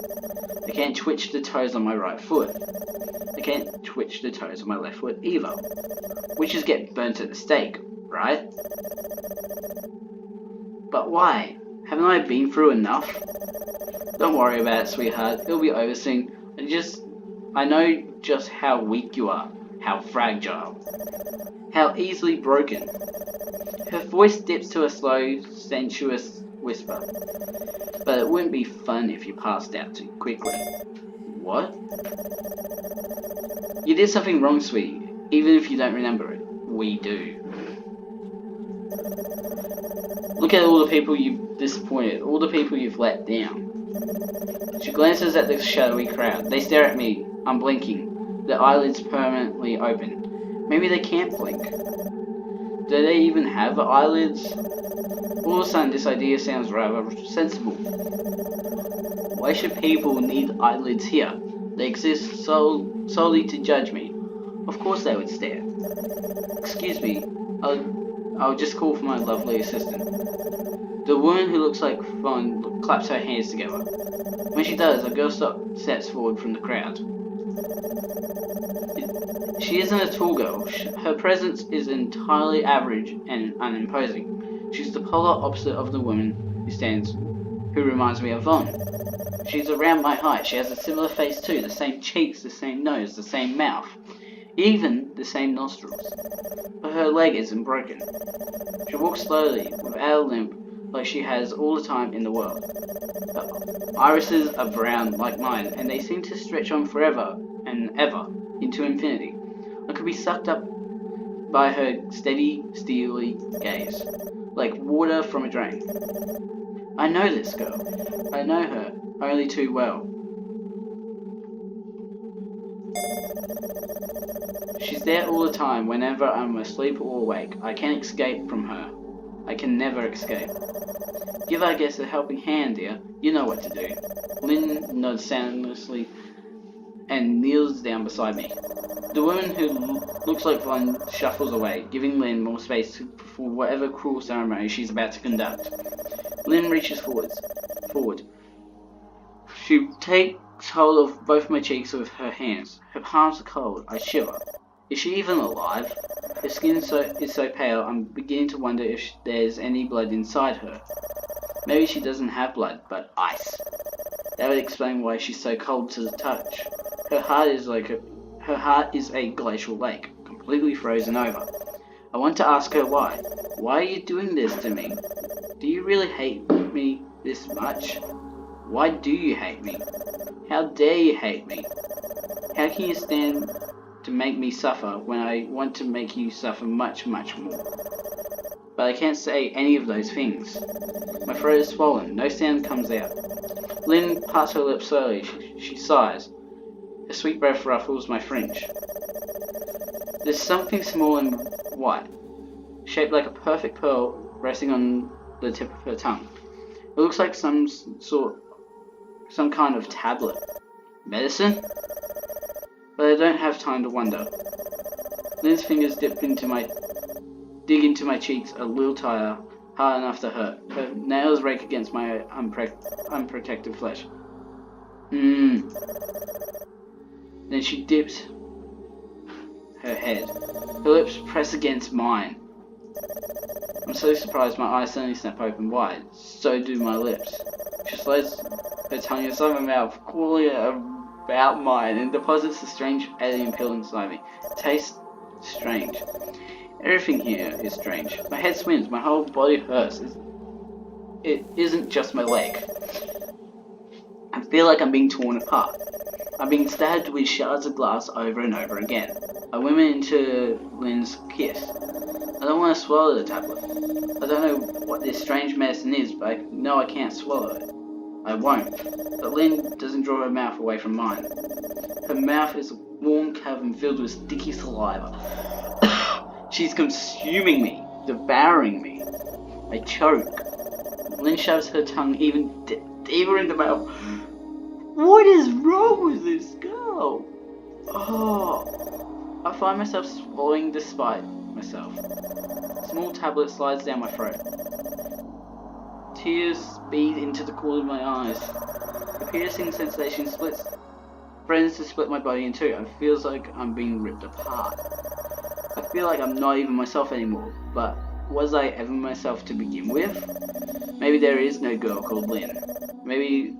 I can't twitch the toes on my right foot. I can't twitch the toes on my left foot either. Witches get burnt at the stake, right? But why? Haven't I been through enough? Don't worry about it, sweetheart. It'll be over soon. I know just how weak you are. How fragile. How easily broken. Her voice dips to a slow, sensuous whisper. But it wouldn't be fun if you passed out too quickly. What? You did something wrong, sweetie. Even if you don't remember it. We do. Look at all the people you've disappointed. All the people you've let down. She glances at the shadowy crowd. They stare at me, unblinking, their eyelids permanently open. Maybe they can't blink. Do they even have eyelids? All of a sudden, this idea sounds rather sensible. Why should people need eyelids here? They exist solely to judge me. Of course they would stare. Excuse me, I'll just call for my lovely assistant. The woman who looks like Fawn claps her hands together. When she does, a girl steps forward from the crowd. She isn't a tall girl. Her presence is entirely average and unimposing. She's the polar opposite of the woman who reminds me of Vaughn. She's around my height. She has a similar face too, the same cheeks, the same nose, the same mouth, even the same nostrils. But her leg isn't broken. She walks slowly, without a limp, like she has all the time in the world. Her irises are brown like mine, and they seem to stretch on forever and ever into infinity. I could be sucked up by her steady, steely gaze, like water from a drain. I know this girl. I know her only too well. She's there all the time, whenever I'm asleep or awake. I can't escape from her. I can never escape. Give our guest a helping hand, dear. You know what to do. Lynne nods soundlessly and kneels down beside me. The woman who looks like Vaughn shuffles away, giving Lynne more space for whatever cruel ceremony she's about to conduct. Lynne reaches forward. She takes hold of both my cheeks with her hands. Her palms are cold. I shiver. Is she even alive? Her skin is so pale, I'm beginning to wonder if there's any blood inside her. Maybe she doesn't have blood, but ice. That would explain why she's so cold to the touch. Her heart is a glacial lake, completely frozen over. I want to ask her why. Why are you doing this to me? Do you really hate me this much? Why do you hate me? How dare you hate me? How can you stand to make me suffer when I want to make you suffer much, much more? But I can't say any of those things. My throat is swollen. No sound comes out. Lynne parts her lips slowly. She sighs. Her sweet breath ruffles my fringe. There's something small and white, shaped like a perfect pearl, resting on the tip of her tongue. It looks like some kind of tablet. Medicine? But I don't have time to wonder. Lynne's fingers dig into my cheeks a little tighter, hard enough to hurt. Her nails rake against my unprotected flesh. Then she dips her head. Her lips press against mine. I'm so surprised my eyes suddenly snap open wide. So do my lips. She slides her tongue inside my mouth, cooling it about mine, and deposits a strange alien pill inside me. It tastes strange. Everything here is strange. My head swims, my whole body hurts. It isn't just my leg. I feel like I'm being torn apart. I'm being stabbed with shards of glass over and over again. I went into Lynne's kiss. I don't want to swallow the tablet. I don't know what this strange medicine is, but I know I can't swallow it. I won't. But Lynne doesn't draw her mouth away from mine. Her mouth is a warm cavern filled with sticky saliva. She's consuming me, devouring me. I choke. Lynne shoves her tongue even deeper into my mouth. What is wrong with this girl? Oh, I find myself swallowing despite myself. A small tablet slides down my throat. Tears speed into the corner of my eyes. The piercing sensation threatens to split my body in two. It feels like I'm being ripped apart. I feel like I'm not even myself anymore, but was I ever myself to begin with? Maybe there is no girl called Lynne. Maybe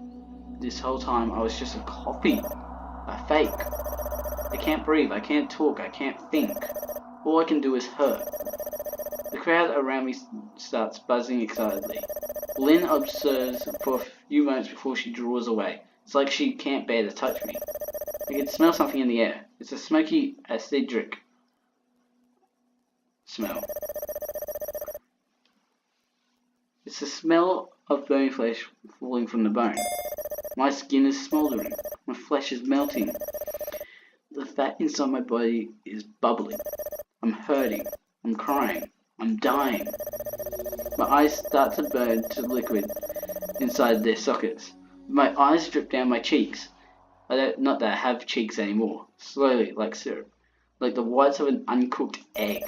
this whole time I was just a copy, a fake. I can't breathe, I can't talk, I can't think. All I can do is hurt. The crowd around me starts buzzing excitedly. Lynne observes for a few moments before she draws away. It's like she can't bear to touch me. I can smell something in the air. It's a smoky, acidic smell. It's the smell of burning flesh falling from the bone. My skin is smouldering. My flesh is melting. The fat inside my body is bubbling. I'm hurting. I'm crying. I'm dying. My eyes start to burn to liquid inside their sockets. My eyes drip down my cheeks. Not that I have cheeks anymore. Slowly, like syrup. Like the whites of an uncooked egg.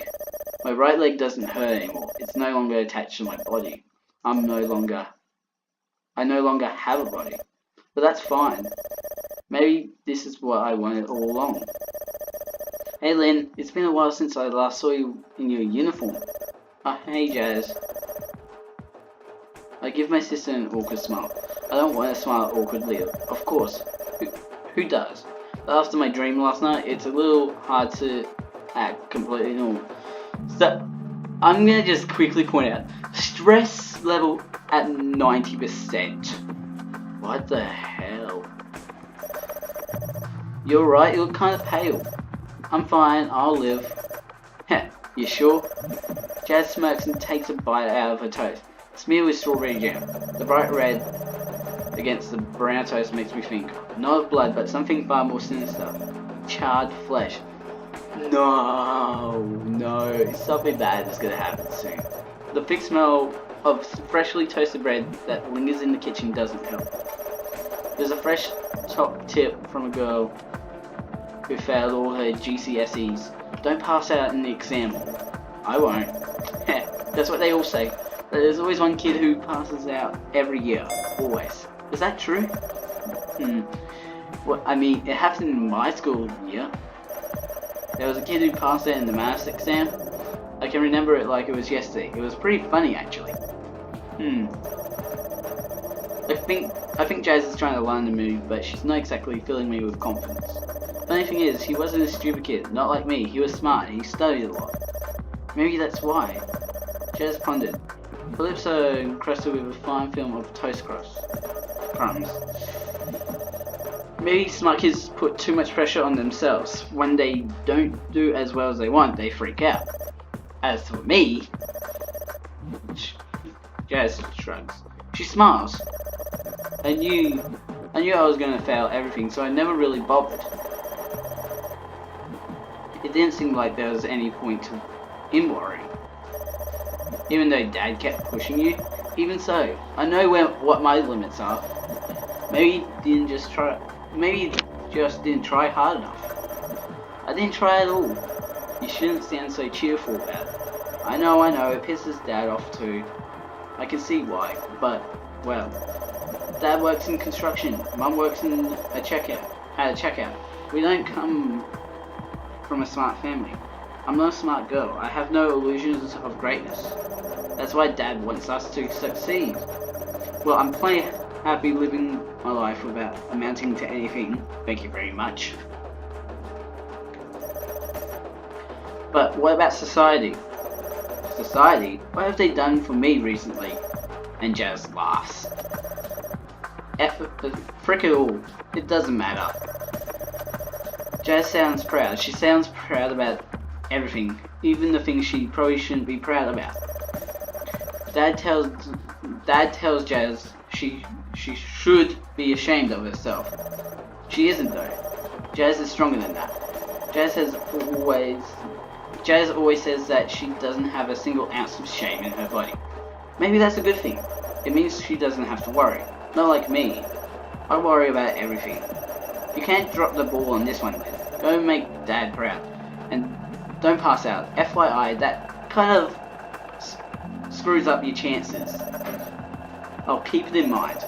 My right leg doesn't hurt anymore. It's no longer attached to my body. I no longer have a body. But that's fine. Maybe this is what I wanted all along. Hey Lynne, it's been a while since I last saw you in your uniform. Oh, hey Jazz. I give my sister an awkward smile. I don't want to smile awkwardly, of course. Who does? But after my dream last night, it's a little hard to act completely normal. So, I'm gonna just quickly point out, stress level at 90%. What the hell? You're right, you look kind of pale. I'm fine, I'll live. Heh, you sure? Jazz smirks and takes a bite out of her toast, smeared with strawberry jam. The bright red against the brown toast makes me think, not of blood, but something far more sinister. Charred flesh. No, something bad is gonna happen soon. The thick smell of freshly toasted bread that lingers in the kitchen doesn't help. There's a fresh top tip from a girl who failed all her GCSEs. Don't pass out in the exam. I won't. Heh, that's what they all say. But there's always one kid who passes out every year. Always. Is that true? Well, I mean, it happened in my school year. There was a kid who passed out in the maths exam. I can remember it like it was yesterday. It was pretty funny, actually. I think Jazz is trying to lighten the mood, but she's not exactly filling me with confidence. Funny thing is, he wasn't a stupid kid, not like me. He was smart, he studied a lot. Maybe that's why. Jazz pondered. Her lips are encrusted with a fine film of toast crumbs. Maybe smart kids put too much pressure on themselves. When they don't do as well as they want, they freak out. As for me... Jazz shrugs. She smiles. I knew I was going to fail everything, so I never really bothered. It didn't seem like there was any point in worrying. Even though Dad kept pushing you. Even so, I know what my limits are. Maybe you just didn't try hard enough. I didn't try at all. You shouldn't sound so cheerful about it. I know, it pisses Dad off too. I can see why, but, well, Dad works in construction, Mum works in at a checkout. We don't come from a smart family. I'm not a smart girl. I have no illusions of greatness. That's why Dad wants us to succeed. Well, I'm plenty happy living my life without amounting to anything. Thank you very much. But what about society? Society? What have they done for me recently? And Jazz laughs. Frick it all. It doesn't matter. Jazz sounds proud. She sounds proud about everything, even the things she probably shouldn't be proud about. Dad tells Jazz she should be ashamed of herself. She isn't though. Jazz is stronger than that. Jazz always says that she doesn't have a single ounce of shame in her body. Maybe that's a good thing. It means she doesn't have to worry. Not like me. I worry about everything. You can't drop the ball on this one, Lynne. Go make Dad proud. And don't pass out. FYI, that kind of screws up your chances. I'll keep it in mind.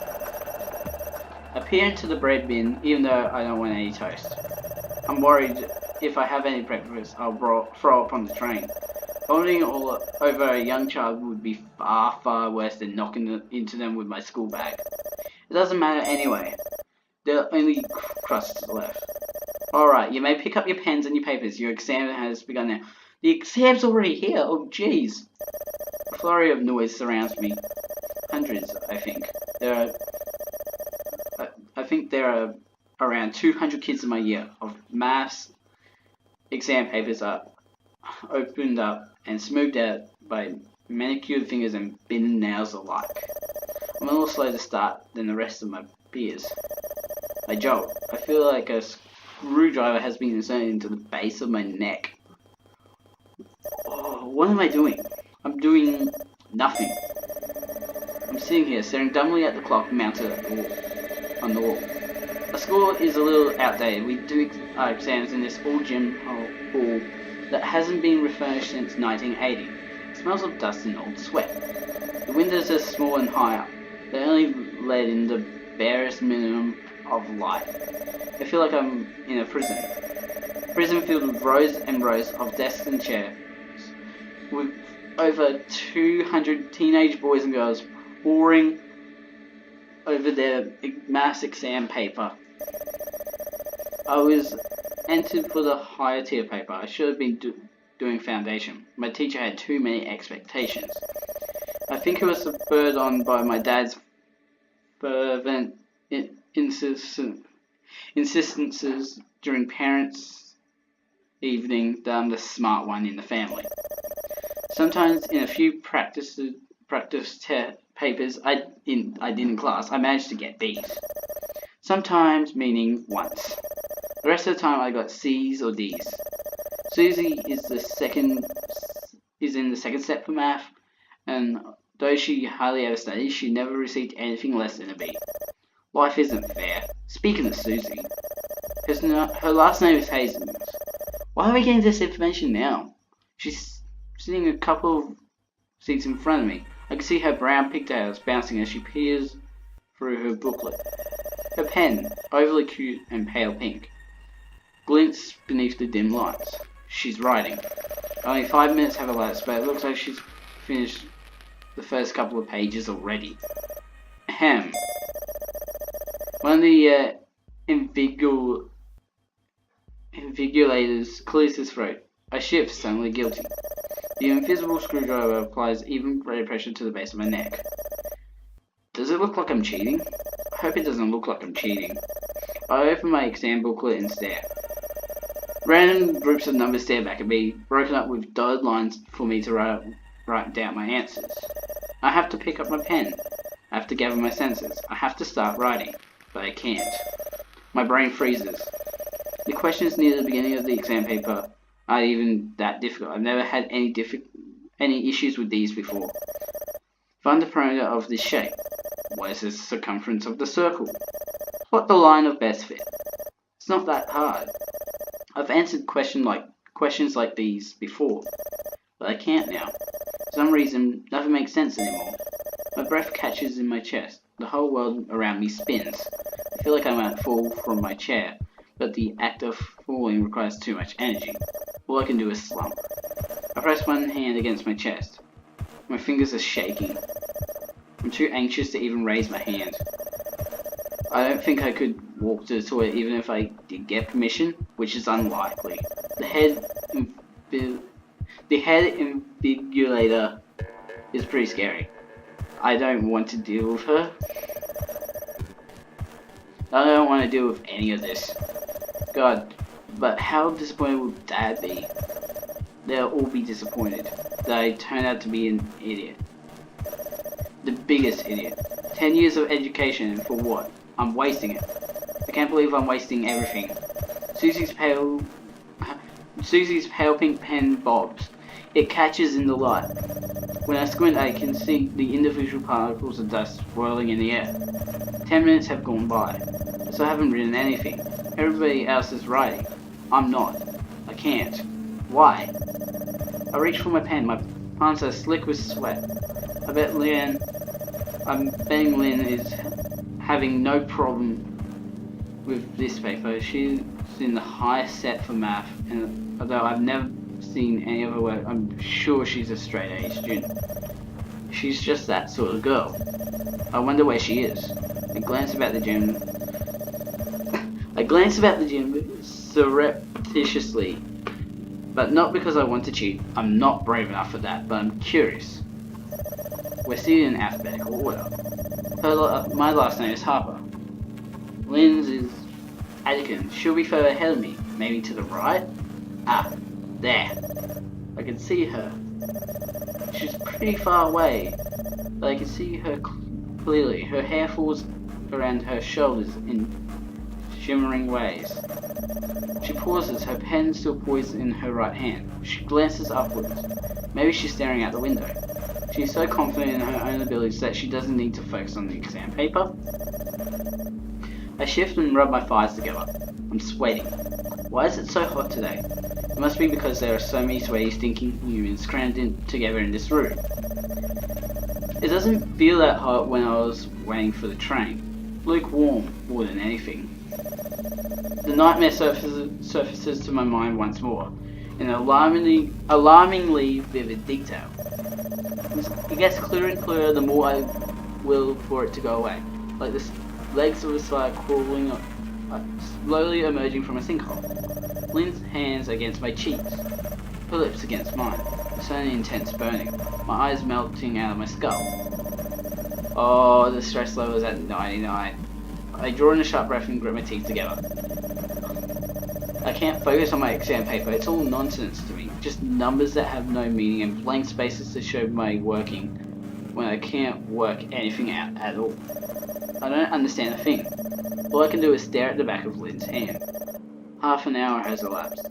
I peer into the bread bin, even though I don't want any toast. I'm worried if I have any breakfast, I'll throw up on the train. Vomiting all over a young child would be far, far worse than knocking into them with my school bag. It doesn't matter anyway. There are only crusts left. Alright, you may pick up your pens and your papers. Your exam has begun now. The exam's already here? Oh jeez. A flurry of noise surrounds me. Hundreds, I think. There are around 200 kids in my year of maths. Exam papers are opened up and smoothed out by manicured fingers and bitten nails alike. I'm a little slow to start than the rest of my peers. I jolt. I feel like a screwdriver has been inserted into the base of my neck. Oh, what am I doing? I'm doing nothing. I'm sitting here staring dumbly at the clock mounted on the wall. Our school is a little outdated. We do our exams in this old gym hall that hasn't been refurbished since 1980. It smells of dust and old sweat. The windows are small and high up. They only let in the barest minimum of light. I feel like I'm in a prison. Prison filled with rows and rows of desks and chairs, with over 200 teenage boys and girls poring over their maths exam paper. I was entered for the higher tier paper. I should have been doing foundation. My teacher had too many expectations. I think it was spurred on by my dad's fervent insistences during parents' evening that I'm the smart one in the family. Sometimes in a few practice papers I did in class, I managed to get B's. Sometimes, meaning once. The rest of the time I got C's or D's. Susie is in the second set for math, and though she hardly ever studies, she never received anything less than a B. Life isn't fair. Speaking of Susie, her last name is Hazens. Why are we getting this information now? She's sitting a couple of seats in front of me. I can see her brown pigtails bouncing as she peers through her booklet. Her pen, overly cute and pale pink, glints beneath the dim lights. She's writing. Only 5 minutes have elapsed, but it looks like she's finished the first couple of pages already. Ahem. One of the invigilators clears his throat. I shift, suddenly guilty. The invisible screwdriver applies even greater pressure to the base of my neck. Does it look like I'm cheating? I hope it doesn't look like I'm cheating. I open my exam booklet and stare. Random groups of numbers stare back at me, broken up with dotted lines for me to write down my answers. I have to pick up my pen. I have to gather my senses. I have to start writing, but I can't. My brain freezes. The questions near the beginning of the exam paper aren't even that difficult. I've never had any issues with these before. Find the perimeter of this shape. What is the circumference of the circle? What the line of best fit? It's not that hard. I've answered questions like these before, but I can't now. For some reason, nothing makes sense anymore. My breath catches in my chest. The whole world around me spins. I feel like I might fall from my chair, but the act of falling requires too much energy. All I can do is slump. I press one hand against my chest. My fingers are shaking. I'm too anxious to even raise my hand. I don't think I could walk to the toilet even if I did get permission, which is unlikely. The head invigilator is pretty scary. I don't want to deal with her. I don't want to deal with any of this. God, but how disappointed would Dad be? they'll all be disappointed that I turned out to be an idiot. The biggest idiot. 10 years of education, and for what? I'm wasting it. I can't believe I'm wasting everything. Susie's pale pink pen bobs. It catches in the light. When I squint, I can see the individual particles of dust swirling in the air. 10 minutes have gone by, so I haven't written anything. Everybody else is writing. I'm not. I can't. Why? I reach for my pen. My palms are slick with sweat. I'm betting Lynne is having no problem with this paper. She's in the highest set for math, and although I've never seen any other work, I'm sure she's a straight A student. She's just that sort of girl. I wonder where she is. I glance about the gym surreptitiously, but not because I want to cheat. I'm not brave enough for that, but I'm curious. We're seated in alphabetical order. My last name is Harper. Lynne's is Adkins. She'll be further ahead of me. Maybe to the right? Ah, there. I can see her. She's pretty far away, but I can see her clearly. Her hair falls around her shoulders in shimmering ways. She pauses, her pen still poised in her right hand. She glances upwards. Maybe she's staring out the window. She's so confident in her own abilities that she doesn't need to focus on the exam paper. I shift and rub my thighs together. I'm sweating. Why is it so hot today? It must be because there are so many sweaty, stinking humans crammed together in this room. It doesn't feel that hot when I was waiting for the train. Lukewarm more than anything. The nightmare surfaces to my mind once more, in alarmingly vivid detail. It gets clearer and clearer the more I will for it to go away, like the legs of a spider crawling up, slowly emerging from a sinkhole. Lynne's hands against my cheeks, her lips against mine, a sudden intense burning, my eyes melting out of my skull. Oh, the stress level is at 99. I draw in a sharp breath and grit my teeth together. I can't focus on my exam paper, it's all nonsense to me. Just numbers that have no meaning and blank spaces to show my working when I can't work anything out at all. I don't understand a thing. All I can do is stare at the back of Lynne's hand. Half an hour has elapsed.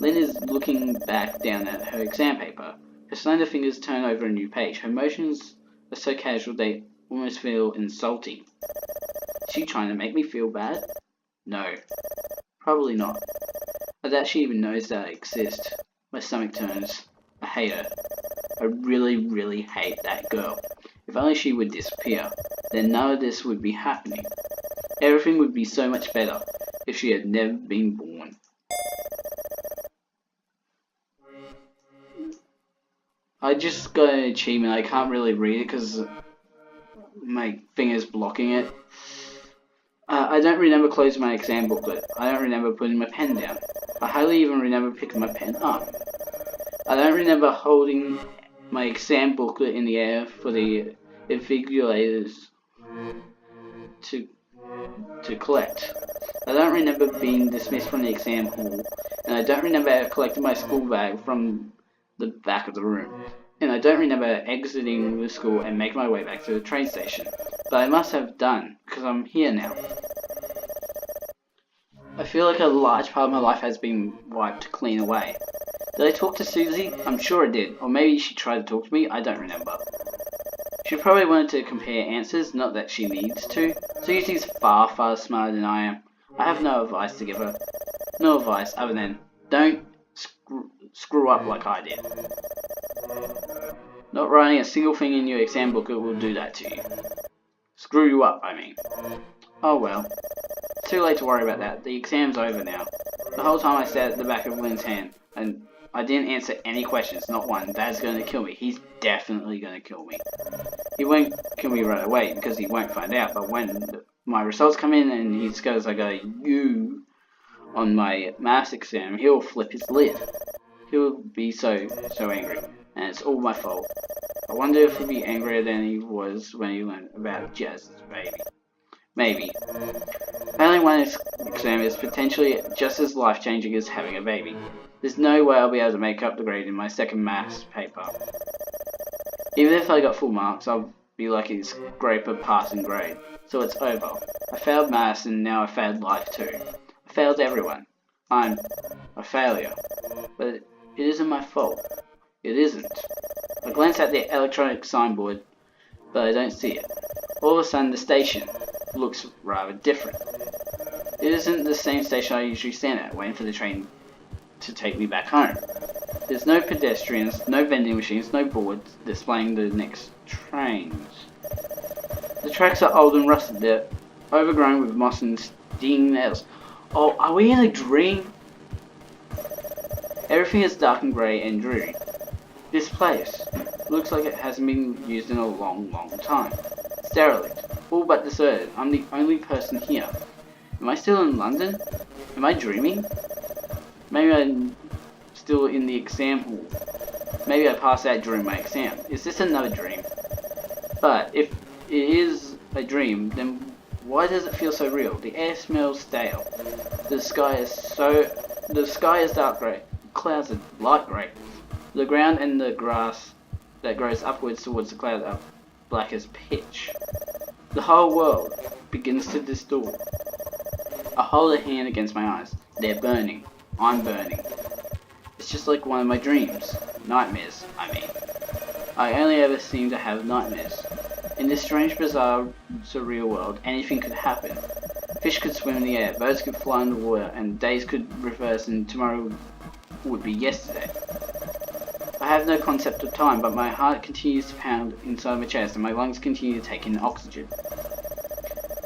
Lynne is looking back down at her exam paper. Her slender fingers turn over a new page. Her motions are so casual they almost feel insulting. Is she trying to make me feel bad? No. Probably not. I doubt she even knows that I exist. My stomach turns. I hate her. I really, really hate that girl. If only she would disappear, then none of this would be happening. Everything would be so much better if she had never been born. I just got an achievement. I can't really read it because my finger's blocking it. I don't remember closing my exam booklet. I don't remember putting my pen down. I hardly even remember picking my pen up. I don't remember holding my exam booklet in the air for the invigilators to collect. I don't remember being dismissed from the exam hall, and I don't remember collecting my school bag from the back of the room. And I don't remember exiting the school and making my way back to the train station. But I must have done, because I'm here now. I feel like a large part of my life has been wiped clean away. Did I talk to Susie? I'm sure I did. Or maybe she tried to talk to me, I don't remember. She probably wanted to compare answers, not that she needs to. Susie's far, far smarter than I am. I have no advice to give her. No advice other than, don't screw up like I did. Not writing a single thing in your exam booklet will do that to you. Screw you up, I mean. Oh well. It's too late to worry about that. The exam's over now. The whole time I sat at the back of Lynne's hand, and I didn't answer any questions, not one. Dad's going to kill me. He's definitely going to kill me. He won't kill me right away because he won't find out, but when my results come in and he discovers I got a U on my maths exam, he'll flip his lid. He'll be so angry, and it's all my fault. I wonder if he'll be angrier than he was when he learned about Jazz's baby. Maybe. Failing one exam is potentially just as life-changing as having a baby. There's no way I'll be able to make up the grade in my second maths paper. Even if I got full marks, I'll be lucky to scrape a passing grade. So it's over. I failed maths and now I failed life too. I failed everyone. I'm a failure. But it isn't my fault. It isn't. I glance at the electronic signboard, but I don't see it. All of a sudden the station looks rather different. It isn't the same station I usually stand at, waiting for the train to take me back home. There's no pedestrians, no vending machines, no boards displaying the next trains. The tracks are old and rusted, they're overgrown with moss and stinging nails. Oh, are we in a dream? Everything is dark and grey and dreary. This place looks like it hasn't been used in a long, long time. It's derelict, all but deserted. I'm the only person here. Am I still in London? Am I dreaming? Maybe I'm still in the exam hall. Maybe I passed out during my exam. Is this another dream? But if it is a dream, then why does it feel so real? The air smells stale. The sky is dark grey. Clouds are light grey. The ground and the grass that grows upwards towards the clouds are black as pitch. The whole world begins to distort. I hold a hand against my eyes. They're burning. I'm burning. It's just like one of my dreams. Nightmares, I mean. I only ever seem to have nightmares. In this strange, bizarre, surreal world, anything could happen. Fish could swim in the air, birds could fly in the water, and days could reverse and tomorrow would be yesterday. I have no concept of time, but my heart continues to pound inside my chest and my lungs continue to take in oxygen.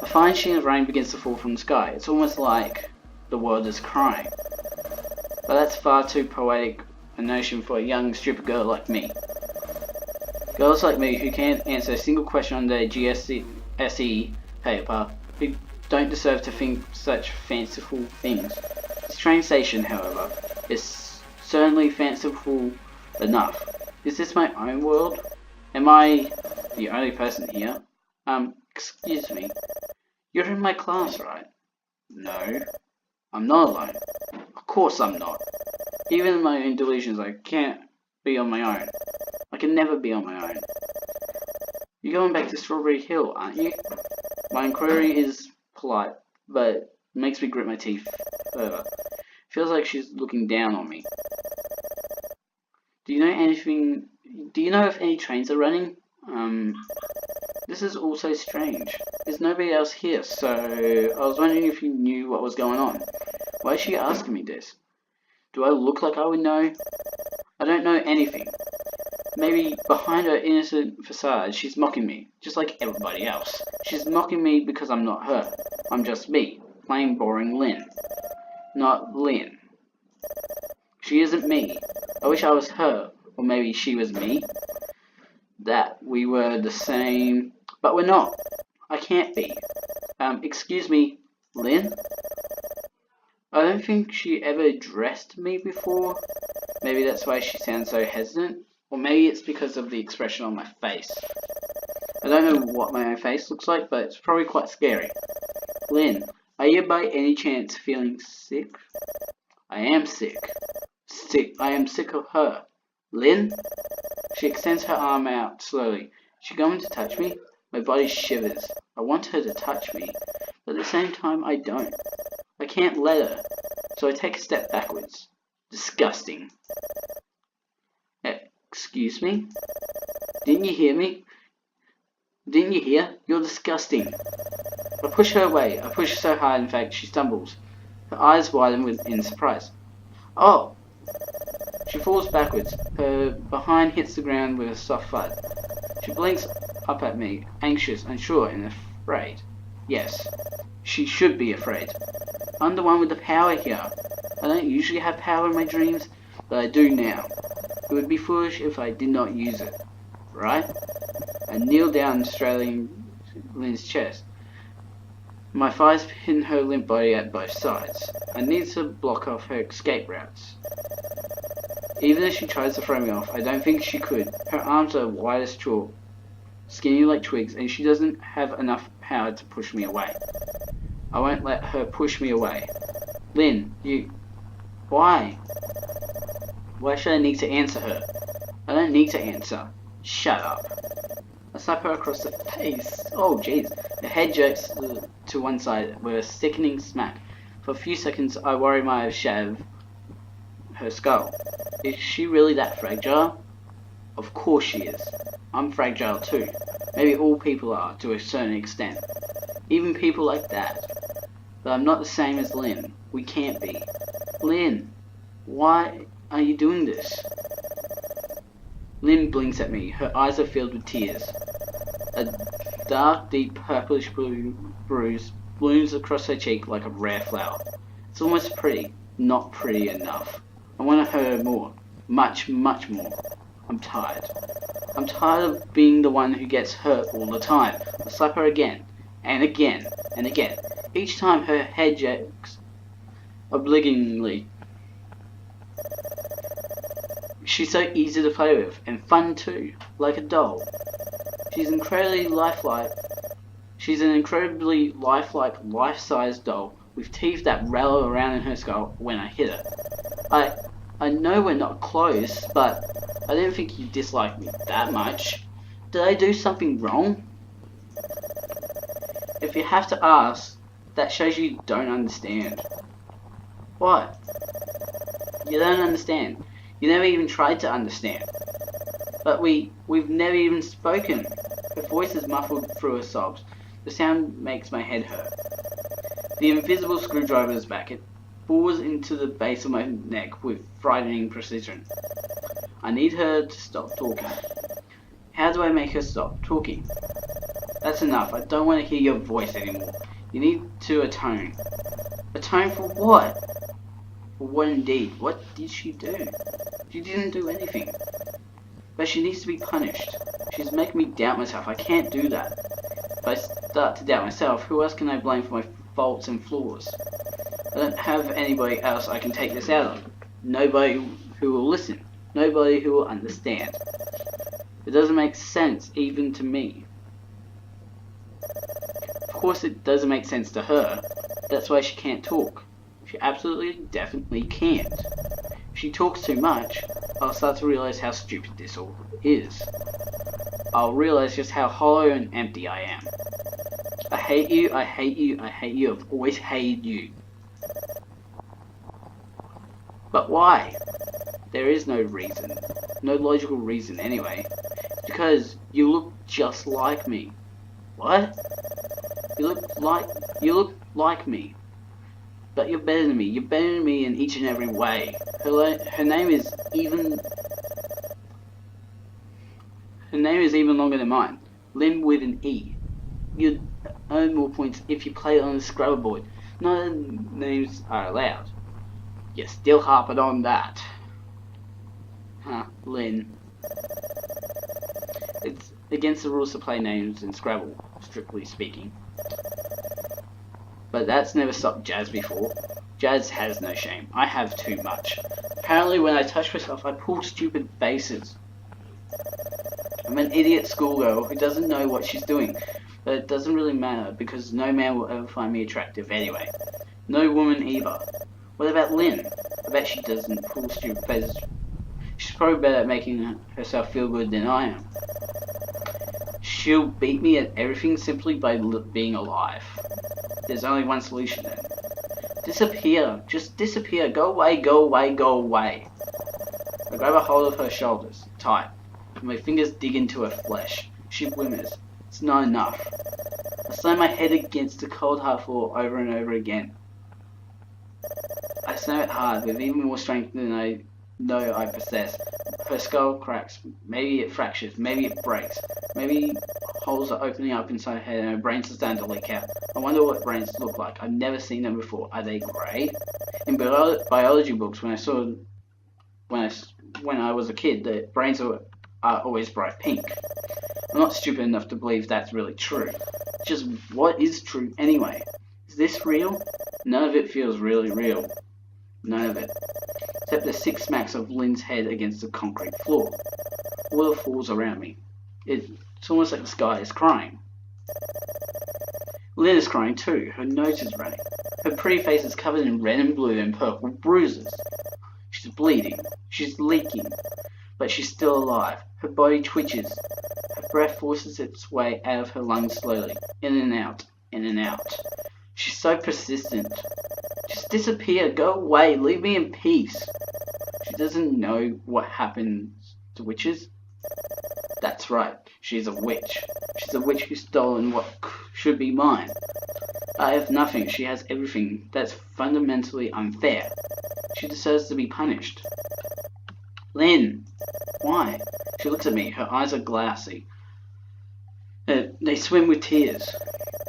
A fine sheen of rain begins to fall from the sky. It's almost like the world is crying. But that's far too poetic a notion for a young, stupid girl like me. Girls like me who can't answer a single question on their GCSE paper, who don't deserve to think such fanciful things. This train station, however, is certainly fanciful enough. Is this my own world? Am I the only person here? Excuse me. You're in my class, right? No. I'm not alone. Of course I'm not. Even in my own delusions, I can't be on my own. I can never be on my own. You're going back to Strawberry Hill, aren't you? My inquiry is polite, but makes me grit my teeth further. Feels like she's looking down on me. Do you know if any trains are running? This is all so strange. There's nobody else here, so I was wondering if you knew what was going on. Why is she asking me this? Do I look like I would know? I don't know anything. Maybe behind her innocent facade, she's mocking me, just like everybody else. She's mocking me because I'm not her. I'm just me, plain boring Lynne. Not Lynne. She isn't me. I wish I was her, or maybe she was me. That we were the same, but we're not. I can't be. Excuse me, Lynne? I don't think she ever addressed me before. Maybe that's why she sounds so hesitant. Or maybe it's because of the expression on my face. I don't know what my own face looks like, but it's probably quite scary. Lynne, are you by any chance feeling sick? I am sick. I am sick of her. Lynne? She extends her arm out slowly. Is she going to touch me? My body shivers. I want her to touch me, but at the same time I don't. I can't let her, so I take a step backwards. Disgusting. Excuse me? Didn't you hear me? Didn't you hear? You're disgusting. I push her away. I push her so hard, in fact, she stumbles. Her eyes widen in surprise. Oh! She falls backwards. Her behind hits the ground with a soft thud. She blinks up at me, anxious, unsure, and afraid. Yes, she should be afraid. I'm the one with the power here. I don't usually have power in my dreams, but I do now. It would be foolish if I did not use it. Right? I kneel down, straddling Lynne's chest. My thighs pin her limp body at both sides. I need to block off her escape routes. Even if she tries to throw me off, I don't think she could. Her arms are white as chalk, skinny like twigs, and she doesn't have enough power to push me away. I won't let her push me away. Lynne, you... Why? Why should I need to answer her? I don't need to answer. Shut up. I slap her across the face. Oh jeez. Her head jerks to one side with a sickening smack. For a few seconds I worry I have shaved her skull. Is she really that fragile? Of course she is. I'm fragile too. Maybe all people are, to a certain extent. Even people like that. But I'm not the same as Lynne. We can't be. Lynne, why are you doing this? Lynne blinks at me. Her eyes are filled with tears. A dark, deep purplish blue bruise blooms across her cheek like a rare flower. It's almost pretty. Not pretty enough. I want to hurt her more. Much, much more. I'm tired. I'm tired of being the one who gets hurt all the time. I slap her again, and again, and again. Each time her head jerks obligingly. She's so easy to play with, and fun too, like a doll. She's an incredibly lifelike, life-sized doll with teeth that rattle around in her skull when I hit her. I know we're not close, but I didn't think you disliked me that much. Did I do something wrong? If you have to ask, that shows you don't understand. What? You don't understand. You never even tried to understand. But we've never even spoken. Her voice is muffled through her sobs. The sound makes my head hurt. The invisible screwdriver is back. It bores into the base of my neck with frightening precision. I need her to stop talking. How do I make her stop talking? That's enough. I don't want to hear your voice anymore. You need to atone. Atone for what? For what indeed? What did she do? She didn't do anything. But she needs to be punished. She's making me doubt myself. I can't do that. If I start to doubt myself, who else can I blame for my faults and flaws? I don't have anybody else I can take this out on. Nobody who will listen. Nobody who will understand. It doesn't make sense even to me. Of course it doesn't make sense to her. That's why she can't talk. She absolutely, definitely can't. If she talks too much, I'll start to realize how stupid this all is. I'll realize just how hollow and empty I am. I hate you, I hate you, I hate you, I've always hated you. But why? There is no reason. No logical reason anyway. Because you look just like me. What? You look like me. But you're better than me. You're better than me in each and every way. Her name is even longer than mine. Lynne with an E. You'd earn more points if you play it on the Scrabble board. None of the names are allowed. You're still harping on that. Huh, Lynne. It's against the rules to play names in Scrabble, strictly speaking. But that's never stopped Jazz before. Jazz has no shame. I have too much. Apparently when I touch myself, I pull stupid faces. I'm an idiot schoolgirl who doesn't know what she's doing. But it doesn't really matter, because no man will ever find me attractive anyway. No woman either. What about Lynne? I bet she doesn't pull stupid faces. She's probably better at making herself feel good than I am. She'll beat me at everything simply by being alive. There's only one solution then. Disappear. Just disappear. Go away, go away, go away. I grab a hold of her shoulders, tight. My fingers dig into her flesh. She whimpers. It's not enough. I slam my head against the cold hard floor over and over again. I slam it hard with even more strength than I know I possess. Her skull cracks. Maybe it fractures. Maybe it breaks. Maybe holes are opening up inside her head and her brains are starting to leak out. I wonder what brains look like. I've never seen them before. Are they grey? In biology books, when I was a kid, the brains are always bright pink. I'm not stupid enough to believe that's really true. Just what is true anyway? Is this real? None of it feels really real. None of it. Except the 6 smacks of Lynne's head against the concrete floor. Water falls around me. It's almost like the sky is crying. Lynne is crying too. Her nose is running. Her pretty face is covered in red and blue and purple bruises. She's bleeding. She's leaking. But she's still alive. Her body twitches. Her breath forces its way out of her lungs slowly. In and out. In and out. She's so persistent. Just disappear. Go away. Leave me in peace. She doesn't know what happens to witches. That's right. She's a witch. She's a witch who's stolen what should be mine. I have nothing. She has everything. That's fundamentally unfair. She deserves to be punished. Lynne. Why? She looks at me. Her eyes are glassy. They swim with tears.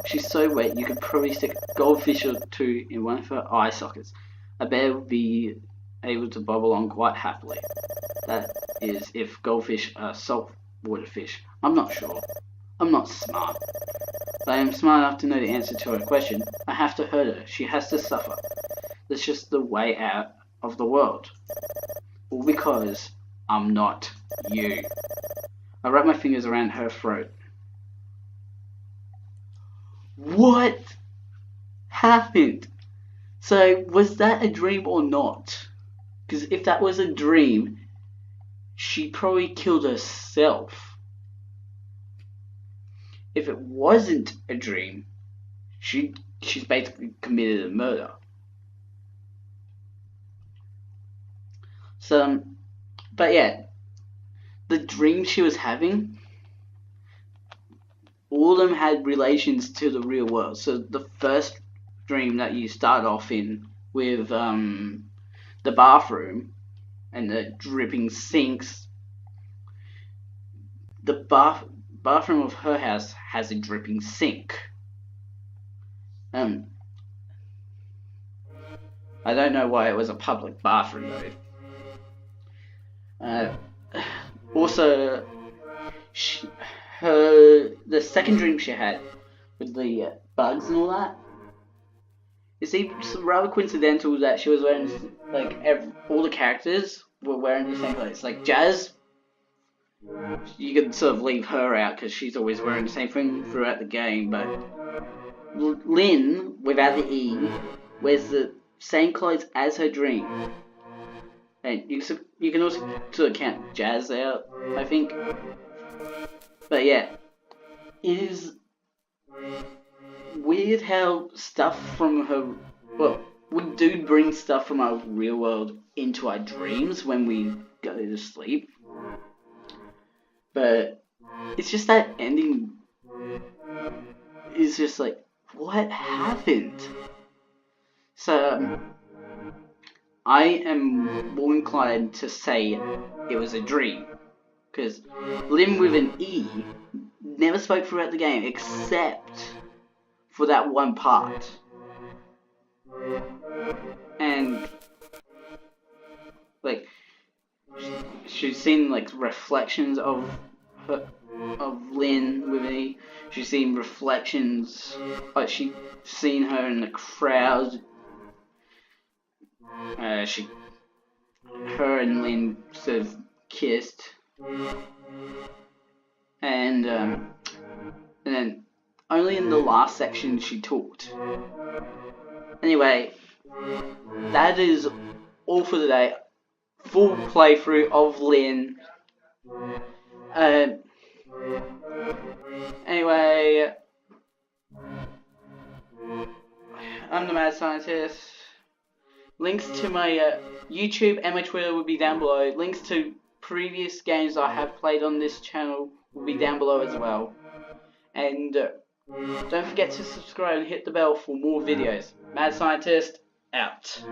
She's so wet you could probably stick a goldfish or two in one of her eye sockets. A bear would be able to bob along quite happily. That is, if goldfish are saltwater fish. I'm not sure. I'm not smart. But I am smart enough to know the answer to her question. I have to hurt her. She has to suffer. That's just the way out of the world. All because I'm not you. I wrap my fingers around her throat. What happened? So, was that a dream or not? Because if that was a dream, she probably killed herself. If it wasn't a dream, she's basically committed a murder. So, but yeah, the dream she was having, all of them had relations to the real world. So the first dream that you start off in with the bathroom and the dripping sinks, the bathroom of her house has a dripping sink. I don't know why it was a public bathroom though. Also, the second dream she had with the bugs and all that, it seems rather coincidental that she was wearing, like, all the characters were wearing the same clothes. Like Jazz, you could sort of leave her out because she's always wearing the same thing throughout the game, but Lynne, without the E, wears the same clothes as her dream. And you can also sort of count Jazz out, I think. But yeah, it is weird how stuff from her... Well, we do bring stuff from our real world into our dreams when we go to sleep. But it's just that ending is just like, what happened? So... I am more inclined to say it was a dream, because Lynne with an E never spoke throughout the game except for that one part, and like she's seen like reflections of Lynne with an E. She's seen reflections, like she's seen her in the crowd. Her and Lynne sort of kissed, and then only in the last section she talked. Anyway, that is all for today. Full playthrough of Lynne. Anyway, I'm the Mad Scientist. Links to my YouTube and my Twitter will be down below. Links to previous games I have played on this channel will be down below as well. And don't forget to subscribe and hit the bell for more videos. Mad Scientist, out.